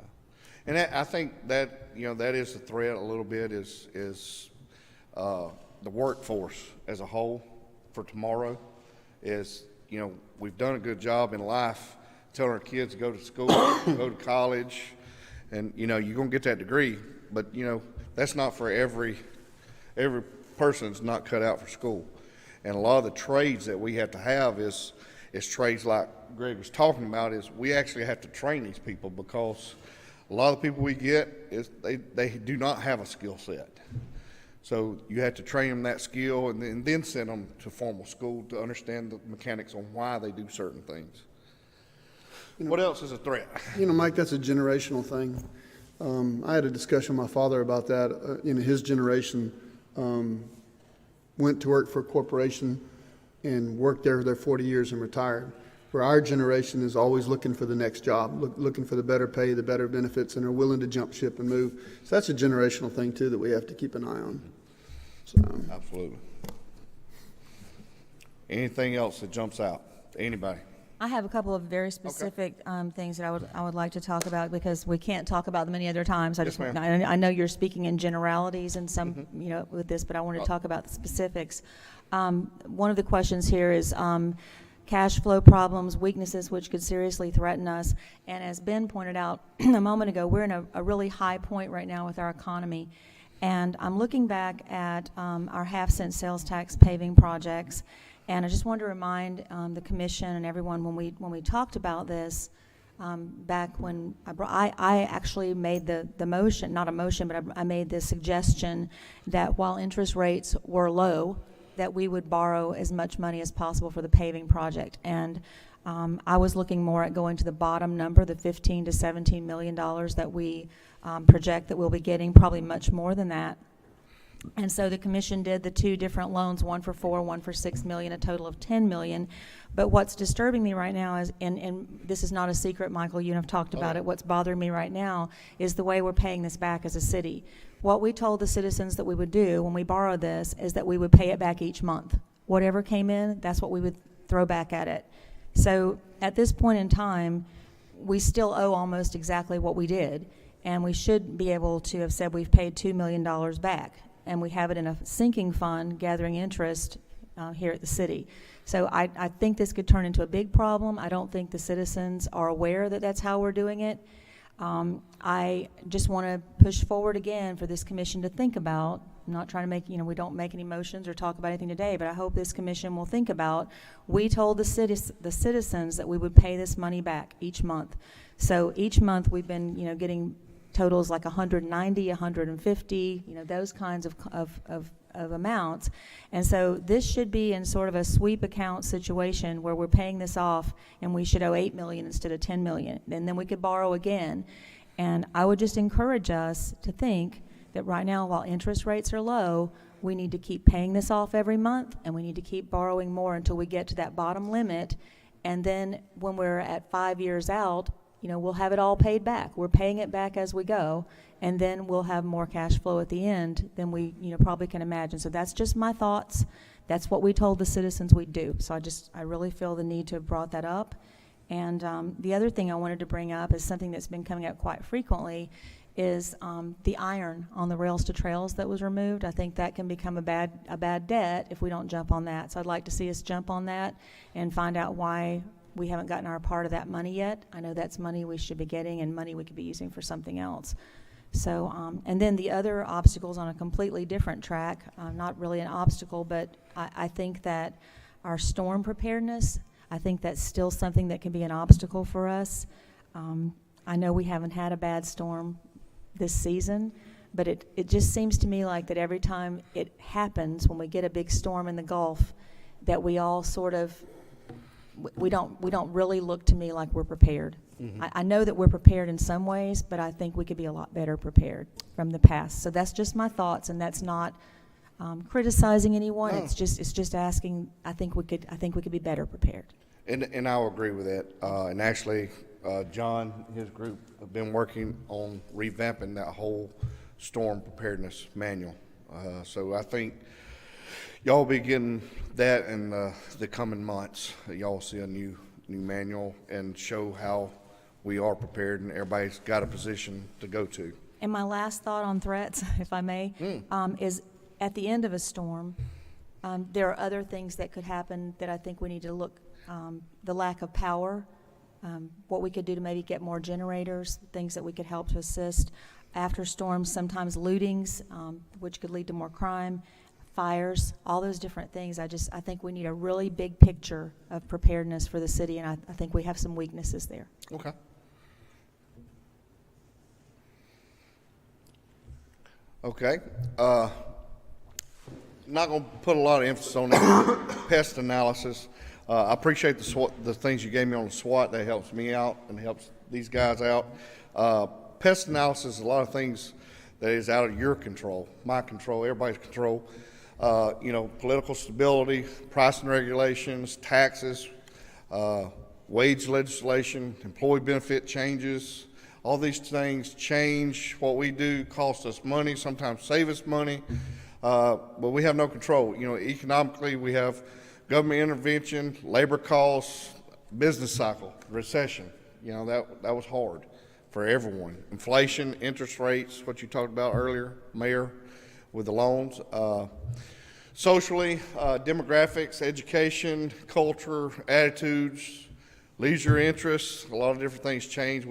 And I think that, that is the threat a little bit is the workforce as a whole for tomorrow is, we've done a good job in life telling our kids to go to school, go to college, and, you're going to get that degree, but, that's not for every person's not cut out for school. And a lot of the trades that we have to have is trades like Greg was talking about, is we actually have to train these people, because a lot of the people we get they do not have a skill set. So you have to train them that skill and then send them to formal school to understand the mechanics on why they do certain things. What else is a threat?
Mike, that's a generational thing. I had a discussion with my father about that. His generation went to work for a corporation and worked there for 40 years and retired. Where our generation is always looking for the next job, looking for the better pay, the better benefits, and are willing to jump ship and move. So that's a generational thing too that we have to keep an eye on. So,
Absolutely. Anything else that jumps out? Anybody?
I have a couple of very specific things that I would like to talk about, because we can't talk about them any other times.
Yes, ma'am.
I know you're speaking in generalities and some, with this, but I want to talk about the specifics. One of the questions here is cash flow problems, weaknesses which could seriously threaten us. And as Ben pointed out a moment ago, we're in a really high point right now with our economy. And I'm looking back at our half-cent sales tax paving projects, and I just wanted to remind the commission and everyone, when we talked about this, back when I actually made the motion, not a motion, but I made the suggestion that while interest rates were low, that we would borrow as much money as possible for the paving project. And I was looking more at going to the bottom number, the $15 to $17 million that we project that we'll be getting, probably much more than that. And so the commission did the two different loans, one for $4, one for $6 million, a total of $10 million. But what's disturbing me right now is, and this is not a secret, Michael, you and I've talked about it, what's bothering me right now is the way we're paying this back as a city. What we told the citizens that we would do when we borrowed this is that we would pay it back each month. Whatever came in, that's what we would throw back at it. So at this point in time, we still owe almost exactly what we did, and we should be able to have said we've paid $2 million back, and we have it in a sinking fund gathering interest here at the city. So I think this could turn into a big problem. I don't think the citizens are aware that that's how we're doing it. I just want to push forward again for this commission to think about, I'm not trying to make, we don't make any motions or talk about anything today, but I hope this commission will think about, we told the citizens that we would pay this money back each month. So each month we've been, getting totals like 190, 150, those kinds of amounts. And so this should be in sort of a sweep account situation where we're paying this off and we should owe $8 million instead of $10 million. And then we could borrow again. And I would just encourage us to think that right now, while interest rates are low, we need to keep paying this off every month, and we need to keep borrowing more until we get to that bottom limit. And then when we're at 5 years out, we'll have it all paid back. We're paying it back as we go, and then we'll have more cash flow at the end than we probably can imagine. So that's just my thoughts. That's what we told the citizens we'd do. So I really feel the need to have brought that up. And the other thing I wanted to bring up is something that's been coming up quite frequently is the iron on the rails to trails that was removed. I think that can become a bad debt if we don't jump on that. So I'd like to see us jump on that and find out why we haven't gotten our part of that money yet. I know that's money we should be getting and money we could be using for something else. So, and then the other obstacles on a completely different track, not really an obstacle, but I think that our storm preparedness, I think that's still something that can be an obstacle for us. I know we haven't had a bad storm this season, but it just seems to me like that every time it happens, when we get a big storm in the Gulf, that we all sort of, we don't really look to me like we're prepared. Mm-hmm. I know that we're prepared in some ways, but I think we could be a lot better prepared from the past. So that's just my thoughts, and that's not criticizing anyone. No. It's just asking. I think we could be better prepared.
And I'll agree with that. And actually, John and his group have been working on revamping that whole storm preparedness manual. So I think y'all be getting that in the coming months. Y'all see a new manual and show how we are prepared, and everybody's got a position to go to.
And my last thought on threats, if I may, is at the end of a storm, there are other things that could happen that I think we need to look, the lack of power, what we could do to maybe get more generators, things that we could help to assist. After storms, sometimes lootings, which could lead to more crime, fires, all those different things. I think we need a really big picture of preparedness for the city, and I think we have some weaknesses there.
Okay. Okay. Not going to put a lot of emphasis on that pest analysis. I appreciate the things you gave me on the SWOT. That helps me out and helps these guys out. Pest analysis is a lot of things that is out of your control, my control, everybody's control. Political stability, pricing regulations, taxes, wage legislation, employee benefit changes. All these things change what we do, cost us money, sometimes save us money, but we have no control. Economically, we have government intervention, labor costs, business cycle, recession. That was hard for everyone. Inflation, interest rates, what you talked about earlier, Mayor, with the loans. Socially, demographics, education, culture, attitudes, leisure interests, a lot of different things change.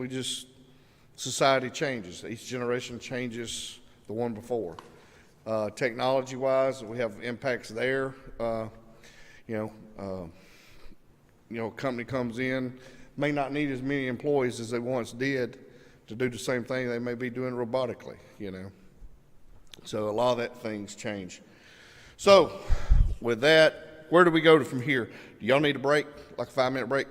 Society changes. Each generation changes the one before. Technology-wise, we have impacts there. A company comes in, may not need as many employees as they once did to do the same thing they may be doing robotically, you know. So a lot of that things change. So with that, where do we go from here? Do y'all need a break, like a 5-minute break?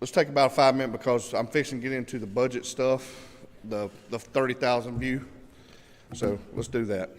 Let's take about a 5 minute because I'm fixing to get into the budget stuff, the 30,000 view. So let's do that.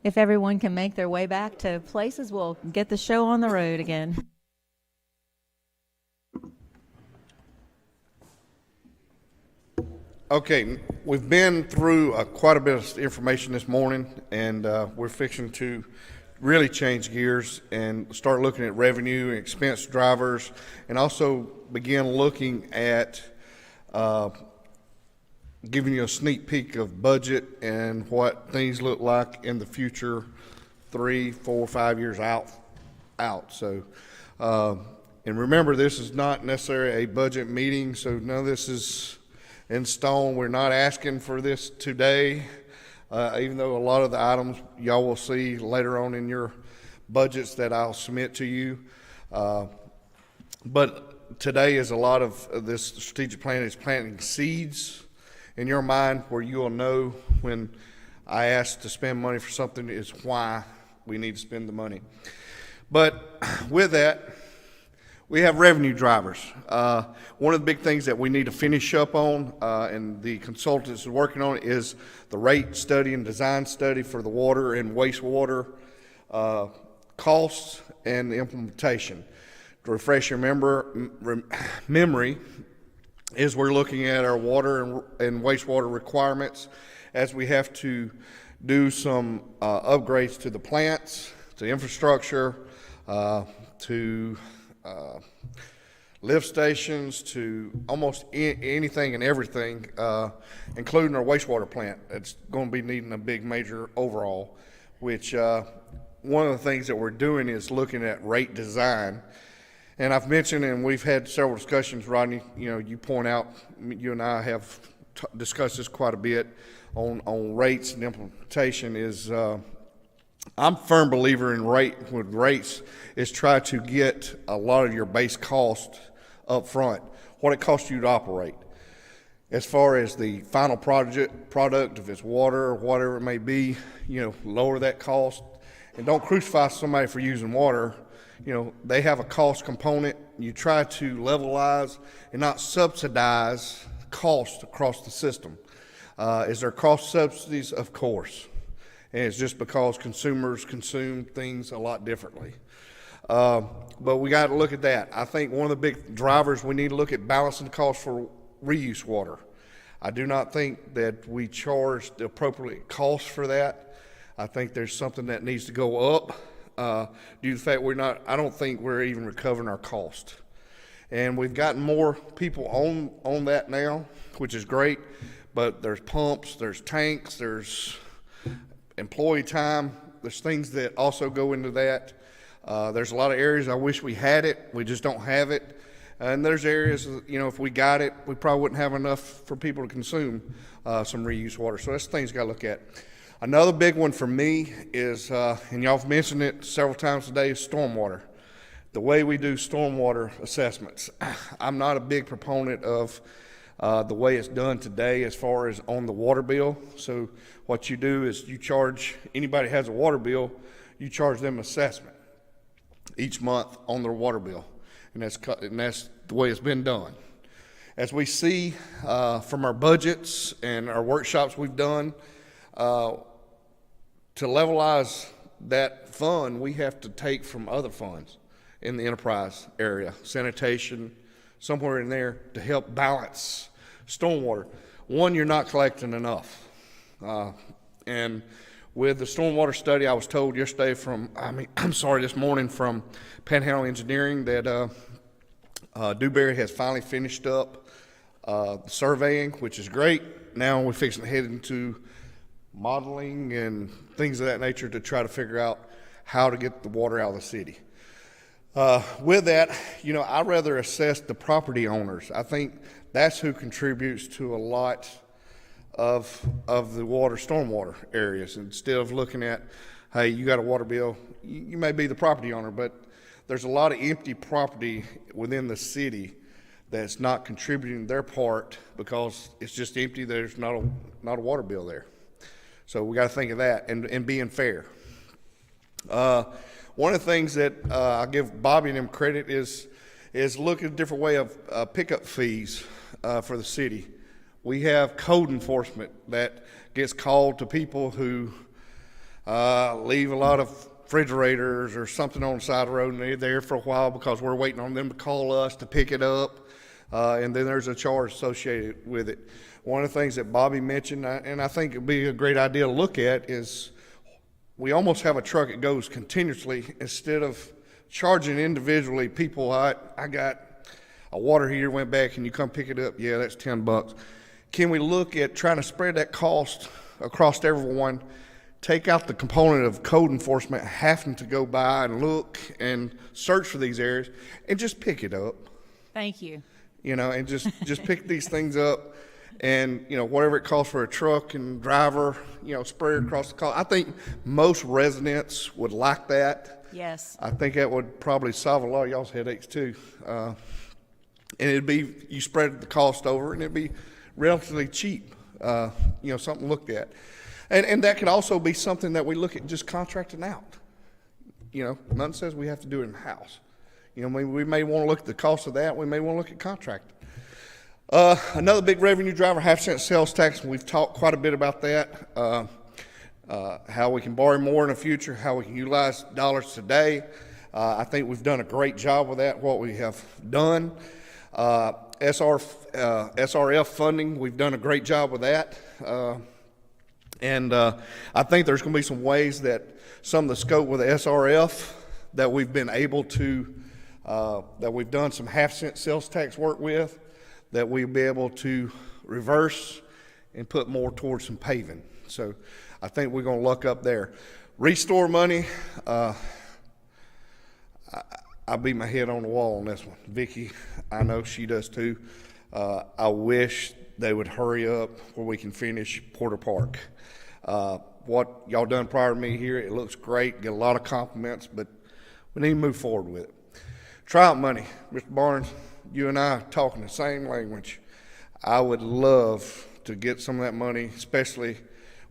if everyone can make their way back to places, we'll get the show on the road again.
Okay, we've been through quite a bit of information this morning, and we're fixing to really change gears and start looking at revenue and expense drivers, and also begin looking at giving you a sneak peek of budget and what things look like in the future 3, 4, 5 years out. So, and remember, this is not necessarily a budget meeting, so none of this is in stone. We're not asking for this today, even though a lot of the items y'all will see later on in your budgets that I'll submit to you. But today is a lot of this strategic plan is planting seeds in your mind where you will know when I ask to spend money for something is why we need to spend the money. But with that, we have revenue drivers. One of the big things that we need to finish up on, and the consultants are working on, is the rate study and design study for the water and wastewater costs and the implementation. To refresh your memory, is we're looking at our water and wastewater requirements as we have to do some upgrades to the plants, to infrastructure, to lift stations, to almost anything and everything, including our wastewater plant. It's going to be needing a big major overhaul, which one of the things that we're doing is looking at rate design. And I've mentioned, and we've had several discussions, Rodney, you point out, you and I have discussed this quite a bit on rates and implementation is, I'm a firm believer in with rates is try to get a lot of your base cost up front, what it costs you to operate. As far as the final product, if it's water or whatever it may be, lower that cost. And don't crucify somebody for using water. They have a cost component. You try to levelize and not subsidize cost across the system. Is there cost subsidies? Of course. And it's just because consumers consume things a lot differently. But we got to look at that. I think one of the big drivers, we need to look at balancing the cost for reuse water. I do not think that we charge the appropriate cost for that. I think there's something that needs to go up. Due to the fact I don't think we're even recovering our cost. And we've gotten more people on that now, which is great, but there's pumps, there's tanks, there's employee time, there's things that also go into that. There's a lot of areas I wish we had it, we just don't have it. And there's areas, if we got it, we probably wouldn't have enough for people to consume some reuse water. So that's things you gotta look at. Another big one for me is, and y'all have mentioned it several times today, is stormwater. The way we do stormwater assessments. I'm not a big proponent of the way it's done today as far as on the water bill. So what you do is you charge, anybody has a water bill, you charge them assessment each month on their water bill. And that's the way it's been done. As we see from our budgets and our workshops we've done, to levelize that fund, we have to take from other funds in the enterprise area, sanitation, somewhere in there to help balance stormwater. One, you're not collecting enough. And with the stormwater study, I was told yesterday this morning from Panhandle Engineering that Dewberry has finally finished up surveying, which is great. Now we're fixing to head into modeling and things of that nature to try to figure out how to get the water out of the city. With that, I'd rather assess the property owners. I think that's who contributes to a lot of the stormwater areas. Instead of looking at, hey, you got a water bill, you may be the property owner, but there's a lot of empty property within the city that's not contributing their part because it's just empty. There's not a water bill there. So we got to think of that and being fair. One of the things that I give Bobby and them credit is look at a different way of pickup fees for the city. We have code enforcement that gets called to people who leave a lot of refrigerators or something on the side of the road, and they're there for a while because we're waiting on them to call us to pick it up, and then there's a charge associated with it. One of the things that Bobby mentioned, and I think it'd be a great idea to look at, is we almost have a truck that goes continuously instead of charging individually people. I got a water heater went back and you come pick it up. Yeah, that's $10. Can we look at trying to spread that cost across everyone? Take out the component of code enforcement having to go by and look and search for these areas and just pick it up,
Thank you.
and just pick these things up. And, whatever it costs for a truck and driver, spread it across the cost. I think most residents would like that.
Yes.
I think that would probably solve a lot of y'all's headaches too. And it'd be, you spread the cost over and it'd be relatively cheap, something looked at. And that could also be something that we look at just contracting out. Nothing says we have to do it in-house. We may want to look at the cost of that. We may want to look at contracting. Another big revenue driver, half-cent sales tax. We've talked quite a bit about that. How we can borrow more in the future, how we can utilize dollars today. I think we've done a great job with that, what we have done. SRF funding, we've done a great job with that. And I think there's going to be some ways that some of the scope with the SRF that we've been able to, that we've done some half-cent sales tax work with, that we'll be able to reverse and put more towards some paving. So I think we're going to luck up there. Restore money, I beat my head on the wall on this one. Vicki, I know she does too. I wish they would hurry up where we can finish Porter Park. What y'all done prior to me here, it looks great, get a lot of compliments, but we need to move forward with it. Tryout money, Mr. Barnes, you and I are talking the same language. I would love to get some of that money, especially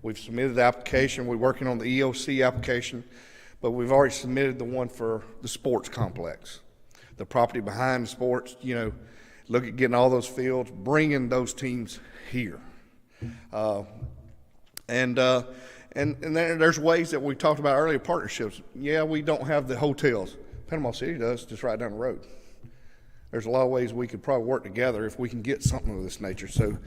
we've submitted the application. We're working on the EOC application, but we've already submitted the one for the sports complex, the property behind the sports, look at getting all those fields, bringing those teams here. And then there's ways that we talked about earlier, partnerships. Yeah, we don't have the hotels. Panama City does, just right down the road. There's a lot of ways we could probably work together if we can get something of this nature. So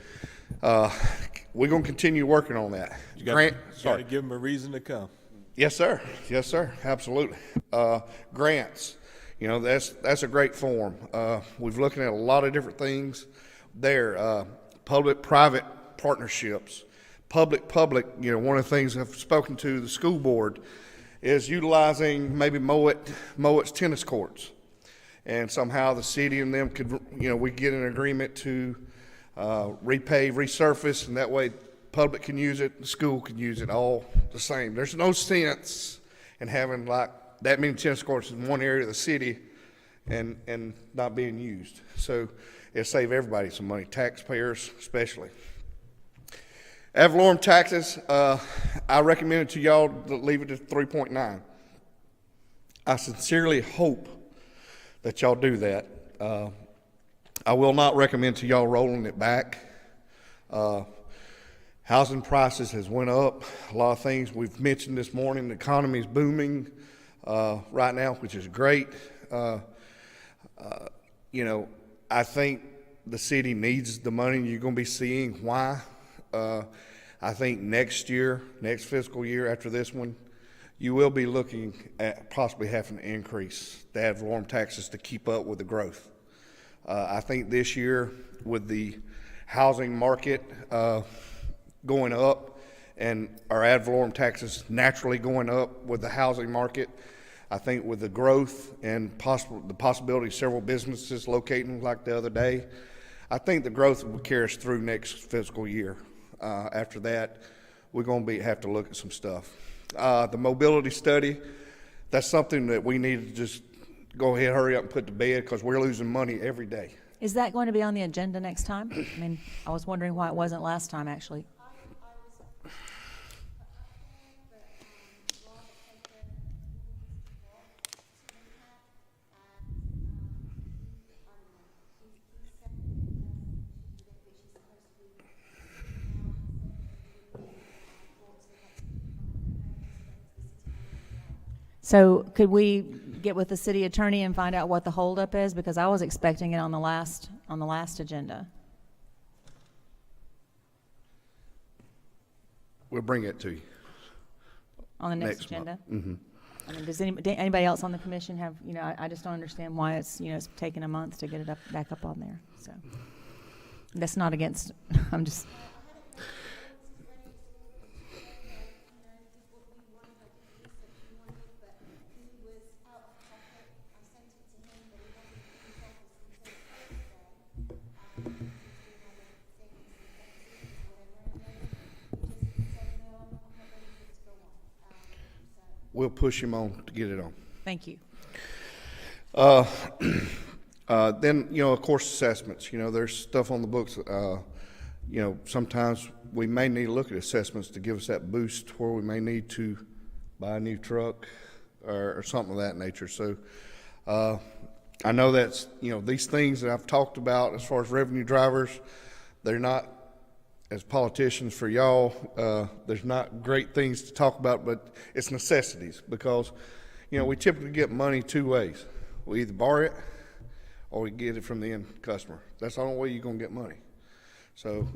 we're going to continue working on that.
You got to give them a reason to come.
Yes, sir. Yes, sir. Absolutely. Grants. That's a great form. We've looking at a lot of different things there. Public-private partnerships. Public. One of the things I've spoken to the school board is utilizing maybe Mowat's tennis courts. And somehow the city and them could, we get an agreement to repave, resurface, and that way public can use it, the school can use it, all the same. There's no sense in having like that many tennis courts in one area of the city and not being used. So it'll save everybody some money, taxpayers especially. Ad valorem taxes, I recommend it to y'all to leave it at 3.9. I sincerely hope that y'all do that. I will not recommend to y'all rolling it back. Housing prices has went up. A lot of things we've mentioned this morning. The economy is booming right now, which is great. I think the city needs the money. You're going to be seeing why. I think next fiscal year after this one, you will be looking at possibly having to increase the ad valorem taxes to keep up with the growth. I think this year with the housing market going up and our ad valorem taxes naturally going up with the housing market, I think with the growth and the possibility of several businesses locating like the other day, I think the growth will carry us through next fiscal year. After that, we're going to have to look at some stuff. The mobility study, that's something that we need to just go ahead, hurry up and put to bed because we're losing money every day.
Is that going to be on the agenda next time? I mean, I was wondering why it wasn't last time, actually. So could we get with the city attorney and find out what the holdup is? Because I was expecting it on the last agenda.
We'll bring it to you.
On the next
Next
agenda?
month.
I mean, does anybody else on the commission have, I just don't understand why it's, it's taken a month to get it back up on there, so. That's not against, I'm just,
We'll push him on to get it on.
thank you.
Then, of course, assessments, there's stuff on the books, sometimes we may need to look at assessments to give us that boost where we may need to buy a new truck or something of that nature. So, I know that's, these things that I've talked about as far as revenue drivers, they're not, as politicians for y'all, there's not great things to talk about, but it's necessities because, we typically get money two ways. We either borrow it or we get it from the end customer. That's the only way you're gonna get money. So,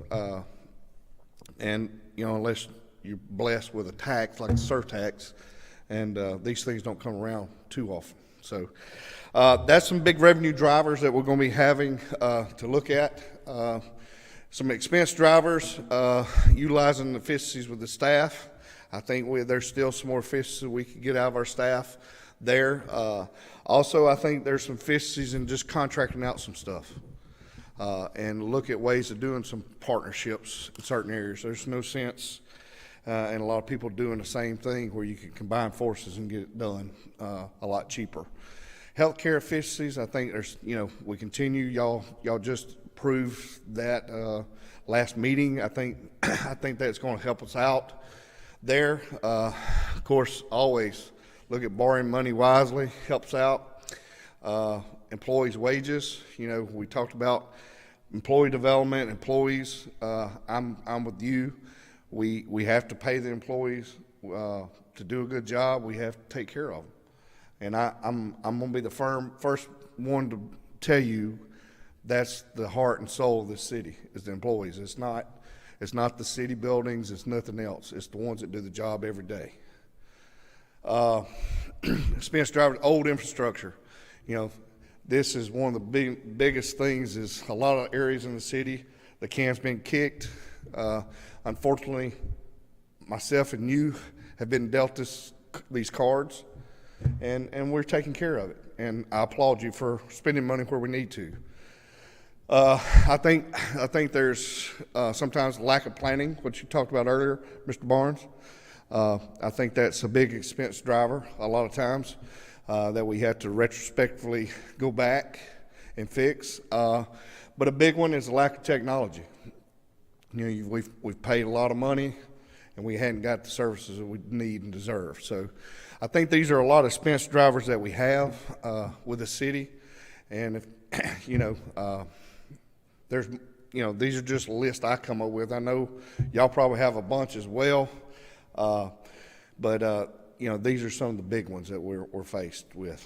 unless you're blessed with a tax like a surtax, and these things don't come around too often. So, that's some big revenue drivers that we're gonna be having to look at. Some expense drivers, utilizing the efficiencies with the staff. I think there's still some more efficiency we could get out of our staff there. Also, I think there's some efficiencies in just contracting out some stuff and look at ways of doing some partnerships in certain areas. There's no sense in a lot of people doing the same thing where you can combine forces and get it done a lot cheaper. Healthcare efficiencies, I think there's, we continue. Y'all just approved that last meeting. I think that's going to help us out there. Of course, always look at borrowing money wisely, helps out. Employees' wages, we talked about employee development, employees. I'm with you. We have to pay the employees to do a good job. We have to take care of them. And I'm going to be the first one to tell you that's the heart and soul of this city is the employees. It's not the city buildings. It's nothing else. It's the ones that do the job every day. Expense drivers, old infrastructure. This is one of the biggest things is a lot of areas in the city, the can's been kicked. Unfortunately, myself and you have been dealt these cards, and we're taking care of it. And I applaud you for spending money where we need to. I think there's sometimes lack of planning, which you talked about earlier, Mr. Barnes. I think that's a big expense driver a lot of times that we have to retrospectively go back and fix. But a big one is the lack of technology. We've paid a lot of money and we hadn't got the services that we need and deserve. So I think these are a lot of expense drivers that we have with the city. And if, there's, these are just a list I come up with. I know y'all probably have a bunch as well. But these are some of the big ones that we're faced with.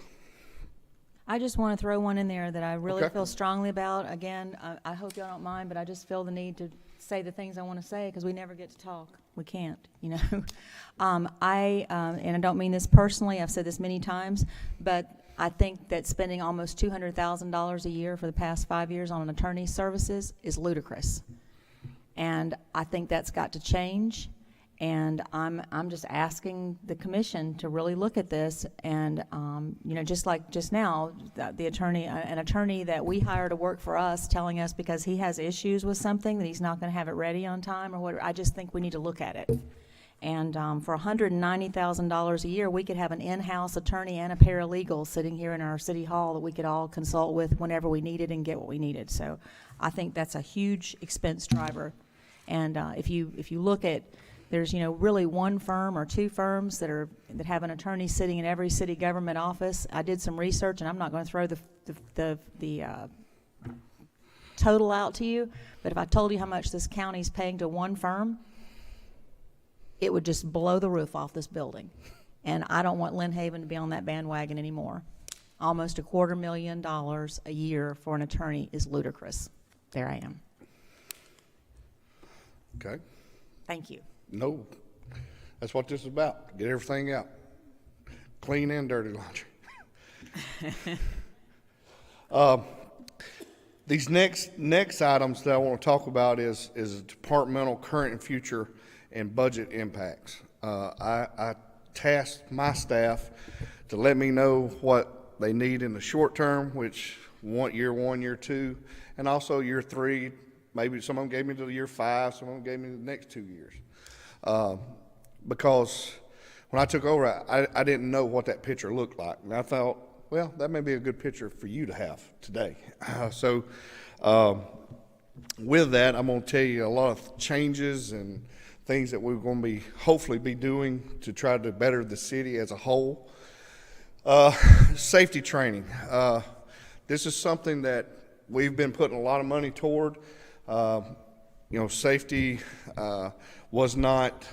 I just want to throw one in there that I really
Okay.
feel strongly about. Again, I hope y'all don't mind, but I just feel the need to say the things I want to say because we never get to talk. We can't, and I don't mean this personally, I've said this many times, but I think that spending almost $200,000 a year for the past 5 years on an attorney's services is ludicrous. And I think that's got to change. And I'm just asking the commission to really look at this and, just like just now, the attorney, an attorney that we hire to work for us telling us because he has issues with something that he's not going to have it ready on time or whatever, I just think we need to look at it. And for $190,000 a year, we could have an in-house attorney and a paralegal sitting here in our city hall that we could all consult with whenever we needed and get what we needed. So I think that's a huge expense driver. And if you look at, there's really one firm or two firms that have an attorney sitting in every city government office. I did some research, and I'm not going to throw the total out to you, but if I told you how much this county's paying to one firm, it would just blow the roof off this building. and I don't want Lynn Haven to be on that bandwagon anymore. Almost $250,000 a year for an attorney is ludicrous. There I am.
Okay?
Thank you.
No, that's what this is about, get everything out. Clean and dirty laundry. These next items that I want to talk about is departmental current and future and budget impacts. I tasked my staff to let me know what they need in the short term, which year 1, year 2, and also year 3. Maybe some of them gave me to year 5, some of them gave me the next 2 years. Because when I took over, I didn't know what that picture looked like. And I thought, well, that may be a good picture for you to have today. With that, I'm going to tell you a lot of changes and things that we're going to hopefully be doing to try to better the city as a whole. Safety training. This is something that we've been putting a lot of money toward. Safety was not,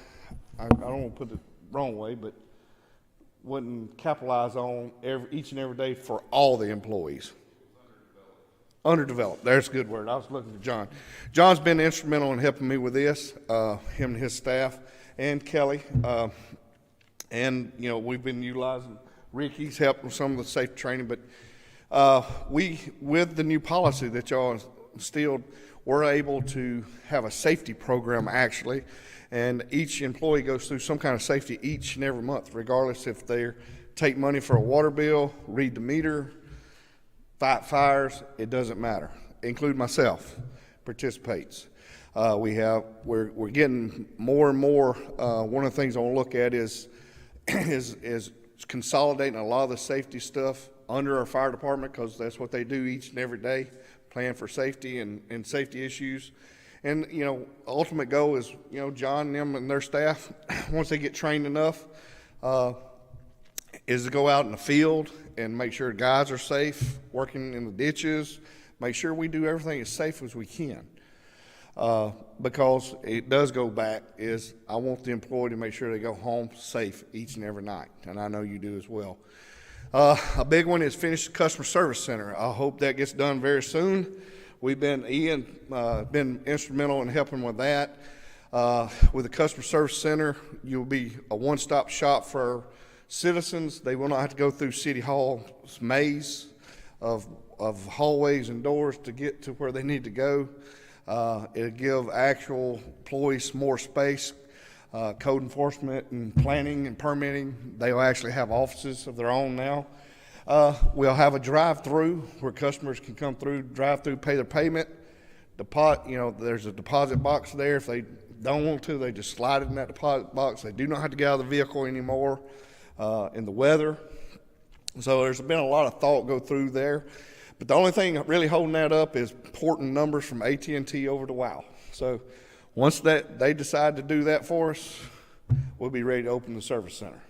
I don't want to put it the wrong way, but wouldn't capitalize on each and every day for all the employees. Underdeveloped. There's a good word. I was looking for John. John's been instrumental in helping me with this, him and his staff, and Kelly. We've been utilizing Ricky's help with some of the safety training, but with the new policy that y'all instilled, we're able to have a safety program actually, and each employee goes through some kind of safety each and every month, regardless if they take money for a water bill, read the meter, fight fires, it doesn't matter. Include myself, participates. We're getting more and more. One of the things I want to look at is consolidating a lot of the safety stuff under our fire department, because that's what they do each and every day, plan for safety and safety issues. And, ultimate goal is, John, them, and their staff, once they get trained enough, is to go out in the field and make sure guys are safe, working in the ditches, make sure we do everything as safe as we can. Because it does go back is I want the employee to make sure they go home safe each and every night, and I know you do as well. A big one is finish the customer service center. I hope that gets done very soon. Ian been instrumental in helping with that. With the customer service center, you'll be a one-stop shop for citizens. They will not have to go through City Hall's maze of hallways and doors to get to where they need to go. It'll give actual employees more space. Code enforcement and planning and permitting, they'll actually have offices of their own now. We'll have a drive-through where customers can come through, drive through, pay their payment. There's a deposit box there. If they don't want to, they just slide it in that deposit box. They do not have to get out of the vehicle anymore in the weather. So there's been a lot of thought go through there. But the only thing really holding that up is porting numbers from AT&T over to WOW. So once they decide to do that for us, we'll be ready to open the service center.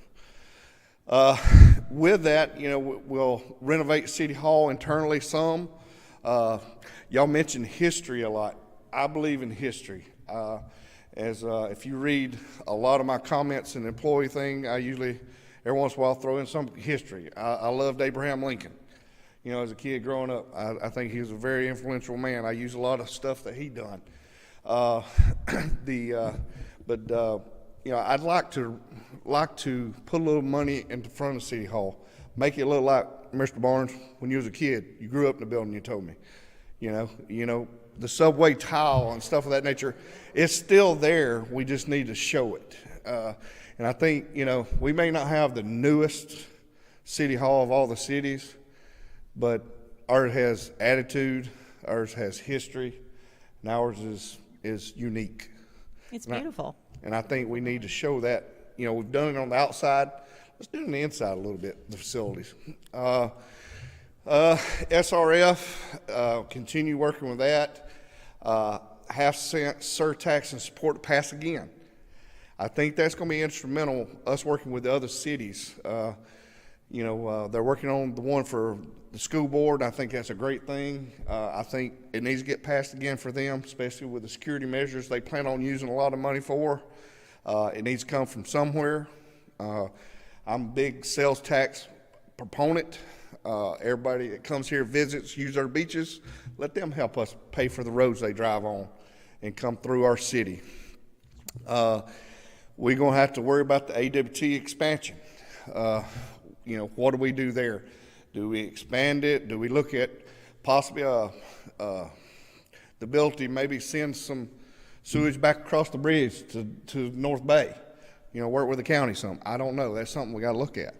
With that, we'll renovate City Hall internally some. Y'all mentioned history a lot. I believe in history. If you read a lot of my comments in the employee thing, I usually, every once in a while, throw in some history. I loved Abraham Lincoln. As a kid growing up, I think he was a very influential man. I use a lot of stuff that he done. I'd like to put a little money into front of City Hall, make it look like, Mr. Barnes, when you was a kid, you grew up in the building, you told me. The subway tile and stuff of that nature, it's still there. We just need to show it. And I think, we may not have the newest City Hall of all the cities, but ours has attitude, ours has history, and ours is unique.
It's beautiful.
And I think we need to show that. We've done it on the outside. Let's do it on the inside a little bit, the facilities. SRF, continue working with that. Half-cent surtax and support to pass again. I think that's going to be instrumental, us working with the other cities. They're working on the one for the school board. I think that's a great thing. I think it needs to get passed again for them, especially with the security measures they plan on using a lot of money for. It needs to come from somewhere. I I'm a big sales tax proponent. Everybody that comes here, visits, use our beaches, let them help us pay for the roads they drive on and come through our city. We're going to have to worry about the AWT expansion. You know, what do we do there? Do we expand it? Do we look at possibly the ability to maybe send some sewage back across the bridge to North Bay? You know, work with the county some. I don't know. That's something we got to look at.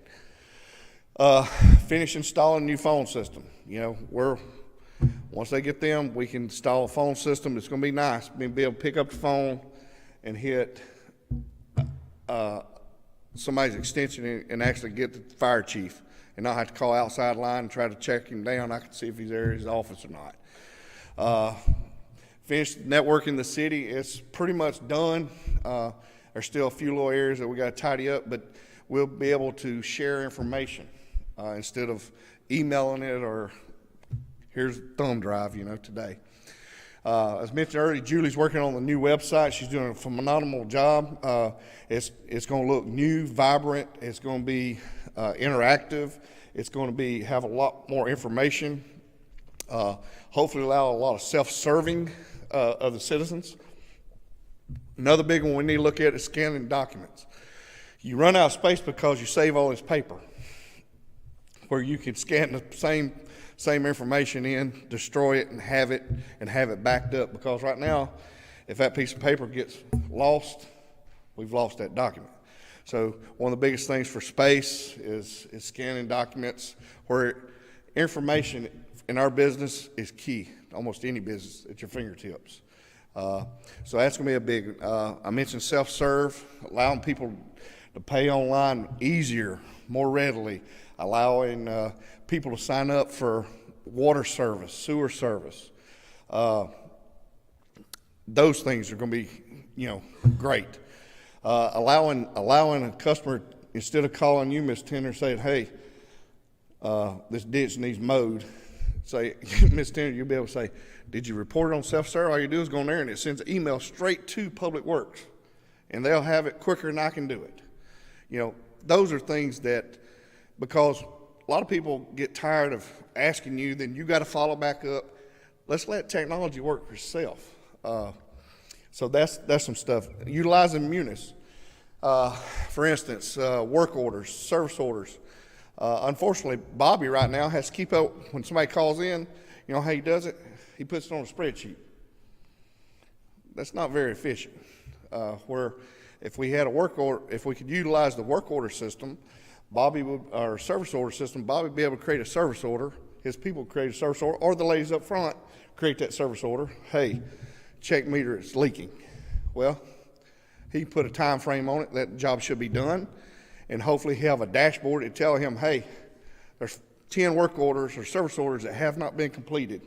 Finish installing a new phone system. You know, once they get them, we can install a phone system. It's going to be nice. Be able to pick up the phone and hit somebody's extension and actually get the fire chief and not have to call outside line and try to check him down. I can see if he's there in his office or not. Finished networking the city. It's pretty much done. There's still a few little areas that we got to tidy up, but we'll be able to share information instead of emailing it or here's a thumb drive, you know, today. As mentioned earlier, Julie's working on the new website. She's doing a phenomenal job. It's going to look new, vibrant. It's going to be interactive. It's going to have a lot more information. Hopefully allow a lot of self-serving of the citizens. Another big one we need to look at is scanning documents. You run out of space because you save all this paper, where you can scan the same information in, destroy it, and have it backed up. Because right now, if that piece of paper gets lost, we've lost that document. So one of the biggest things for space is scanning documents, where information in our business is key. Almost any business at your fingertips. So that's going to be a big. I mentioned self-serve, allowing people to pay online easier, more readily, allowing people to sign up for water service, sewer service. Those things are going to be, you know, great. Allowing a customer, instead of calling you, Ms. Tender, saying, hey, this ditch needs mowed, say, Ms. Tender, you'll be able to say, did you report it on self-serve? All you do is go in there and it sends an email straight to Public Works, and they'll have it quicker than I can do it. You know, those are things that, because a lot of people get tired of asking you, then you got to follow back up. Let's let technology work for itself. So that's some stuff. Utilizing Munis, for instance, work orders, service orders. Unfortunately, Bobby right now has to keep up when somebody calls in. You know how he does it? He puts it on a spreadsheet. That's not very efficient. Where if we had a work order, if we could utilize the work order system, our service order system, Bobby would be able to create a service order. His people create a service order, or the ladies up front create that service order. Hey, check meter is leaking. Well, he put a time frame on it. That job should be done. And hopefully he'll have a dashboard to tell him, hey, there's 10 work orders or service orders that have not been completed.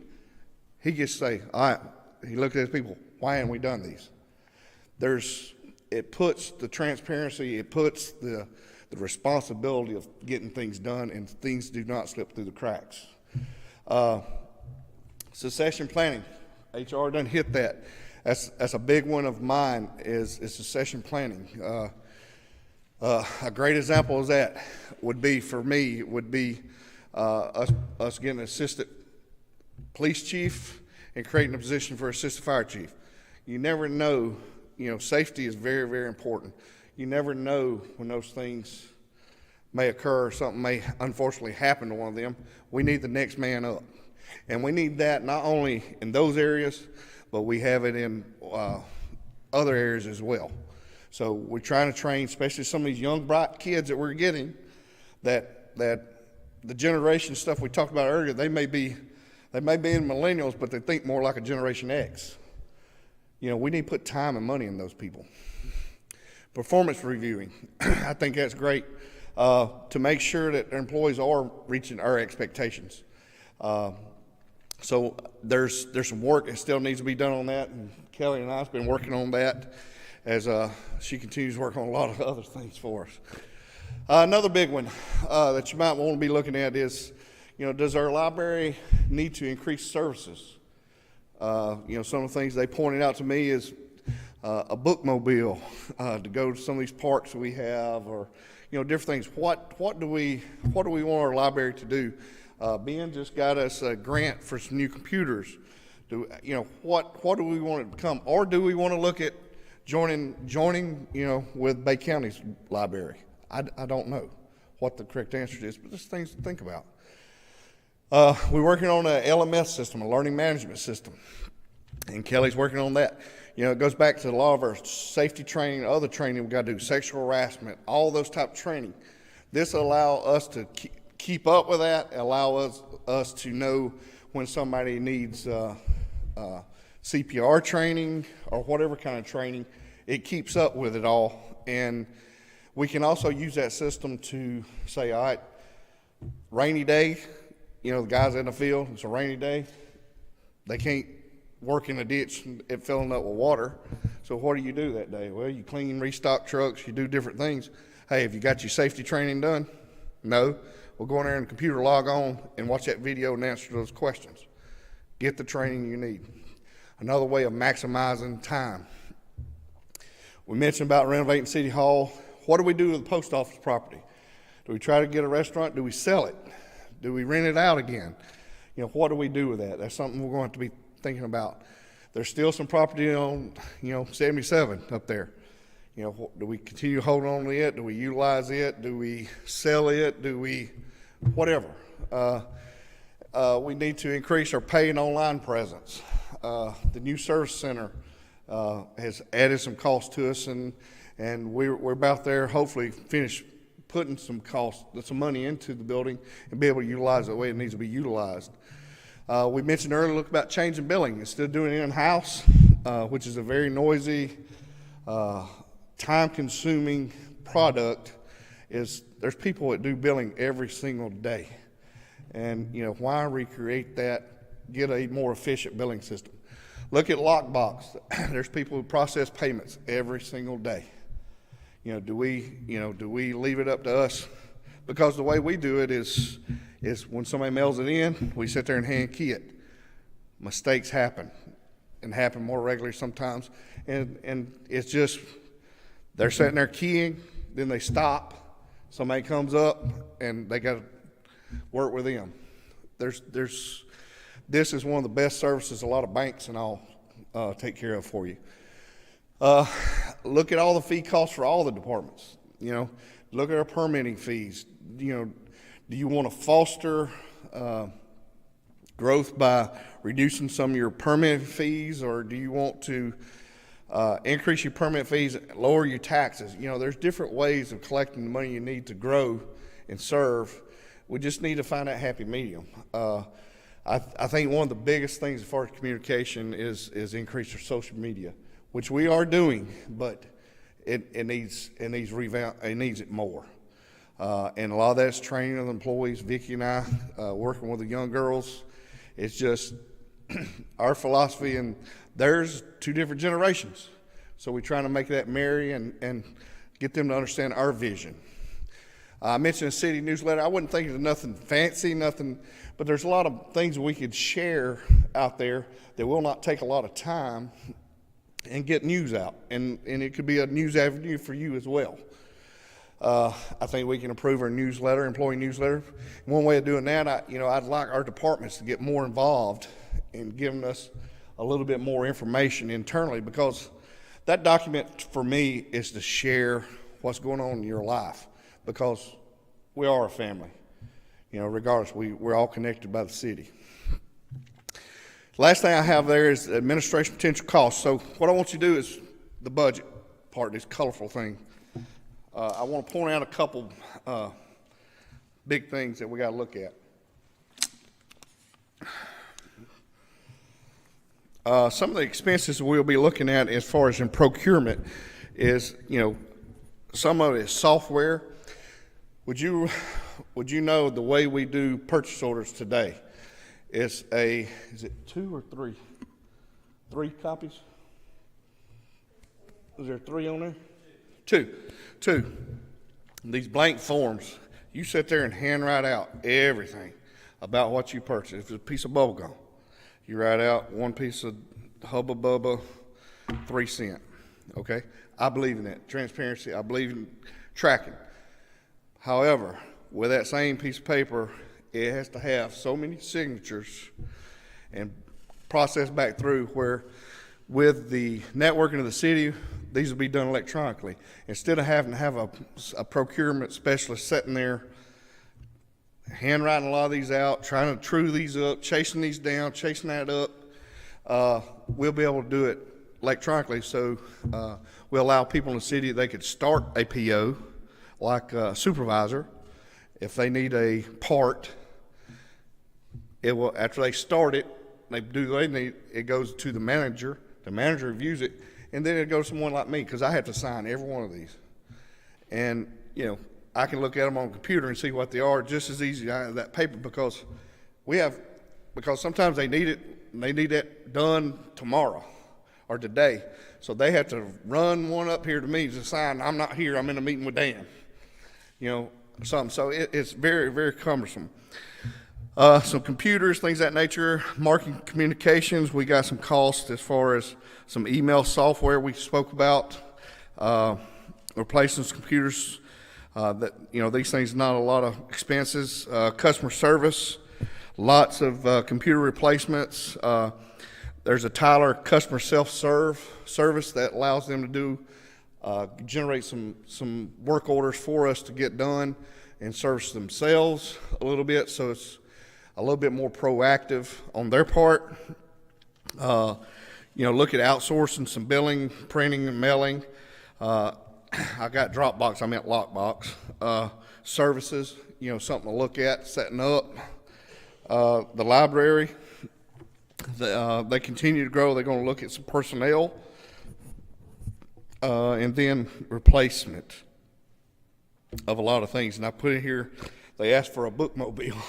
He gets to say, all right, he looked at his people, why haven't we done these? It puts the transparency, it puts the responsibility of getting things done, and things do not slip through the cracks. Succession planning, HR done hit that. That's a big one of mine is succession planning. A great example of that would be, for me, us getting an assistant police chief and creating a position for assistant fire chief. You never know, you know, safety is very, very important. You never know when those things may occur, something may unfortunately happen to one of them. We need the next man up. And we need that not only in those areas, but we have it in other areas as well. So we're trying to train, especially some of these young, bright kids that we're getting, that the generation stuff we talked about earlier, they may be in millennials, but they think more like a Generation X. You know, we need to put time and money in those people. Performance reviewing, I think that's great to make sure that their employees are reaching our expectations. So there's some work that still needs to be done on that, and Kelly and I have been working on that as she continues to work on a lot of other things for us. Another big one that you might want to be looking at is, you know, does our library need to increase services? You know, some of the things they pointed out to me is a bookmobile to go to some of these parks that we have, or, different things. What do we want our library to do? Ben just got us a grant for some new computers. What do we want it to become? Or do we want to look at joining, with Bay County's library? I don't know what the correct answer is, but just things to think about. We're working on a LMS system, a learning management system, and Kelly's working on that. It goes back to a lot of our safety training, other training we got to do, sexual harassment, all those type of training. This allow us to keep up with that, allow us to know when somebody needs CPR training or whatever kind of training. It keeps up with it all, and we can also use that system to say, all right, rainy day, the guys in the field, it's a rainy day, they can't work in a ditch and it filling up with water. So what do you do that day? Well, you clean, restock trucks, you do different things. Hey, have you got your safety training done? No. Well, go in there and computer log on and watch that video and answer those questions. Get the training you need. Another way of maximizing time. We mentioned about renovating City Hall. What do we do with the post office property? Do we try to get a restaurant? Do we sell it? Do we rent it out again? What do we do with that? That's something we're going to have to be thinking about. There's still some property on, 77 up there. Do we continue holding on to it? Do we utilize it? Do we sell it? Do we, whatever. We need to increase our pay and online presence. The new service center has added some cost to us, and we're about there, hopefully finish putting some money into the building and be able to utilize it the way it needs to be utilized. We mentioned earlier, look about changing billing. Instead of doing it in-house, which is a very noisy, time-consuming product, there's people that do billing every single day. And, why recreate that, get a more efficient billing system? Look at Lockbox. There's people who process payments every single day. Do we leave it up to us? Because the way we do it is when somebody mails it in, we sit there and hand key it. Mistakes happen, and happen more regularly sometimes. And it's just, they're sitting there keying, then they stop. Somebody comes up, and they got to work with them. This is one of the best services a lot of banks and all take care of for you. Look at all the fee costs for all the departments. Look at our permitting fees. Do you want to foster growth by reducing some of your permit fees, or do you want to increase your permit fees, lower your taxes? There's different ways of collecting the money you need to grow and serve. We just need to find that happy medium. I think one of the biggest things as far as communication is increase your social media, which we are doing, but it needs revamp. It needs it more. And a lot of that's training of the employees. Vicki and I, working with the young girls, it's just our philosophy, and there's two different generations. So we're trying to make that marry and get them to understand our vision. I mentioned a city newsletter. I wouldn't think of nothing fancy, but there's a lot of things we could share out there that will not take a lot of time and get news out. And it could be a news avenue for you as well. I think we can improve our newsletter, employee newsletter. One way of doing that, I'd like our departments to get more involved in giving us a little bit more information internally, because that document for me is to share what's going on in your life, because we are a family. Regardless, we're all connected by the city. Last thing I have there is administration potential costs. So what I want you to do is the budget part, this colorful thing. I want to point out a couple big things that we got to look at. Some of the expenses we'll be looking at as far as in procurement is, some of it is software. Would you know the way we do purchase orders today? Is it 2 or 3? 3 copies? Is there 3 on there? 2. These blank forms, you sit there and handwrite out everything about what you purchased. If it's a piece of bubble gum, you write out 1 piece of Hubba Bubba, 3 cents. Okay? I believe in that. Transparency. I believe in tracking. However, with that same piece of paper, it has to have so many signatures and process back through, where with the networking of the city, these will be done electronically. Instead of having to have a procurement specialist sitting there handwriting a lot of these out, trying to true these up, chasing these down, chasing that up, we'll be able to do it electronically. So we allow people in the city, they could start a PO like a supervisor. If they need a part, it will, after they start it, they do what they need, it goes to the manager reviews it, and then it goes to someone like me, because I have to sign every one of these. And, you know, I can look at them on the computer and see what they are just as easy as that paper, because sometimes they need it, and they need it done tomorrow or today. So they have to run one up here to me to sign, I'm not here, I'm in a meeting with Dan. You know, something. So it's very, very cumbersome. Some computers, things of that nature, marketing communications, we got some costs as far as some email software we spoke about, replacing some computers, that, you know, these things, not a lot of expenses. Customer service, lots of computer replacements. There's a Tyler customer self-serve service that allows them to do, generate some work orders for us to get done and service themselves a little bit, so it's a little bit more proactive on their part. You know, look at outsourcing some billing, printing, and mailing. I got Dropbox, I meant Lockbox. Services, you know, something to look at, setting up. The library, they continue to grow. They're going to look at some personnel, and then replacement of a lot of things. And I put in here, they asked for a bookmobile.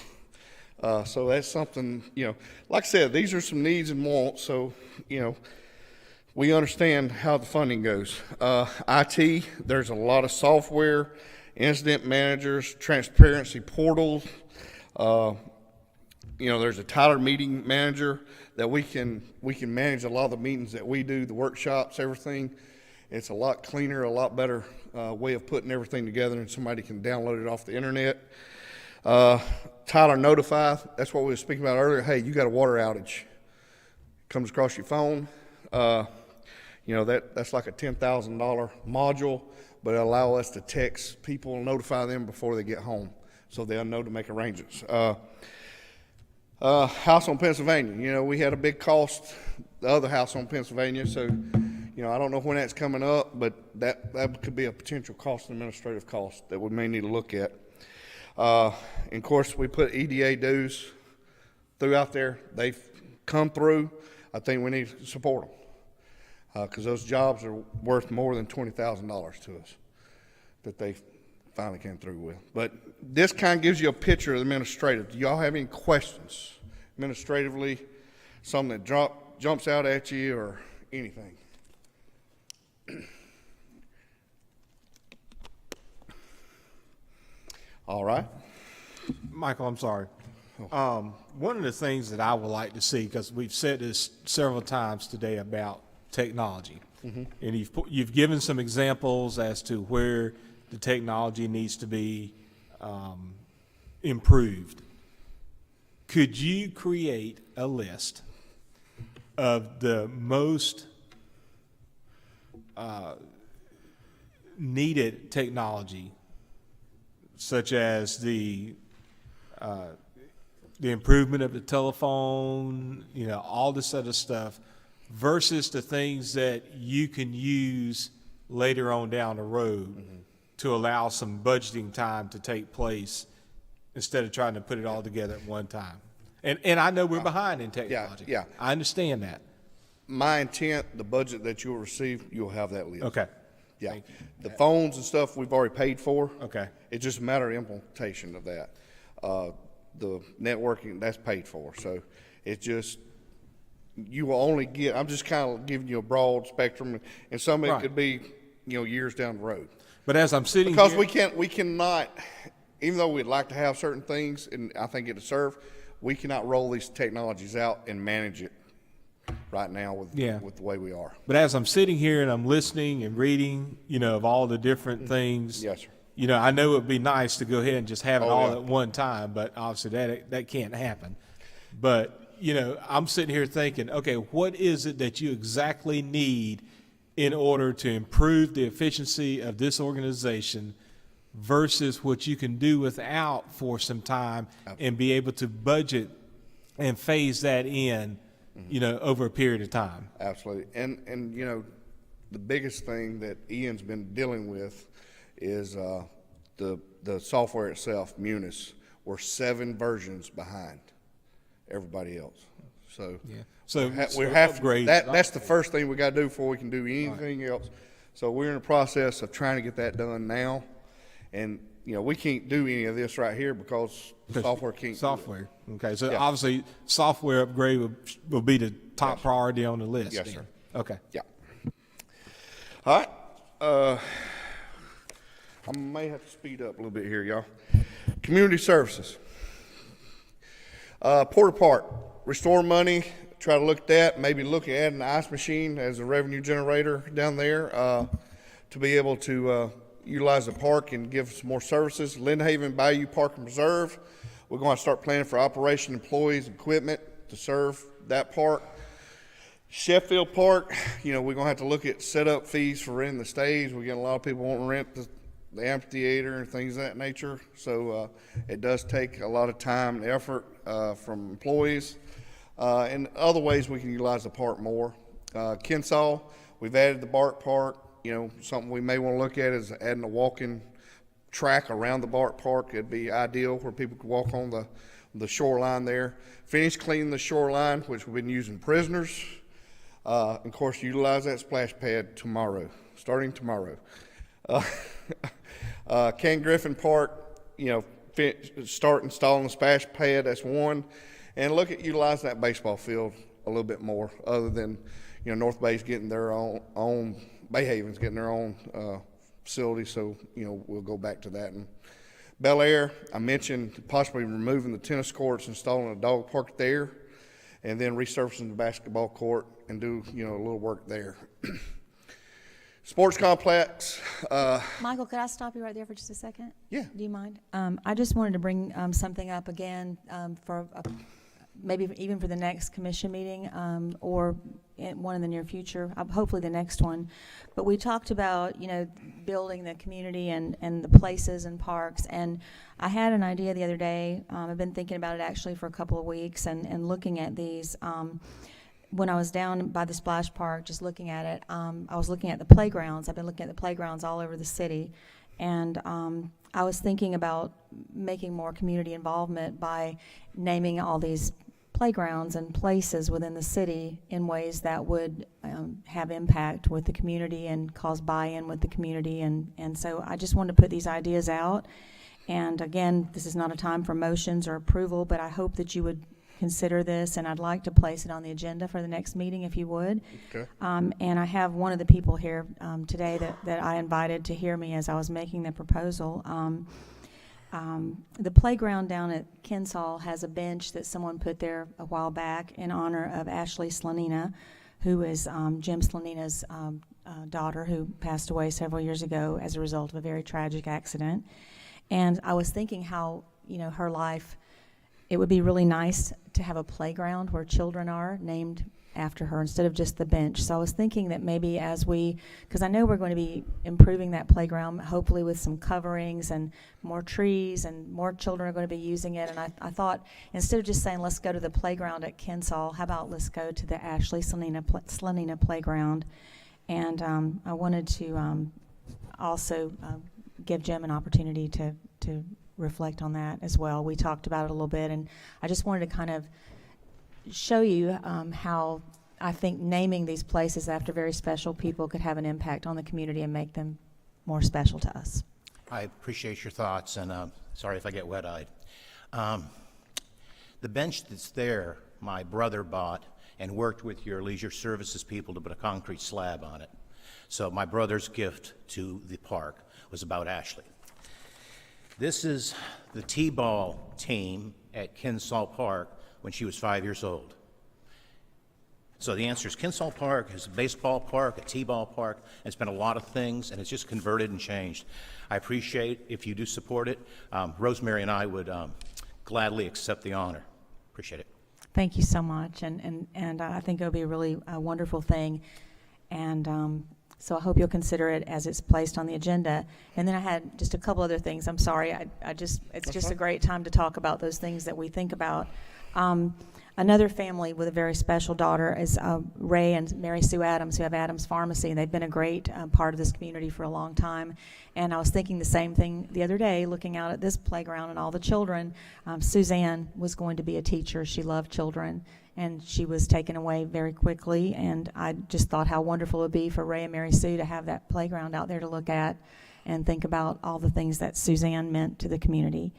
So that's something, you know, like I said, these are some needs and wants. So, you know, we understand how the funding goes. IT, there's a lot of software, incident managers, transparency portals. You know, there's a Tyler meeting manager that we can manage a lot of the meetings that we do, the workshops, everything. It's a lot cleaner, a lot better way of putting everything together, and somebody can download it off the internet. Tyler Notify, that's what we were speaking about earlier. Hey, you got a water outage. Comes across your phone. You know, that's like a $10,000 module, but it allows us to text people and notify them before they get home, so they'll know to make arrangements. House on Pennsylvania, you know, we had a big cost, the other house on Pennsylvania, so, you know, I don't know when that's coming up, but that could be a potential cost, administrative cost that we may need to look at. And of course, we put EDA dues throughout there. They've come through. I think we need to support them, because those jobs are worth more than $20,000 to us that they finally came through with. But this kind of gives you a picture of the administrative. Do y'all have any questions administratively, something that jumps out at you or anything? All right.
Michael, I'm sorry. One of the things that I would like to see, because we've said this several times today about technology, and you've given some examples as to where the technology needs to be improved. Could you create a list of the most needed technology, such as the improvement of the telephone, you know, all this other stuff, versus the things that you can use later on down the road to allow some budgeting time to take place instead of trying to put it all together at one time? And I know we're behind in technology.
yeah.
I understand that.
My intent, the budget that you'll receive, you'll have that list.
Okay.
Yeah.
Thank you.
The phones and stuff we've already paid for.
Okay.
It's just a matter of implementation of that. The networking, that's paid for. So it's just, you will only get, I'm just kind of giving you a broad spectrum, and some of it
Right.
could be, you know, years down the road.
But as I'm sitting
Because
here,
we cannot, even though we'd like to have certain things, and I think it'll serve, we cannot roll these technologies out and manage it right now with the way we are.
But as I'm sitting here and I'm listening and reading, you know, of all the different things,
Yes, sir.
You know, I know it would be nice to go ahead and just have it
Oh,
all
yeah.
at one time, but obviously that can't happen. But, you know, I'm sitting here thinking, okay, what is it that you exactly need in order to improve the efficiency of this organization versus what you can do without for some time and be able to budget and phase that in, you know, over a period of time?
Absolutely. And you know, the biggest thing that Ian's been dealing with is the software itself, Munis. We're 7 versions behind everybody else. So
Yeah. So
we have
upgrades.
that's the first thing we got to do before we can do anything else. So we're in the process of trying to get that done now. And you know, we can't do any of this right here because the software can't. do it.
Software. Okay, so
Yeah.
obviously, software upgrade will be the top priority on the list.
Yes,
then.
sir.
Okay.
Yeah. All right. I may have to speed up a little bit here, y'all. Community services. Porter Park, restore money, try to look at that, maybe look at adding the ice machine as a revenue generator down there, to be able to, utilize the park and give some more services. Lynn Haven Bayou Park and Preserve, we're going to start planning for operation employees, equipment to serve that park. Sheffield Park, you know, we're gonna have to look at setup fees for renting the stage. We get a lot of people wanting to rent the amphitheater and things of that nature. So it does take a lot of time and effort from employees. And other ways we can utilize the park more. Kensaw, we've added the Bart Park. You know, something we may want to look at is adding a walking track around the Bart Park. It'd be ideal where people could walk on the shoreline there. Finish cleaning the shoreline, which we've been using prisoners. Of course, utilize that splash pad tomorrow, starting tomorrow. Ken Griffin Park, you know, start installing the splash pad, that's one. And look at utilizing that baseball field a little bit more, other than, you know, North Bay's getting their own Bayhaven's getting their own facility, so, you know, we'll go back to that. And Bel Air, I mentioned possibly removing the tennis courts, installing a dog park there, and then resurfacing the basketball court and do, you know, a little work there. Sports complex,
Michael, could I stop you right there for just a second?
Yeah.
Do you mind? I just wanted to bring something up again for maybe even for the next commission meeting or one in the near future, hopefully the next one. But we talked about, you know, building the community and the places and parks. And I had an idea the other day. I've been thinking about it actually for a couple of weeks and looking at these. When I was down by the splash park, just looking at it, I was looking at the playgrounds. I've been looking at the playgrounds all over the city. And I was thinking about making more community involvement by naming all these playgrounds and places within the city in ways that would have impact with the community and cause buy-in with the community. And so I just wanted to put these ideas out. And again, this is not a time for motions or approval, but I hope that you would consider this, and I'd like to place it on the agenda for the next meeting if you would.
Okay.
And I have one of the people here today that I invited to hear me as I was making the proposal. The playground down at Kensaw has a bench that someone put there a while back in honor of Ashley Slanina, who is Jim Slanina's daughter, who passed away several years ago as a result of a very tragic accident. And I was thinking how, you know, her life, it would be really nice to have a playground where children are named after her instead of just the bench. So I was thinking that maybe as because I know we're going to be improving that playground, hopefully with some coverings and more trees, and more children are going to be using it. And I thought, instead of just saying, let's go to the playground at Kensaw, how about let's go to the Ashley Slanina playground. And I wanted to also give Jim an opportunity to reflect on that as well. We talked about it a little bit, and I just wanted to kind of show you how I think naming these places after very special people could have an impact on the community and make them more special to us.
I appreciate your thoughts, and sorry if I get wet-eyed. The bench that's there, my brother bought and worked with your leisure services people to put a concrete slab on it. So my brother's gift to the park was about Ashley. This is the T-ball team at Kensaw Park when she was 5 years old. So the answer is Kinsall Park is a baseball park, a t-ball park. It's been a lot of things, and it's just converted and changed. I appreciate if you do support it. Rosemary and I would gladly accept the honor. Appreciate it.
Thank you so much, and I think it'll be a really wonderful thing, and so I hope you'll consider it as it's placed on the agenda. And then I had just a couple other things. I'm sorry, it's just a great time to talk about those things that we think about. Another family with a very special daughter is Ray and Mary Sue Adams, who have Adams Pharmacy, and they've been a great part of this community for a long time. And I was thinking the same thing the other day, looking out at this playground and all the children. Suzanne was going to be a teacher. She loved children, and she was taken away very quickly. And I just thought how wonderful it would be for Ray and Mary Sue to have that playground out there to look at and think about all the things that Suzanne meant to the community.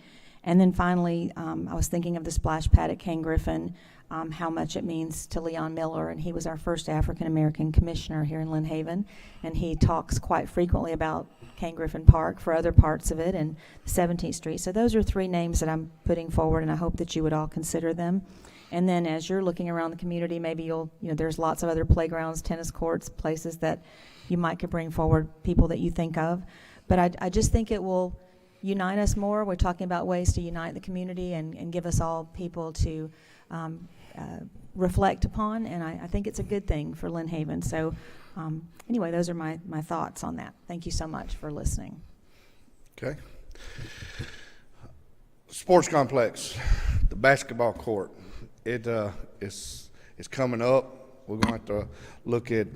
And then finally, I was thinking of the splash pad at Ken Griffin, how much it means to Leon Miller, and he was our first African-American commissioner here in Lynn Haven, and he talks quite frequently about Ken Griffin Park for other parts of it and 17th Street. So those are three names that I'm putting forward, and I hope that you would all consider them. And then as you're looking around the community, maybe there's lots of other playgrounds, tennis courts, places that you could bring forward, people that you think of. But I just think it will unite us more. We're talking about ways to unite the community and give us all people to reflect upon, and I think it's a good thing for Lynn Haven. So anyway, those are my thoughts on that. Thank you so much for listening.
Okay. Sports complex, the basketball court. It's coming up. We're going to have to look at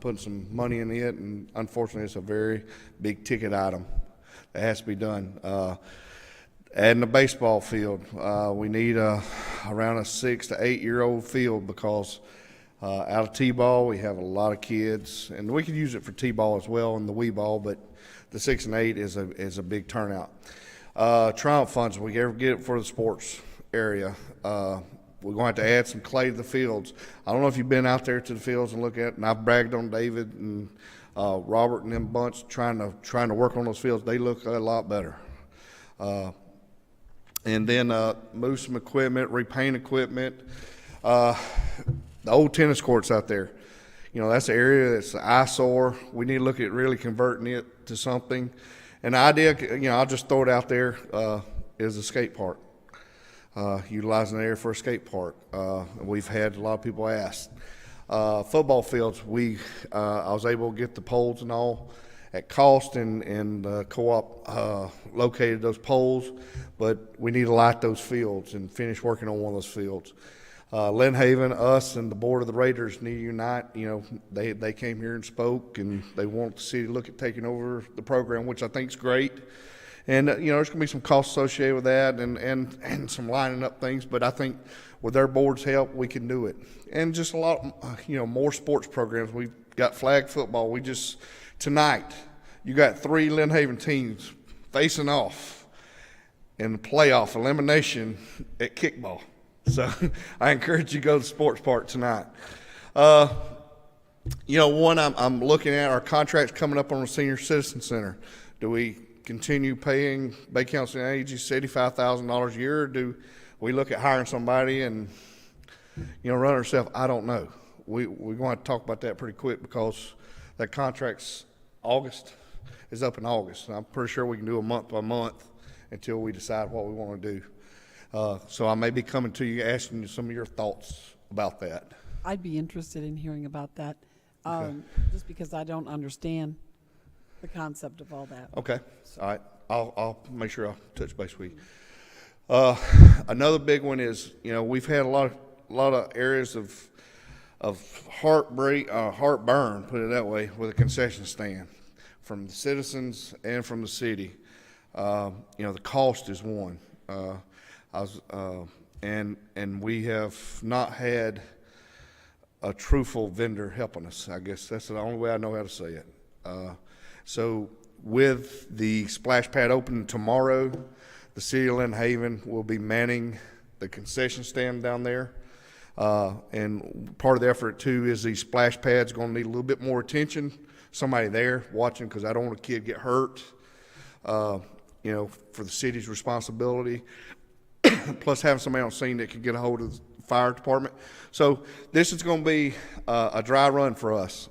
putting some money in it, and unfortunately, it's a very big ticket item that has to be done. Adding a baseball field, we need around a 6 to 8 year old field because out of t-ball we have a lot of kids, and we could use it for t-ball as well and the wee ball, but the 6 and 8 is a big turnout. Triumph funds, if we ever get it for the sports area, we're going to have to add some clay to the fields. I don't know if you've been out there to the fields and look at it, and I've bragged on David and Robert and them bunch trying to work on those fields. They look a lot better. And then move some equipment, repaint equipment. The old tennis courts out there, that's an area that's an eyesore. We need to look at really converting it to something. And the idea, I'll just throw it out there, is a skate park. Utilizing the area for a skate park. We've had a lot of people ask. Football fields, I was able to get the poles and all at cost, and co-op located those poles, but we need to light those fields and finish working on one of those fields. Lynn Haven, us, and the board of the Raiders need to unite. They came here and spoke, and they want the city to look at taking over the program, which I think is great. And there's going to be some costs associated with that, and some lining up things. But I think with their board's help, we can do it. And just a lot, more sports programs. We've got flag football. Tonight, you got 3 Lynn Haven teams facing off in the playoff elimination at kickball. So I encourage you to go to the sports park tonight. One, I'm looking at our contracts coming up on the Senior Citizen Center. Do we continue paying Bay Council and Agency $75,000 a year, or do we look at hiring somebody and run ourselves? I don't know. We're going to have to talk about that pretty quick because that contract's is up in August. And I'm pretty sure we can do a month by month until we decide what we want to do. So I may be coming to you asking you some of your thoughts about that.
I'd be interested in hearing about that, just because I don't understand the concept of all that.
Okay, all right. I'll make sure I touch base with you. Another big one is, we've had a lot of areas of heartburn, put it that way, with a concession stand from the citizens and from the city. The cost is one. And we have not had a truthful vendor helping us. I guess that's the only way I know how to say it. So with the splash pad opening tomorrow, the city of Lynn Haven will be manning the concession stand down there. And part of the effort too is these splash pads going to need a little bit more attention. Somebody there watching, because I don't want a kid get hurt. For the city's responsibility. Plus having somebody on scene that can get a hold of the fire department. So this is going to be a dry run for us.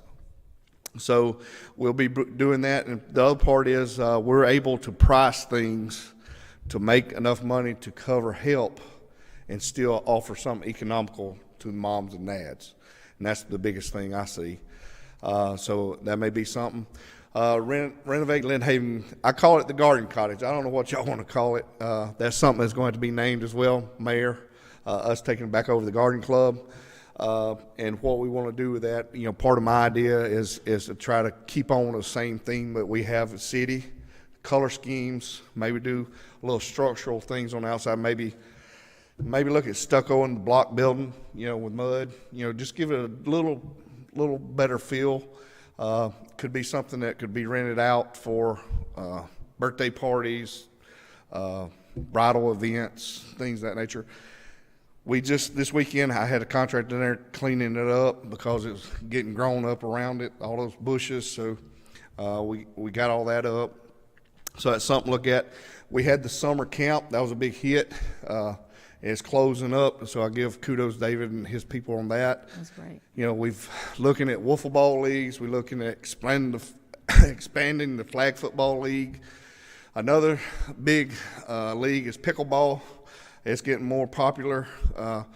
So we'll be doing that. And the other part is we're able to price things to make enough money to cover help and still offer something economical to the moms and dads. And that's the biggest thing I see. So that may be something. Renovate Lynn Haven. I call it the Garden Cottage. I don't know what y'all want to call it. That's something that's going to be named as well, Mayor. Us taking it back over the Garden Club. And what we want to do with that, you know, part of my idea is to try to keep on the same theme that we have at City. Color schemes, maybe do a little structural things on the outside, maybe look at stucco in the block building, you know, with mud, you know, just give it a little better feel. Could be something that could be rented out for birthday parties, bridal events, things of that nature. This weekend, I had a contractor in there cleaning it up because it was getting grown up around it, all those bushes, so we got all that up. So that's something to look at. We had the summer camp. That was a big hit. It's closing up, so I give kudos to David and his people on that.
That's great.
You know, we've looking at wiffle ball leagues. We're looking at expanding the flag football league. Another big league is pickleball. It's getting more popular. And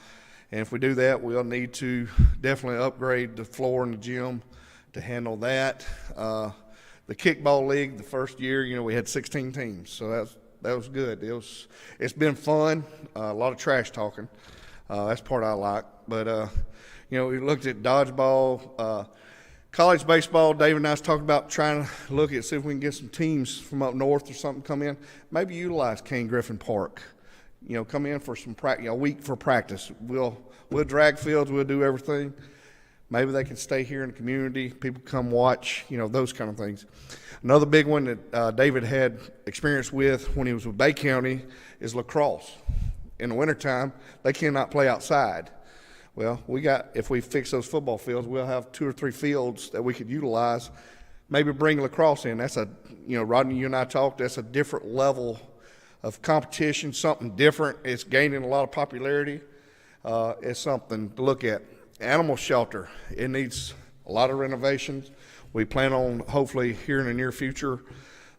if we do that, we'll need to definitely upgrade the floor in the gym to handle that. The kickball league, the first year, you know, we had 16 teams, so that was good. It's been fun. A lot of trash talking. That's part I like. But you know, we looked at dodgeball, college baseball. David and I was talking about trying to look at see if we can get some teams from up north or something come in. Maybe utilize Kane Griffin Park. You know, come in for some practice, a week for practice. We'll drag fields. We'll do everything. Maybe they can stay here in the community. People come watch, you know, those kind of things. Another big one that David had experience with when he was with Bay County is lacrosse. In the wintertime, they cannot play outside. Well, if we fix those football fields, we'll have 2 or 3 fields that we could utilize. Maybe bring lacrosse in. That's Rodney, you and I talked, that's a different level of competition, something different. It's gaining a lot of popularity. It's something to look at. Animal shelter, it needs a lot of renovations. We plan on hopefully here in the near future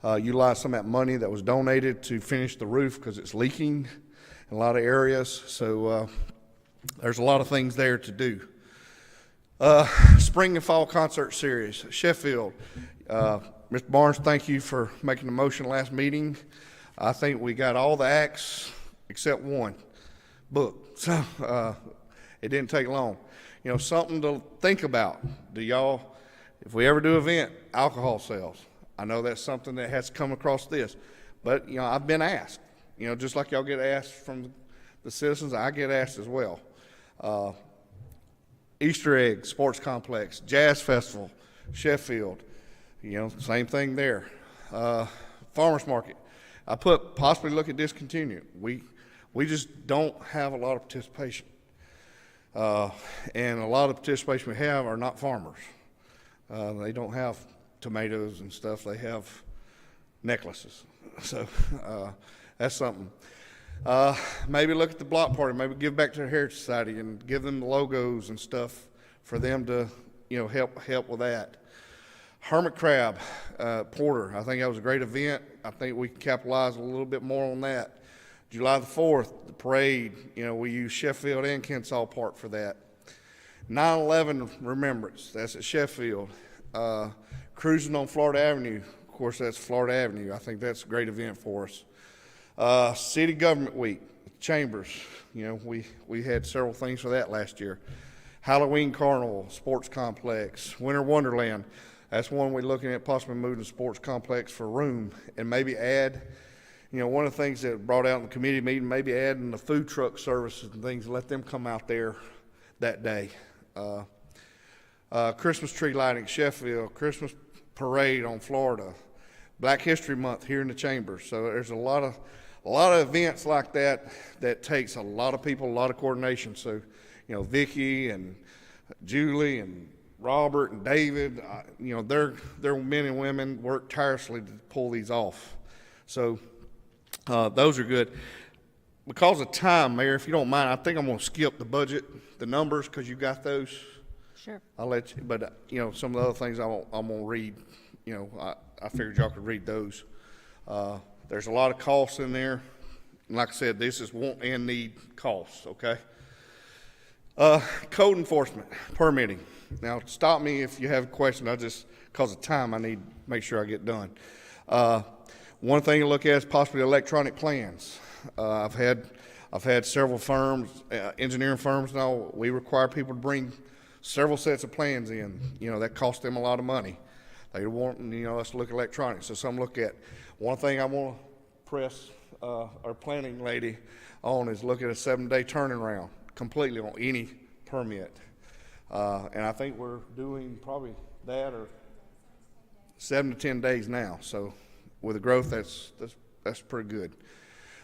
utilize some of that money that was donated to finish the roof because it's leaking in a lot of areas. So there's a lot of things there to do. Spring and fall concert series, Sheffield. Mr. Barnes, thank you for making the motion last meeting. I think we got all the acts except one booked. So it didn't take long. You know, something to think about. If we ever do an event, alcohol sales. I know that's something that has come across this. But, you know, I've been asked. You know, just like y'all get asked from the citizens, I get asked as well. Easter egg, sports complex, jazz festival, Sheffield. You know, same thing there. Farmers market. I put possibly look at discontinue. We just don't have a lot of participation. And a lot of participation we have are not farmers. They don't have tomatoes and stuff. They have necklaces. So that's something. Maybe look at the block party. Maybe give back to the Heritage Society and give them the logos and stuff for them to, you know, help with that. Hermit Crab, Porter. I think that was a great event. I think we can capitalize a little bit more on that. July the 4th, the parade, you know, we use Sheffield and Kensaw Park for that. 9/11 Remembrance, that's at Sheffield. Cruising on Florida Avenue, of course, that's Florida Avenue. I think that's a great event for us. City Government Week, Chambers, you know, we had several things for that last year. Halloween Carnival, Sports Complex, Winter Wonderland. That's one we're looking at possibly moving the sports complex for room and maybe add. You know, one of the things that brought out in the committee meeting, maybe adding the food truck services and things, let them come out there that day. Christmas tree lighting, Sheffield, Christmas parade on Florida, Black History Month here in the Chambers. So there's a lot of events like that takes a lot of people, a lot of coordination. So, you know, Vicki and Julie and Robert and David, you know, their men and women work tirelessly to pull these off. So those are good. because of time, Mayor, if you don't mind, I think I'm gonna skip the budget, the numbers, because you got those.
Sure.
I'll let you, but, some of the other things I'm gonna read, I figured y'all could read those. There's a lot of costs in there. And like I said, this is want and need costs, okay? Code enforcement, permitting. Now, stop me if you have a question. Because of time, I need to make sure I get done. One thing to look at is possibly electronic plans. I've had several firms, engineering firms now, we require people to bring several sets of plans in. That costs them a lot of money. They want, us to look at electronics. So some look at, one thing I want to press our planning lady on is look at a 7-day turnaround completely on any permit. And I think we're doing probably that or 7 to 10 days now. So with the growth, that's pretty good.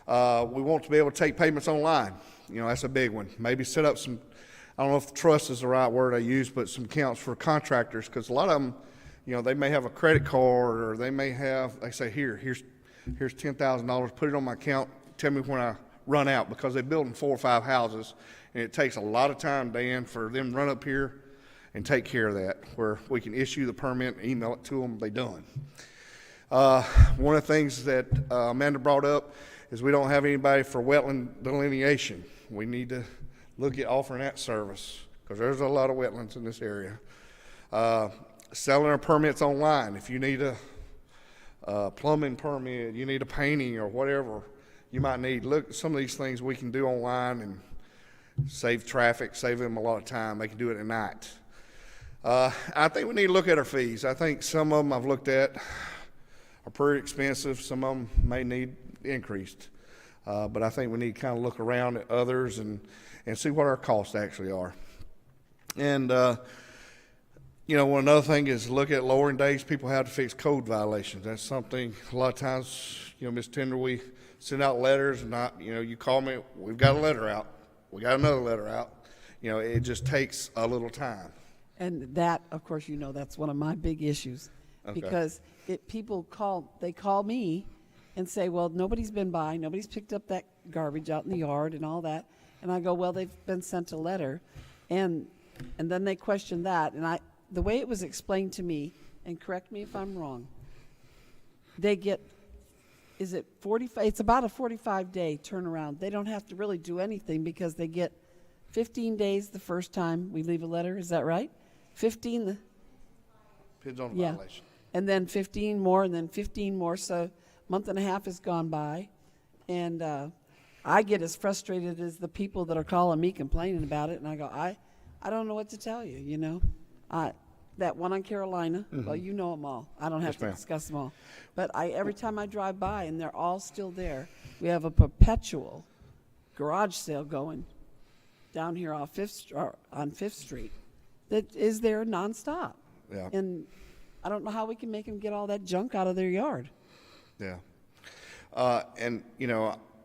We want to be able to take payments online. That's a big one. Maybe set up some, I don't know if trust is the right word I use, but some accounts for contractors, because a lot of them, they may have a credit card, or they say, here's $10,000, put it on my account, tell me when I run out, because they're building 4 or 5 houses, and it takes a lot of time, Dan, for them to run up here and take care of that, where we can issue the permit, email it to them, they done. One of the things that Amanda brought up is we don't have anybody for wetland delineation. We need to look at offering that service, because there's a lot of wetlands in this area. Selling our permits online. If you need a plumbing permit, you need a painting or whatever you might need, look at some of these things we can do online and save traffic, save them a lot of time. They can do it at night. I think we need to look at our fees. I think some of them I've looked at are pretty expensive. Some of them may need increased. But I think we need to kind of look around at others and see what our costs actually are. And, another thing is look at lowering days people have to fix code violations. That's something a lot of times, Ms. Tender, we send out letters and you call me, we've got a letter out. We got another letter out. It just takes a little time.
And that, of course, that's one of my big issues.
Okay.
Because people call me and say, well, nobody's been by, nobody's picked up that garbage out in the yard and all that. And I go, well, they've been sent a letter. And then they question that. And the way it was explained to me, and correct me if I'm wrong, they get, is it 45? It's about a 45-day turnaround. They don't have to really do anything because they get 15 days the first time we leave a letter. Is that right? 15.
Depends on the
Yeah.
violation.
And then 15 more, and then 15 more. So a month and a half has gone by. And I get as frustrated as the people that are calling me complaining about it. And I go, I don't know what to tell you, That one on Carolina, well, you know them all. I don't have
Yes,
to
ma'am.
discuss them all. But every time I drive by, and they're all still there, we have a perpetual garage sale going down here on Fifth Street that is there nonstop.
Yeah.
And I don't know how we can make them get all that junk out of their yard.
Yeah. And,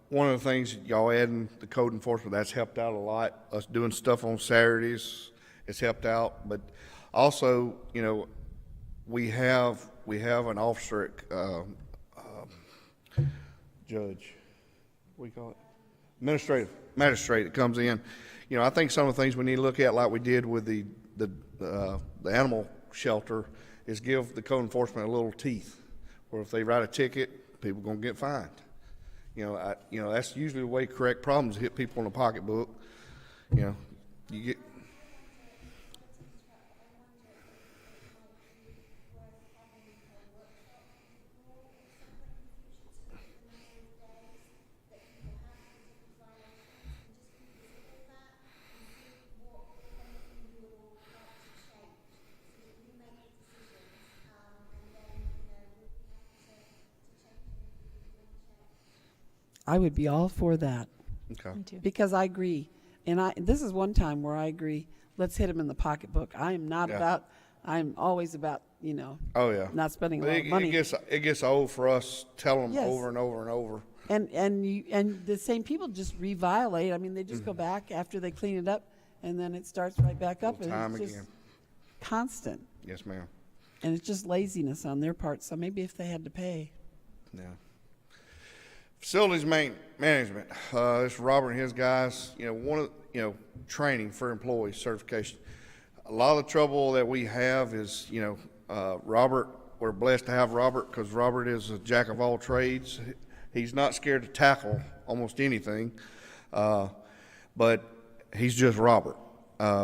one of the things y'all adding the code enforcement, that's helped out a lot. Us doing stuff on Saturdays, it's helped out. But also, we have an officer, judge, what do you call it? Magistrate that comes in. I think some of the things we need to look at, like we did with the animal shelter, is give the code enforcement a little teeth. Or if they write a ticket, people gonna get fined. That's usually the way to correct problems, hit people in the pocketbook. You get.
I would be all for that.
Okay.
Me too.
Because I agree. And this is one time where I agree, let's hit them in the pocketbook. I am not
Yeah.
I'm always about,
Oh, yeah.
not spending a lot of
It
money.
gets old for us telling them
Yes.
over and over and over.
And the same people just reviolate. I mean, they just go back after they clean it up, and then it starts right back up. And
Time
it's just
again.
constant.
Yes, ma'am.
And it's just laziness on their part. So maybe if they had to pay.
Yeah. Facilities management, it's Robert and his guys, training for employees, certification. A lot of the trouble that we have is, Robert, we're blessed to have Robert because Robert is a jack of all trades. He's not scared to tackle almost anything, but he's just Robert.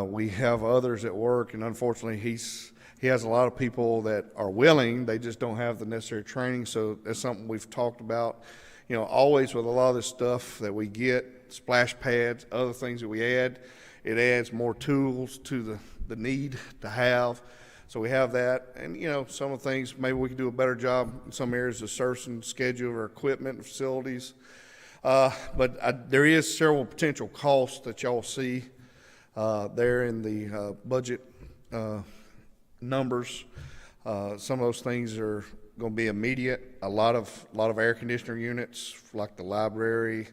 We have others at work, and unfortunately, he has a lot of people that are willing, they just don't have the necessary training, so that's something we've talked about. Always with a lot of this stuff that we get, splash pads, other things that we add, it adds more tools to the need to have. So we have that, and some of the things, maybe we can do a better job in some areas of servicing schedule or equipment and facilities. But there is several potential costs that y'all see there in the budget numbers. Some of those things are going to be immediate. A lot of air conditioner units, like the library.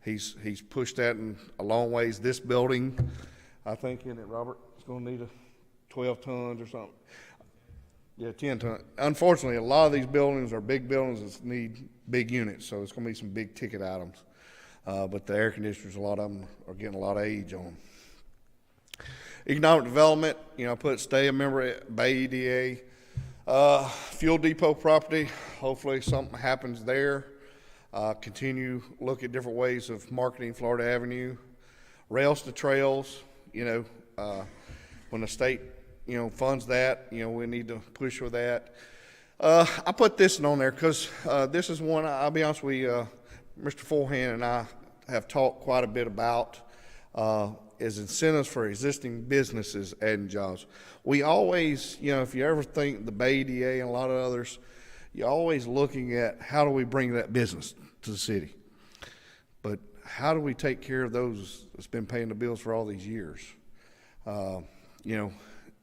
He's pushed that in a long ways. This building, I think, isn't it, Robert? It's going to need 12 tons or something. Yeah, 10 tons. Unfortunately, a lot of these buildings are big buildings that need big units, so it's going to be some big ticket items. But the air conditioners, a lot of them are getting a lot of age on them. Economic development, stay a member at Bay EDA. Fuel depot property, hopefully something happens there. Continue look at different ways of marketing Florida Avenue. Rails to trails, when the state, funds that, we need to push with that. I put this one on there because this is one, I'll be honest with you, Mr. Forehand and I have talked quite a bit about, is incentives for existing businesses adding jobs. We always, if you ever think the Bay EDA and a lot of others, you're always looking at how do we bring that business to the city. But how do we take care of those that's been paying the bills for all these years?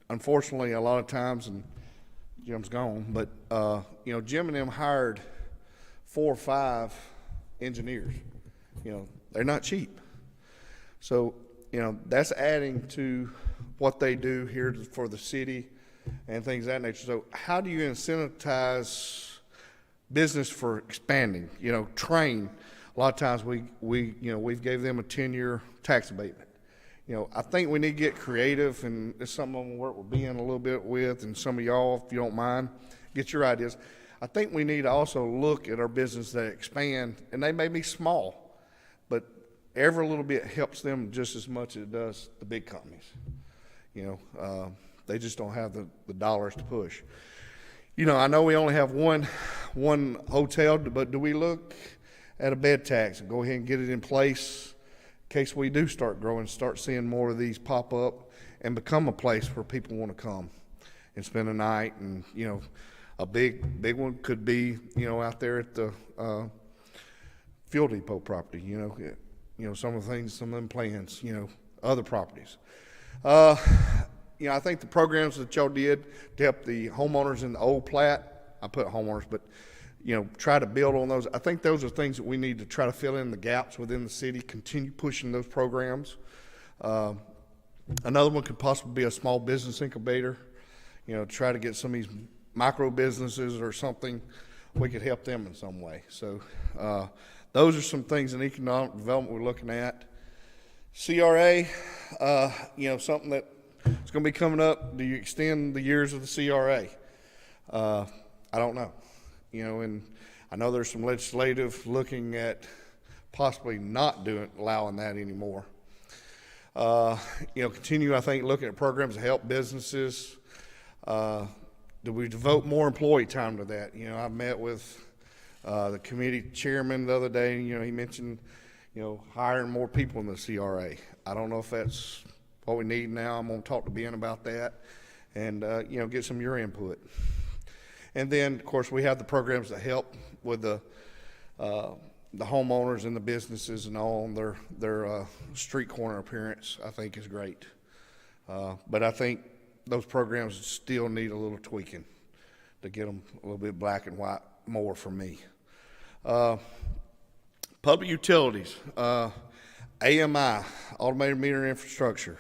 Unfortunately, a lot of times, and Jim's gone, but, Jim and them hired 4 or 5 engineers. They're not cheap. So, that's adding to what they do here for the city and things of that nature. So how do you incentivize business for expanding, train? A lot of times we've gave them a 10-year tax abatement. I think we need to get creative, and it's something I'm going to work with Ben a little bit with, and some of y'all, if you don't mind, get your ideas. I think we need to also look at our business that expand, and they may be small, but every little bit helps them just as much as it does the big companies. They just don't have the dollars to push. I know we only have one hotel, but do we look at a bed tax and go ahead and get it in place in case we do start growing, start seeing more of these pop up and become a place where people want to come and spend a night? And, a big one could be, out there at the fuel depot property, some of the things, some of them plans, other properties. I think the programs that y'all did to help the homeowners in the old plat, I put homeowners, but, try to build on those. I think those are things that we need to try to fill in the gaps within the city, continue pushing those programs. Another one could possibly be a small business incubator, try to get some of these micro businesses or something. We could help them in some way. So, those are some things in economic development we're looking at. CRA, something that is going to be coming up. Do you extend the years of the CRA? I don't know. And I know there's some legislative looking at possibly not allowing that anymore. Continue, I think, looking at programs to help businesses. Do we devote more employee time to that? I met with the committee chairman the other day, and, he mentioned, hiring more people in the CRA. I don't know if that's what we need now. I'm going to talk to Ben about that and, get some of your input. And then, of course, we have the programs that help with the homeowners and the businesses and all on their street corner appearance, I think is great. But I think those programs still need a little tweaking to get them a little bit black and white more for me. Public utilities, AMI, automated meter infrastructure.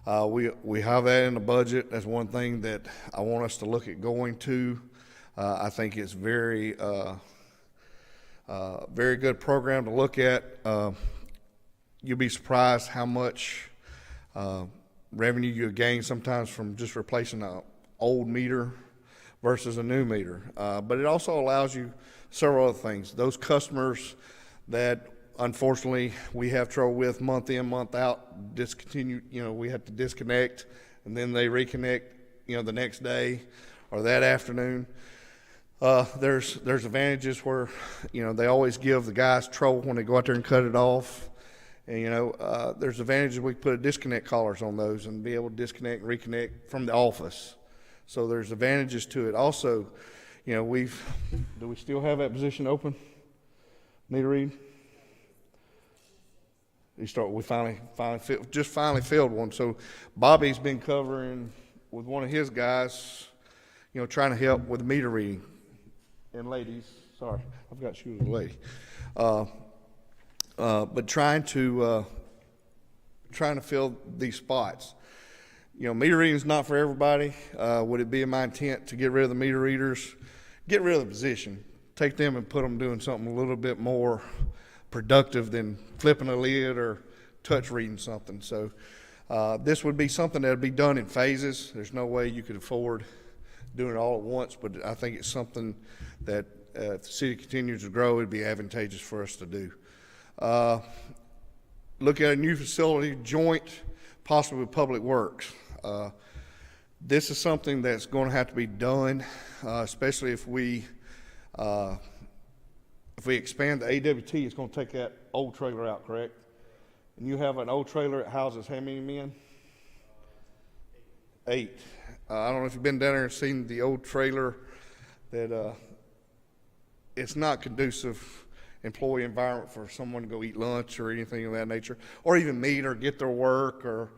We have that in the budget. That's one thing that I want us to look at going to. I think it's very Very good program to look at. You'll be surprised how much revenue you gain sometimes from just replacing an old meter versus a new meter. But it also allows you several other things. Those customers that unfortunately we have trouble with month in, month out, discontinue, we have to disconnect and then they reconnect, the next day or that afternoon. There's advantages where, they always give the guys trouble when they go out there and cut it off. And, there's advantages we put disconnect collars on those and be able to disconnect and reconnect from the office. So there's advantages to it. Also, do we still have that position open? Meter read? We finally filled one. So Bobby's been covering with one of his guys, trying to help with meter reading. And ladies, sorry, I forgot she was a lady. But trying to fill these spots. Meter reading is not for everybody. Would it be my intent to get rid of the meter readers? Get rid of the position. Take them and put them doing something a little bit more productive than flipping a lid or touch reading something. So this would be something that would be done in phases. There's no way you could afford doing it all at once, but I think it's something that if the city continues to grow, it'd be advantageous for us to do. Look at a new facility joint, possibly with Public Works. This is something that's going to have to be done, especially if we expand the AWT. It's going to take that old trailer out, correct? And you have an old trailer that houses how many men? 8. I don't know if you've been down there and seen the old trailer. That it's not conducive employee environment for someone to go eat lunch or anything of that nature, or even meet or get their work or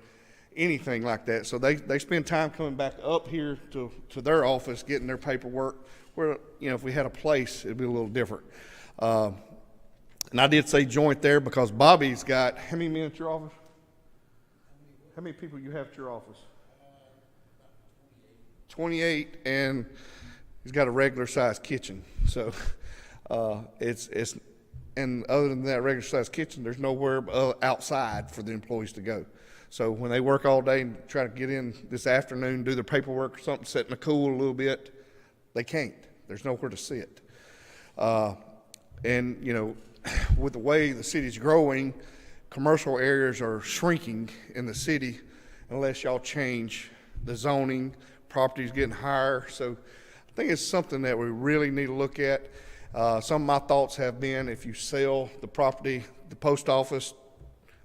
anything like that. So they spend time coming back up here to their office getting their paperwork, where if we had a place it'd be a little different. And I did say joint there because Bobby's got how many men at your office? How many people you have at your office? 28, and he's got a regular sized kitchen. So it's and other than that regular sized kitchen, there's nowhere outside for the employees to go. So when they work all day and try to get in this afternoon, do their paperwork or something, sit in the cool a little bit, they can't. There's nowhere to sit. And with the way the city's growing, commercial areas are shrinking in the city unless y'all change the zoning. Property's getting higher. So I think it's something that we really need to look at. Some of my thoughts have been if you sell the property, the post office,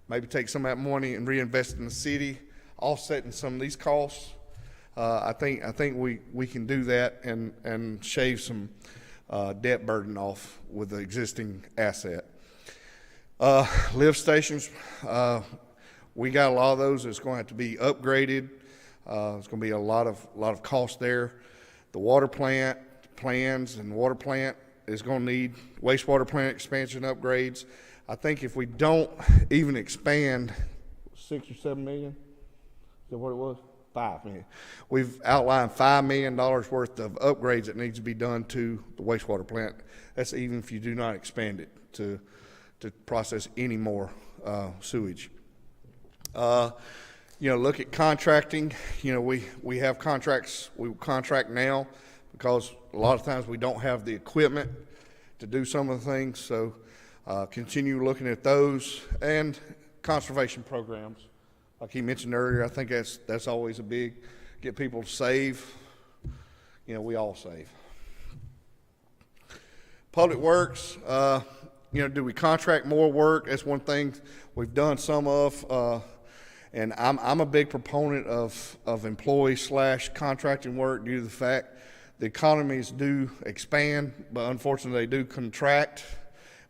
maybe take some of that money and reinvest in the city, offsetting some of these costs. I think we can do that and shave some debt burden off with the existing asset. Lift stations, we got a lot of those that's going to have to be upgraded. There's going to be a lot of cost there. The water plant plans and water plant is going to need wastewater plant expansion upgrades. I think if we don't even expand 6 or 7 million, is that what it was? 5 million. We've outlined $5 million worth of upgrades that needs to be done to the wastewater plant. That's even if you do not expand it to process any more sewage. Look at contracting. We have contracts. We contract now because a lot of times we don't have the equipment to do some of the things. So continue looking at those and conservation programs. Like he mentioned earlier, I think that's always a big, get people to save. We all save. Public Works, do we contract more work? That's one thing we've done some of. And I'm a big proponent of employee/contracting work due to the fact the economies do expand, but unfortunately they do contract.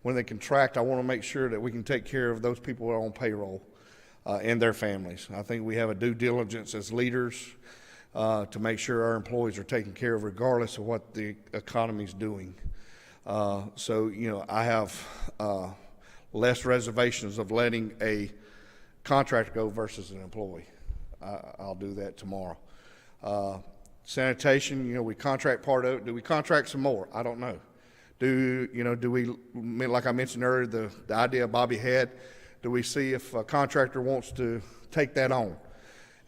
When they contract, I want to make sure that we can take care of those people who are on payroll and their families. I think we have a due diligence as leaders to make sure our employees are taken care of regardless of what the economy is doing. I have less reservations of letting a contractor go versus an employee. I'll do that tomorrow. Sanitation, we contract part of it. Do we contract some more? I don't know. Do we, like I mentioned earlier, the idea Bobby had, do we see if a contractor wants to take that on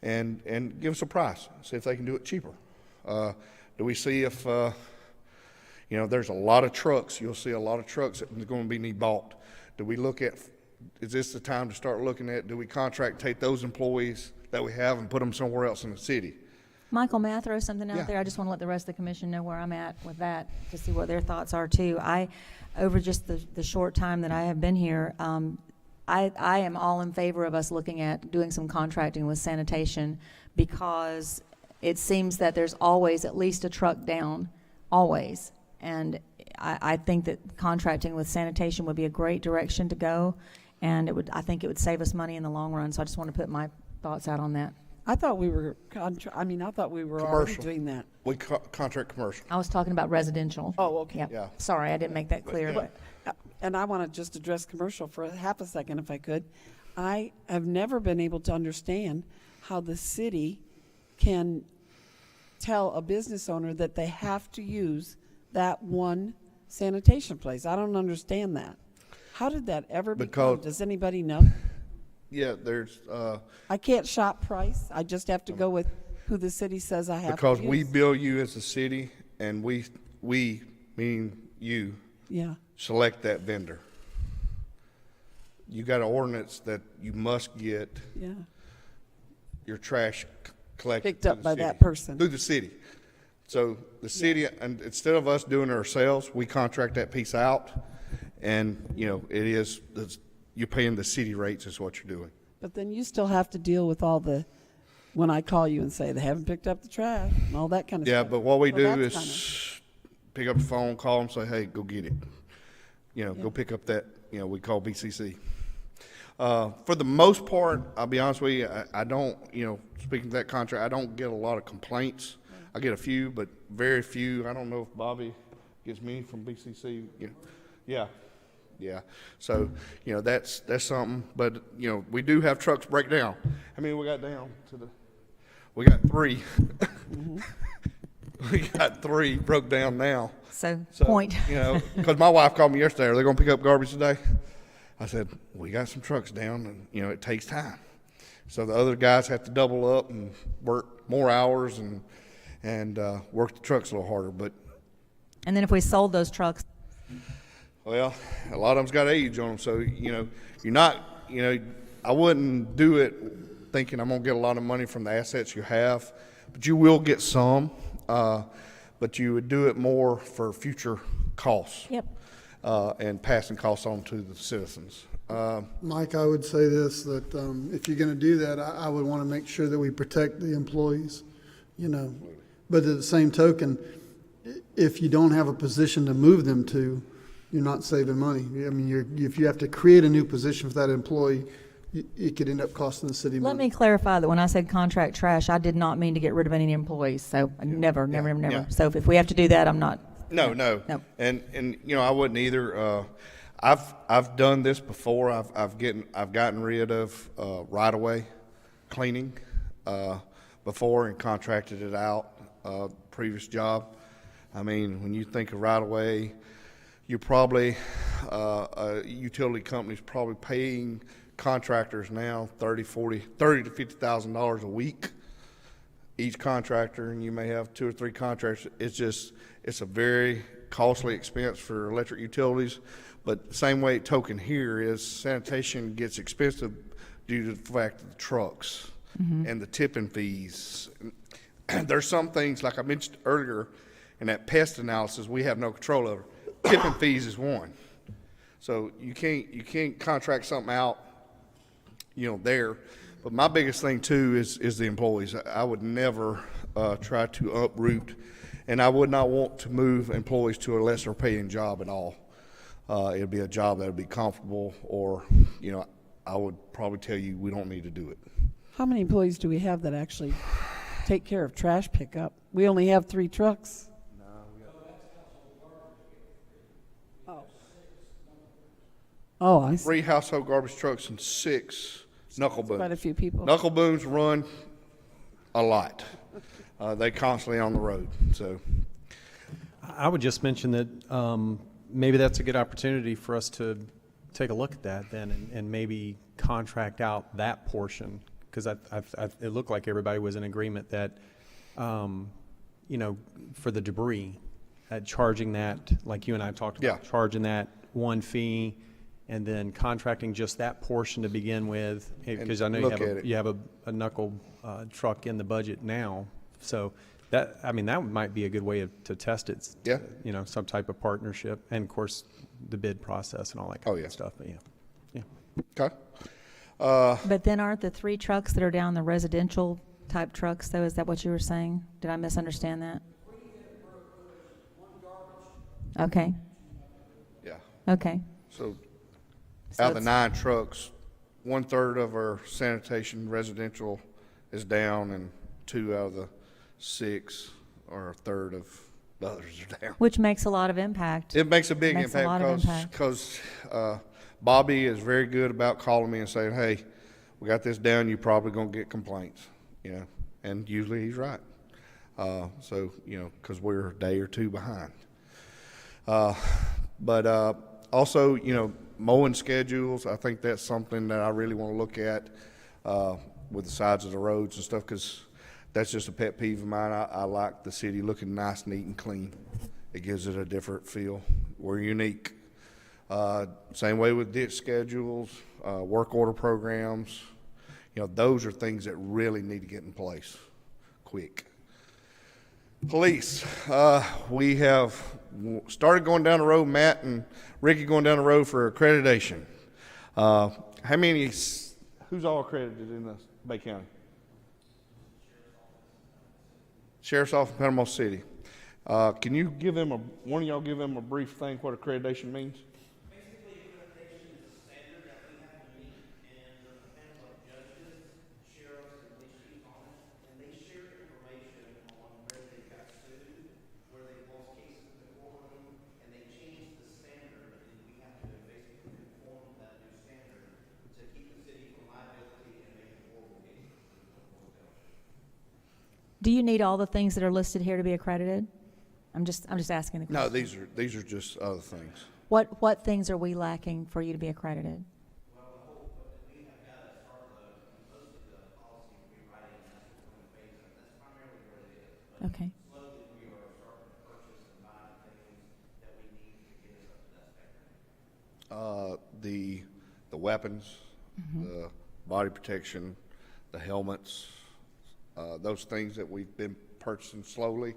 and give us a price, see if they can do it cheaper? Do we see if, there's a lot of trucks, you'll see a lot of trucks that are going to need bought. Do we look at, is this the time to start looking at, do we contract, take those employees that we have and put them somewhere else in the city?
Michael, may I throw something
Yeah.
out there? I just want to let the rest of the commission know where I'm at with that, to see what their thoughts are too. Over just the short time that I have been here, I am all in favor of us looking at doing some contracting with sanitation, because it seems that there's always at least a truck down, always. And I think that contracting with sanitation would be a great direction to go, and I think it would save us money in the long run. So I just want to put my thoughts out on that.
I thought we were, I thought we were already
Commercial.
doing that.
We contract commercial.
I was talking about residential.
Oh, okay.
Yep.
Yeah.
Sorry, I didn't make that clear.
yeah.
And I want to just address commercial for half a second, if I could. I have never been able to understand how the city can tell a business owner that they have to use that one sanitation place. I don't understand that. How did that ever become?
Because-
Does anybody know?
Yeah, there's,
I can't shop price. I just have to go with who the city says I have to
because
use.
we bill you as a city, and we, meaning you,
Yeah.
select that vendor. You got an ordinance that you must get
Yeah.
your trash collected.
Picked
through
up
the
by
city.
that person.
Through the city. So the city, and instead of us doing it ourselves, we contract that piece out, and, you're paying the city rates is what you're doing.
But then you still have to deal with all the, when I call you and say they haven't picked up the trash and all that kind of
Yeah,
stuff.
but what we
So
do
that's
is pick up the phone, call them, say, hey, go get it. Go pick up that, we call BCC. For the most part, I'll be honest with you, I don't, speaking to that contract, I don't get a lot of complaints. I get a few, but very few. I don't know if Bobby gets many from BCC. Yeah. So, that's something, but, we do have trucks break down. How many we got down we got 3. We got 3 broke down now.
So,
So,
point.
because my wife called me yesterday, are they going to pick up garbage today? I said, we got some trucks down, and, it takes time. So the other guys have to double up and work more hours and work the trucks a little harder. But,
And then if we sold those trucks,
well, a lot of them's got age on them. So, you're not, I wouldn't do it thinking I'm going to get a lot of money from the assets you have, but you will get some. But you would do it more for future costs.
Yep.
And passing costs on to the citizens.
Mike, I would say this, that if you're going to do that, I would want to make sure that we protect the employees, But at the same token, if you don't have a position to move them to, you're not saving money. I mean, if you have to create a new position for that employee, it could end up costing the city
let
money.
me clarify that when I said contract trash, I did not mean to get rid of any employees. So never.
Yeah.
So if we have to do that, I'm not.
No.
No.
And I wouldn't either. I've done this before. I've gotten rid of right of way cleaning before and contracted it out. Previous job. I mean, when you think of right of way, you're probably a utility company's probably paying contractors now $30,000 to $50,000 a week. Each contractor, and you may have 2 or 3 contractors. It's a very costly expense for electric utilities. But the same way token here is sanitation gets expensive due to the fact of the trucks and the tipping fees. There's some things, like I mentioned earlier, in that pest analysis, we have no control over. Tipping fees is one. So you can't contract something out, there. But my biggest thing too is the employees. I would never try to uproot, and I would not want to move employees to a lesser paying job at all. It'd be a job that would be comfortable, or I would probably tell you we don't need to do it.
How many employees do we have that actually take care of trash pickup? We only have 3 trucks. Oh, I see.
3 household garbage trucks and 6 knuckle booms.
Quite a few people.
Knuckle booms run a lot. They constantly on the road. So
I would just mention that maybe that's a good opportunity for us to take a look at that then and maybe contract out that portion. Because it looked like everybody was in agreement that, you know, for the debris, charging that, like you and I talked about,
Yeah.
charging that one fee and then contracting just that portion to begin with. Because I know
look at it.
you have a knuckle truck in the budget now. So that, I mean, that might be a good way to test it.
Yeah.
You know, some type of partnership, and of course, the bid process and all that
Oh,
kind
yeah.
of stuff, but yeah. Yeah.
Okay.
But then aren't the 3 trucks that are down the residential type trucks, though? Is that what you were saying? Did I misunderstand that? Okay,
Yeah.
okay.
So
So
out of the
it's-
9 trucks, 1/3 of our sanitation residential is down, and 2 out of the 6, or 1/3 of the others are down.
Which makes a lot of impact.
It makes a big
Makes a lot of
impact
impact.
because Bobby is very good about calling me and saying, "Hey, we got this down. You're probably gonna get complaints," you know, and usually he's right. So you know, because we're a day or 2 behind. But also, you know, mowing schedules. I think that's something that I really want to look at with the sides of the roads and stuff, because that's just a pet peeve of mine. I like the city looking nice, neat, and clean. It gives it a different feel. We're unique. Same way with ditch schedules, work order programs. You know, those are things that really need to get in place quick. Police, we have started going down the road, Matt and Ricky going down the road for accreditation. How many, who's all accredited in the Bay County? Sheriff's Office, Panama City. Can you give them one of y'all give them a brief thing what accreditation means?
Basically, accreditation is a standard that we have to meet, and there's a panel of judges, sheriffs, and police chiefs on it, and they share information on where they got sued, where they lost cases in the courtroom, and they changed the standard, and we have to basically conform to that new standard to keep the city from liability and making horrible cases.
Do you need all the things that are listed here to be accredited? I'm just asking the question.
No, these are just other things.
What things are we lacking for you to be accredited? Okay.
The weapons, the body protection, the helmets, those things that we've been purchasing slowly.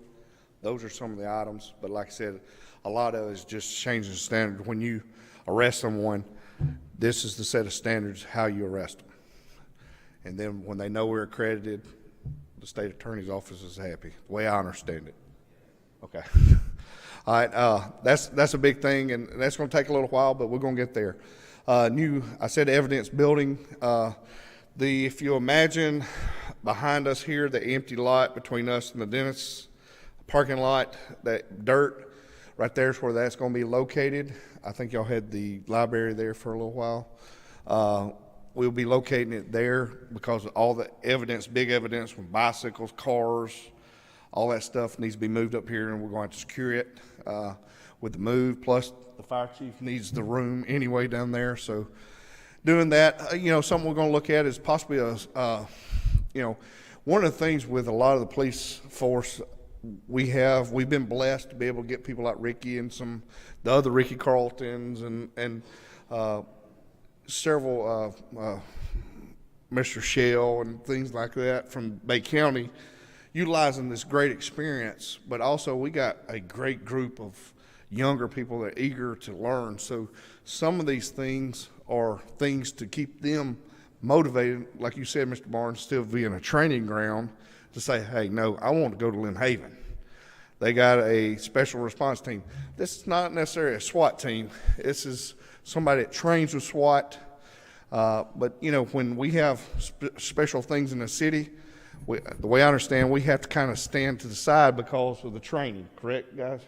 Those are some of the items, but like I said, a lot of it is just changing the standard. When you arrest someone, this is the set of standards how you arrest them. And then when they know we're accredited, the state attorney's office is happy, the way I understand it. Okay. All right, that's a big thing, and that's gonna take a little while, but we're gonna get there. I said evidence building. If you imagine behind us here, the empty lot between us and the dentist's parking lot, that dirt, right there's where that's gonna be located. I think y'all had the library there for a little while. We'll be locating it there because all the evidence, big evidence from bicycles, cars, all that stuff needs to be moved up here, and we're going to secure it with the move. Plus, the fire chief needs the room anyway down there. So, doing that, something we're going to look at is possibly one of the things with a lot of the police force we've been blessed to be able to get people like Ricky and the other Ricky Carltons and several Mr. Shell and things like that from Bay County, utilizing this great experience. But also we got a great group of younger people that are eager to learn. So some of these things are things to keep them motivated, like you said, Mr. Barnes, still being a training ground to say, hey, no, I want to go to Lynn Haven. They got a special response team. This is not necessarily a SWAT team. This is somebody that trains with SWAT. But, when we have special things in the city, the way I understand, we have to kind of stand to the side because of the training, correct, guys?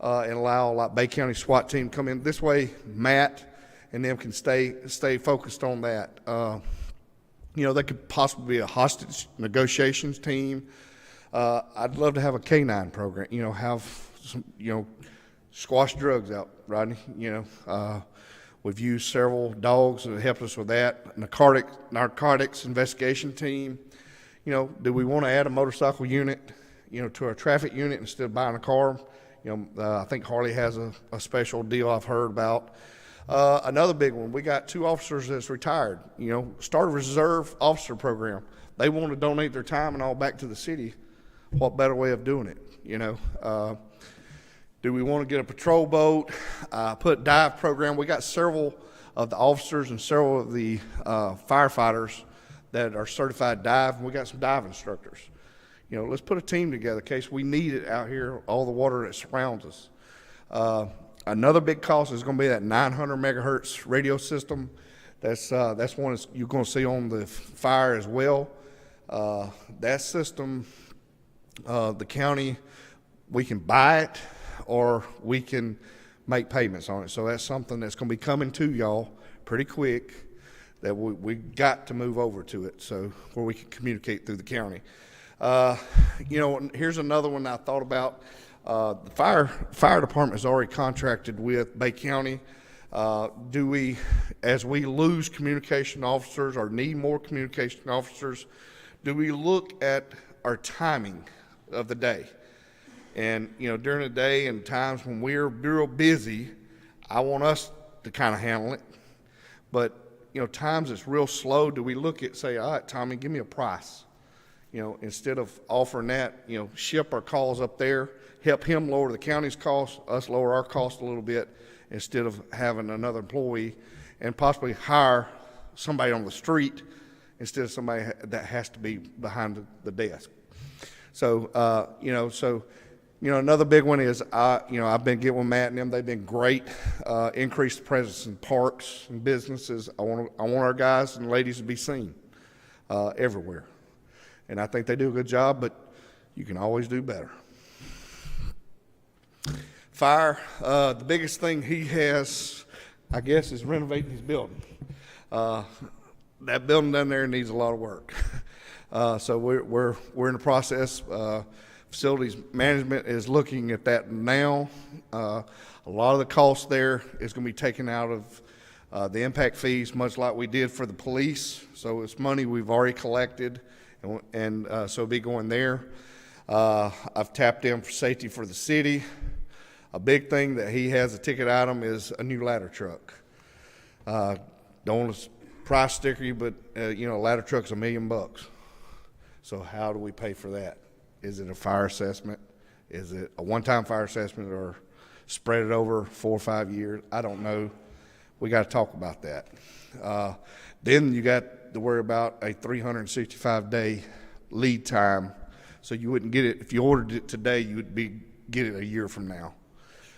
And allow like Bay County SWAT team to come in. This way, Matt and them can stay focused on that. There could possibly be a hostage negotiations team. I'd love to have a K-9 program, have some, squash drugs out, Rodney. We've used several dogs that helped us with that. Narcotics investigation team. Do we want to add a motorcycle unit, to our traffic unit instead of buying a car? I think Harley has a special deal I've heard about. Another big one, we got 2 officers that's retired, start a reserve officer program. They want to donate their time and all back to the city. What better way of doing it, Do we want to get a patrol boat, put dive program? We got several of the officers and several of the firefighters that are certified dive, and we got some dive instructors. Let's put a team together in case we need it out here, all the water that surrounds us. Another big cost is going to be that 900 megahertz radio system. That's one you're going to see on the fire as well. That system, the county, we can buy it or we can make payments on it. So that's something that's going to be coming to y'all pretty quick, that we got to move over to it, so where we can communicate through the county. Here's another one I thought about. The fire department is already contracted with Bay County. Do we, as we lose communication officers or need more communication officers, do we look at our timing of the day? And, during the day and times when we're real busy, I want us to kind of handle it. But, times it's real slow, do we look at, say, all right, Tommy, give me a price? Instead of offering that, ship our calls up there, help him lower the county's costs, us lower our cost a little bit, instead of having another employee, and possibly hire somebody on the street instead of somebody that has to be behind the desk. So, another big one is, I've been getting with Matt and them. They've been great. Increased presence in parks and businesses. I want our guys and ladies to be seen everywhere. And I think they do a good job, but you can always do better. Fire, the biggest thing he has, I guess, is renovating his building. That building down there needs a lot of work. So we're in the process. Facilities management is looking at that now. A lot of the cost there is going to be taken out of the impact fees, much like we did for the police. So it's money we've already collected, and so it'll be going there. I've tapped in for safety for the city. A big thing that he has a ticket item is a new ladder truck. Don't want to price sticker you, but a ladder truck's $1 million. So how do we pay for that? Is it a fire assessment? Is it a one-time fire assessment, or spread it over 4 or 5 years? I don't know. We got to talk about that. Then you got to worry about a 365-day lead time. So you wouldn't get it, if you ordered it today, you would get it a year from now.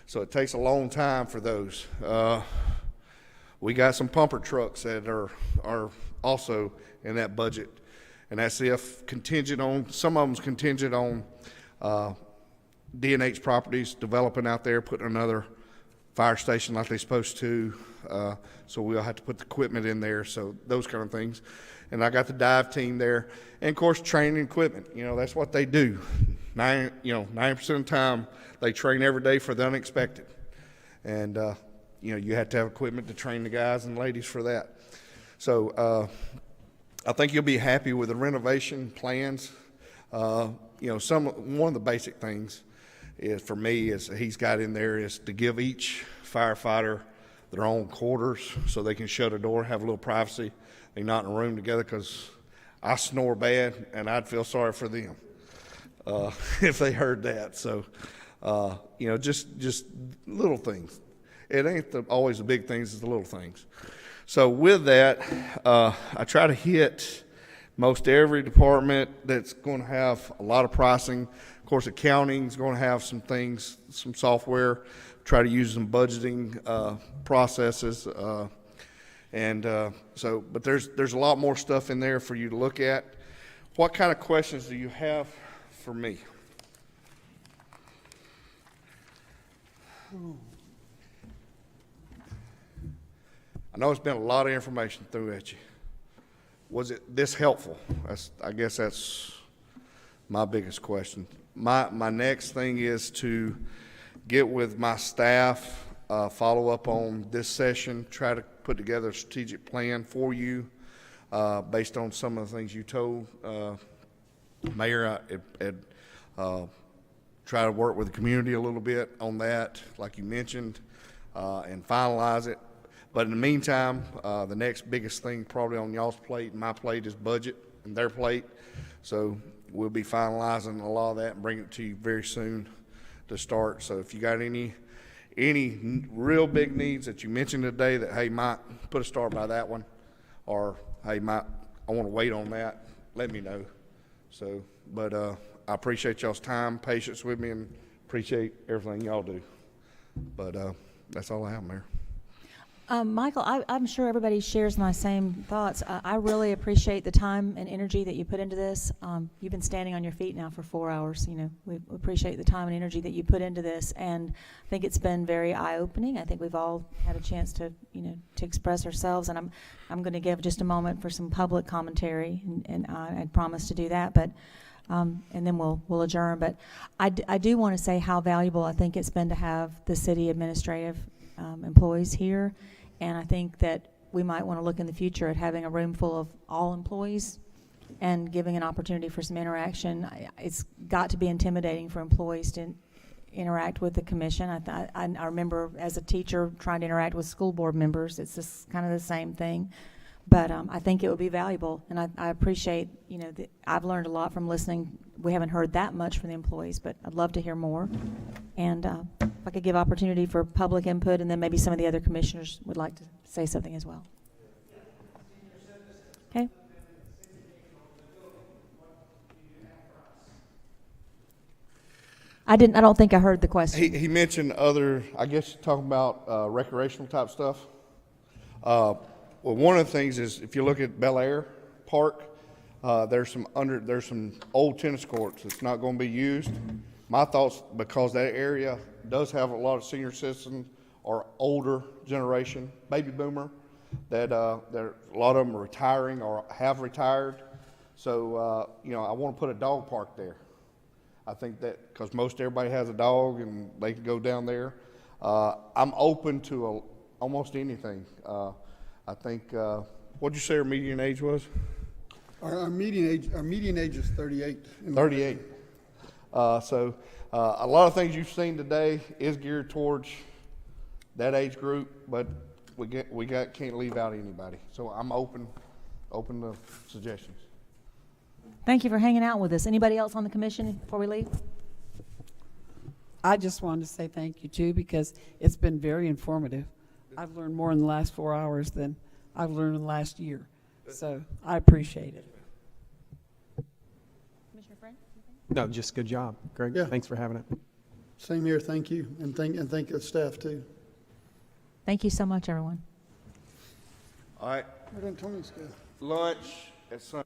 So it takes a long time for those. We got some pumper trucks that are also in that budget. And that's if contingent on, some of them's contingent on D&H Properties developing out there, putting another fire station like they're supposed to. So we'll have to put the equipment in there, so those kind of things. And I got the dive team there. And of course, training equipment, that's what they do. 90% of the time, they train every day for the unexpected. And, you have to have equipment to train the guys and ladies for that. So, I think you'll be happy with the renovation plans. One of the basic things is, for me, is he's got in there is to give each firefighter their own quarters so they can shut a door, have a little privacy. They're not in a room together, because I snore bad and I'd feel sorry for them if they heard that. So, just little things. It ain't always the big things, it's the little things. So with that, I try to hit most every department that's going to have a lot of pricing. Of course, accounting's going to have some things, some software. Try to use some budgeting processes, but there's a lot more stuff in there for you to look at. What kind of questions do you have for me? I know it's been a lot of information thrown at you. Was it this helpful? I guess that's my biggest question. My next thing is to get with my staff, follow up on this session, try to put together a strategic plan for you based on some of the things you told. Mayor, try to work with the community a little bit on that, like you mentioned, and finalize it. But in the meantime, the next biggest thing probably on y'all's plate and my plate is budget and their plate. So we'll be finalizing a lot of that and bring it to you very soon to start. So if you got any real big needs that you mentioned today that, hey, Mike, put a start by that one, or, hey, Mike, I want to wait on that, let me know. So, but I appreciate y'all's time, patience with me, and appreciate everything y'all do. But that's all I have, Mayor.
Michael, I'm sure everybody shares my same thoughts. I really appreciate the time and energy that you put into this. You've been standing on your feet now for 4 hours. You know, we appreciate the time and energy that you put into this, and I think it's been very eye-opening. I think we've all had a chance to, you know, to express ourselves, and I'm going to give just a moment for some public commentary, and I promise to do that, but. And then we'll adjourn. But I do want to say how valuable I think it's been to have the city administrative employees here, and I think that we might want to look in the future at having a room full of all employees and giving an opportunity for some interaction. It's got to be intimidating for employees to interact with the commission. I remember as a teacher trying to interact with school board members. It's just kind of the same thing. But I think it would be valuable, and I appreciate, you know, I've learned a lot from listening. We haven't heard that much from the employees, but I'd love to hear more. And if I could give opportunity for public input, and then maybe some of the other commissioners would like to say something as well. Okay. I don't think I heard the question.
He mentioned other, I guess you're talking about recreational type stuff. Well, one of the things is if you look at Bel Air Park, there's some old tennis courts that's not going to be used. My thoughts, because that area does have a lot of senior citizens or older generation, baby boomer, that a lot of them are retiring or have retired. So you know, I want to put a dog park there. I think that because most everybody has a dog and they can go down there. I'm open to almost anything. I think, what'd you say our median age was?
Our median age is 38.
38. So a lot of things you've seen today is geared towards that age group, but we can't leave out anybody. So I'm open to suggestions.
Thank you for hanging out with us. Anybody else on the commission before we leave?
I just wanted to say thank you too, because it's been very informative. I've learned more in the last 4 hours than I've learned in the last year. So I appreciate it.
Commissioner Friend?
No, just good job, Greg.
Yeah.
Thanks for having it.
Same here, thank you, and thank the staff too.
Thank you so much, everyone.
All right,
Where'd Antonio's go?
lunch at Sun.